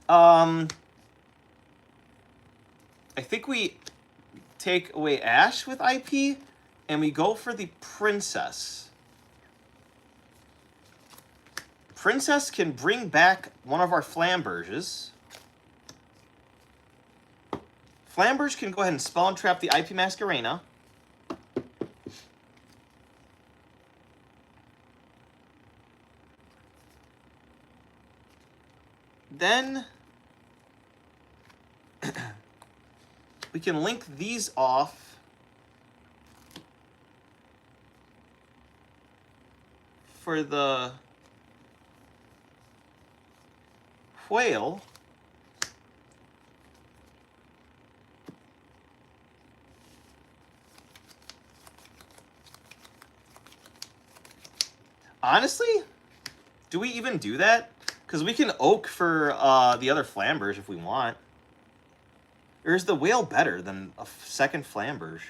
I think we take away Ash with IP, and we go for the Princess. Princess can bring back one of our Flamberges. Flamberge can go ahead and spawn trap the IP Masquerena. Then we can link these off for the whale. Honestly, do we even do that? Because we can Oak for the other Flamberge if we want. Or is the whale better than a second Flamberge?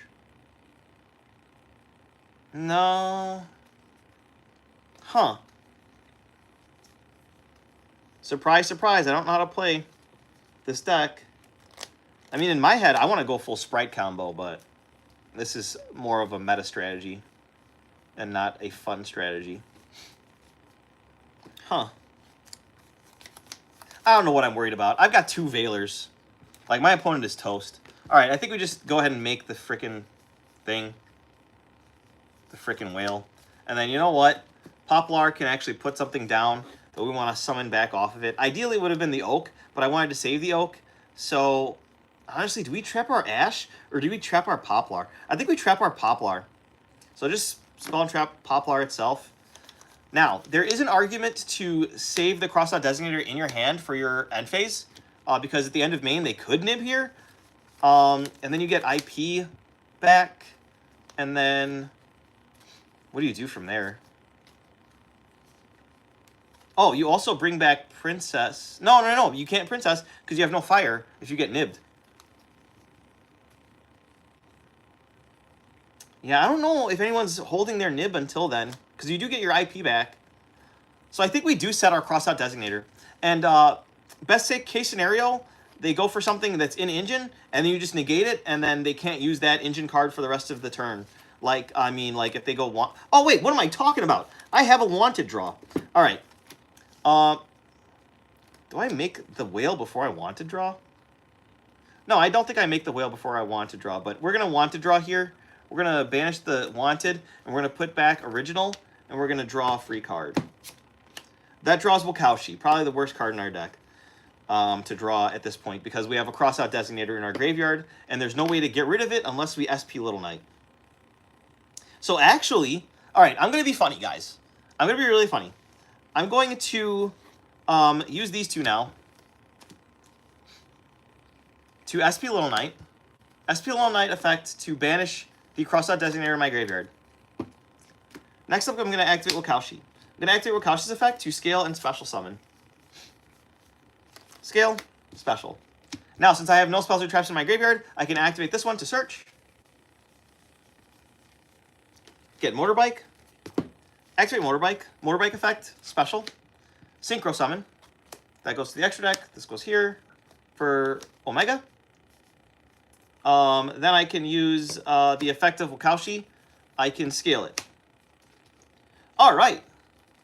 No. Huh. Surprise, surprise. I don't know how to play this deck. I mean, in my head, I want to go full Sprite combo, but this is more of a meta strategy and not a fun strategy. Huh. I don't know what I'm worried about. I've got 2 Veilers. Like, my opponent is toast. All right, I think we just go ahead and make the frickin' thing. The frickin' whale. And then, you know what? Poplar can actually put something down that we want to summon back off of it. Ideally, it would have been the Oak, but I wanted to save the Oak. So, honestly, do we trap our Ash, or do we trap our Poplar? I think we trap our Poplar. So just spawn trap Poplar itself. Now, there is an argument to save the crossout designator in your hand for your end phase, because at the end of main, they could nib here. And then you get IP back, and then what do you do from there? Oh, you also bring back Princess. No, you can't Princess because you have no fire if you get nibbed. Yeah, I don't know if anyone's holding their nib until then, because you do get your IP back. So I think we do set our crossout designator. And best case scenario, they go for something that's in engine, and then you just negate it, and then they can't use that engine card for the rest of the turn. Like, I mean, like if they go want... Oh, wait, what am I talking about? I have a wanted draw. All right. Do I make the whale before I want to draw? No, I don't think I make the whale before I want to draw, but we're going to want to draw here. we're going to banish the wanted, and we're going to put back original, and we're going to draw a free card. That draws Wakaushi, probably the worst card in our deck to draw at this point, because we have a crossout designator in our graveyard, and there's no way to get rid of it unless we SP Little Knight. So actually, all right, I'm going to be funny, guys. I'm going to be really funny. I'm going to use these two now to SP Little Knight. SP Little Knight effect to banish the crossout designator in my graveyard. Next up, I'm going to activate Wakaushi. I'm going to activate Wakaushi's effect to scale and special summon. Scale, special. Now, since I have no spells or traps in my graveyard, I can activate this one to search. Get Motorbike. Activate Motorbike. Motorbike effect, special. Synchro summon. That goes to the extra deck. This goes here for Omega. Then I can use the effect of Wakaushi. I can scale it. All right.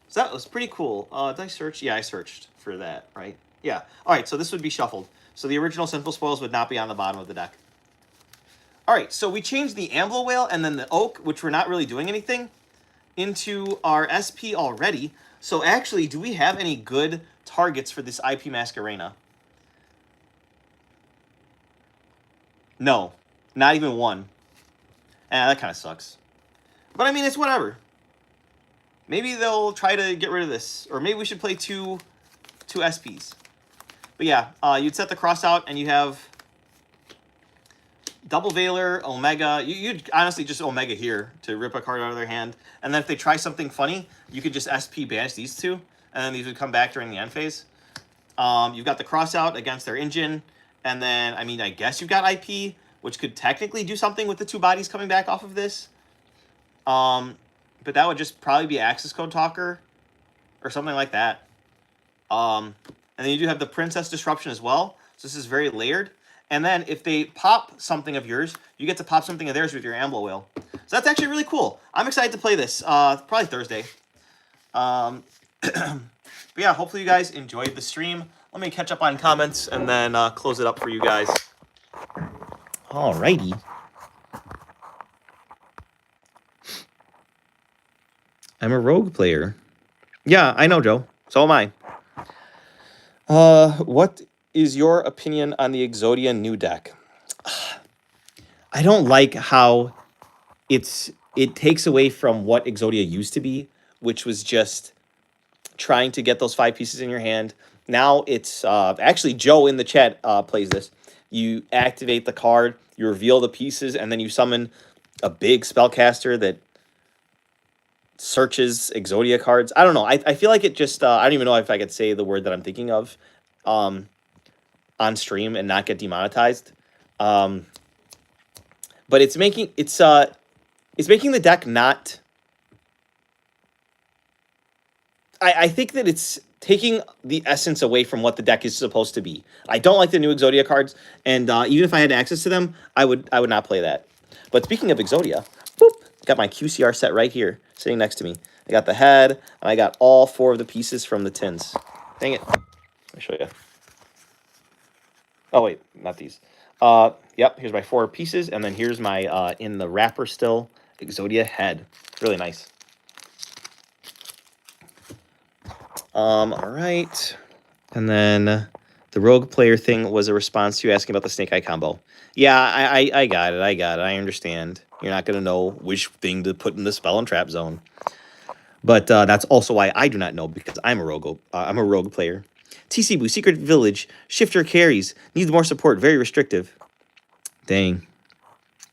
So that was pretty cool. Did I search? Yeah, I searched for that, right? Yeah. All right, so this would be shuffled. So the original Sinful Spoils would not be on the bottom of the deck. All right, so we changed the Ambler Whale and then the Oak, which we're not really doing anything, into our SP already. So actually, do we have any good targets for this IP Masquerena? No, not even one. That kind of sucks. But I mean, it's whatever. Maybe they'll try to get rid of this. Or maybe we should play two SPs. But yeah, you'd set the cross out and you have Double Veiler, Omega. You'd honestly just Omega here to rip a card out of their hand. And then if they try something funny, you could just SP banish these two. And then these would come back during the end phase. You've got the cross out against their engine. And then, I mean, I guess you've got IP, which could technically do something with the two bodies coming back off of this. But that would just probably be Access Code Talker or something like that. And then you do have the Princess Disruption as well. So this is very layered. And then if they pop something of yours, you get to pop something of theirs with your Ambler Whale. So that's actually really cool. I'm excited to play this. Probably Thursday. But yeah, hopefully you guys enjoyed the stream. Let me catch up on comments and then close it up for you guys. Alrighty. I'm a rogue player. Yeah, I know, Joe. So am I. What is your opinion on the Exodia new deck? I don't like how it takes away from what Exodia used to be, which was just trying to get those 5 pieces in your hand. Now it's actually Joe in the chat plays this. You activate the card, you reveal the pieces, and then you summon a big spellcaster that searches Exodia cards. I don't know. I feel like it just I don't even know if I could say the word that I'm thinking of on stream and not get demonetized. But it's making the deck not. I think that it's taking the essence away from what the deck is supposed to be. I don't like the new Exodia cards, and even if I had access to them, I would not play that. But speaking of Exodia, boop, got my QCR set right here, sitting next to me. I got the head, and I got all 4 of the pieces from the tins. Dang it. Let me show you. Oh, wait, not these. Yep, here's my 4 pieces, and then here's my, in the wrapper still, Exodia head. Really nice. All right. And then the rogue player thing was a response to you asking about the Snake Eye combo. Yeah, I got it. I understand. You're not going to know which thing to put in the spell and trap zone. But that's also why I do not know, because I'm a rogue player. TC Boo, Secret Village, Shifter carries, needs more support, very restrictive. Dang.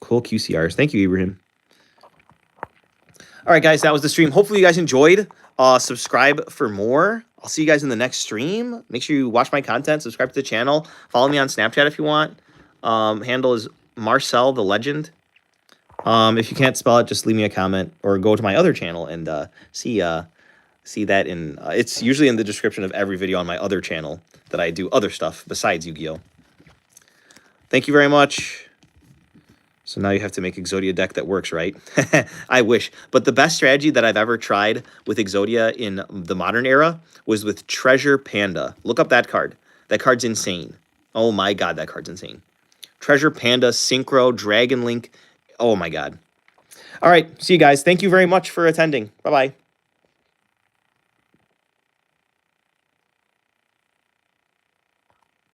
Cool QCRs. Thank you, Ibrahim. All right, guys, that was the stream. Hopefully you guys enjoyed. Subscribe for more. I'll see you guys in the next stream. Make sure you watch my content. Subscribe to the channel. Follow me on Snapchat if you want. Handle is Marcel the Legend. If you can't spell it, just leave me a comment or go to my other channel and see that in. It's usually in the description of every video on my other channel that I do other stuff besides Yu-Gi-Oh. Thank you very much. So now you have to make Exodia deck that works, right? I wish. But the best strategy that I've ever tried with Exodia in the modern era was with Treasure Panda. Look up that card. That card's insane. Oh my god, that card's insane. Treasure Panda, Synchro, Dragon Link. Oh my god. All right, see you guys. Thank you very much for attending. Bye-bye.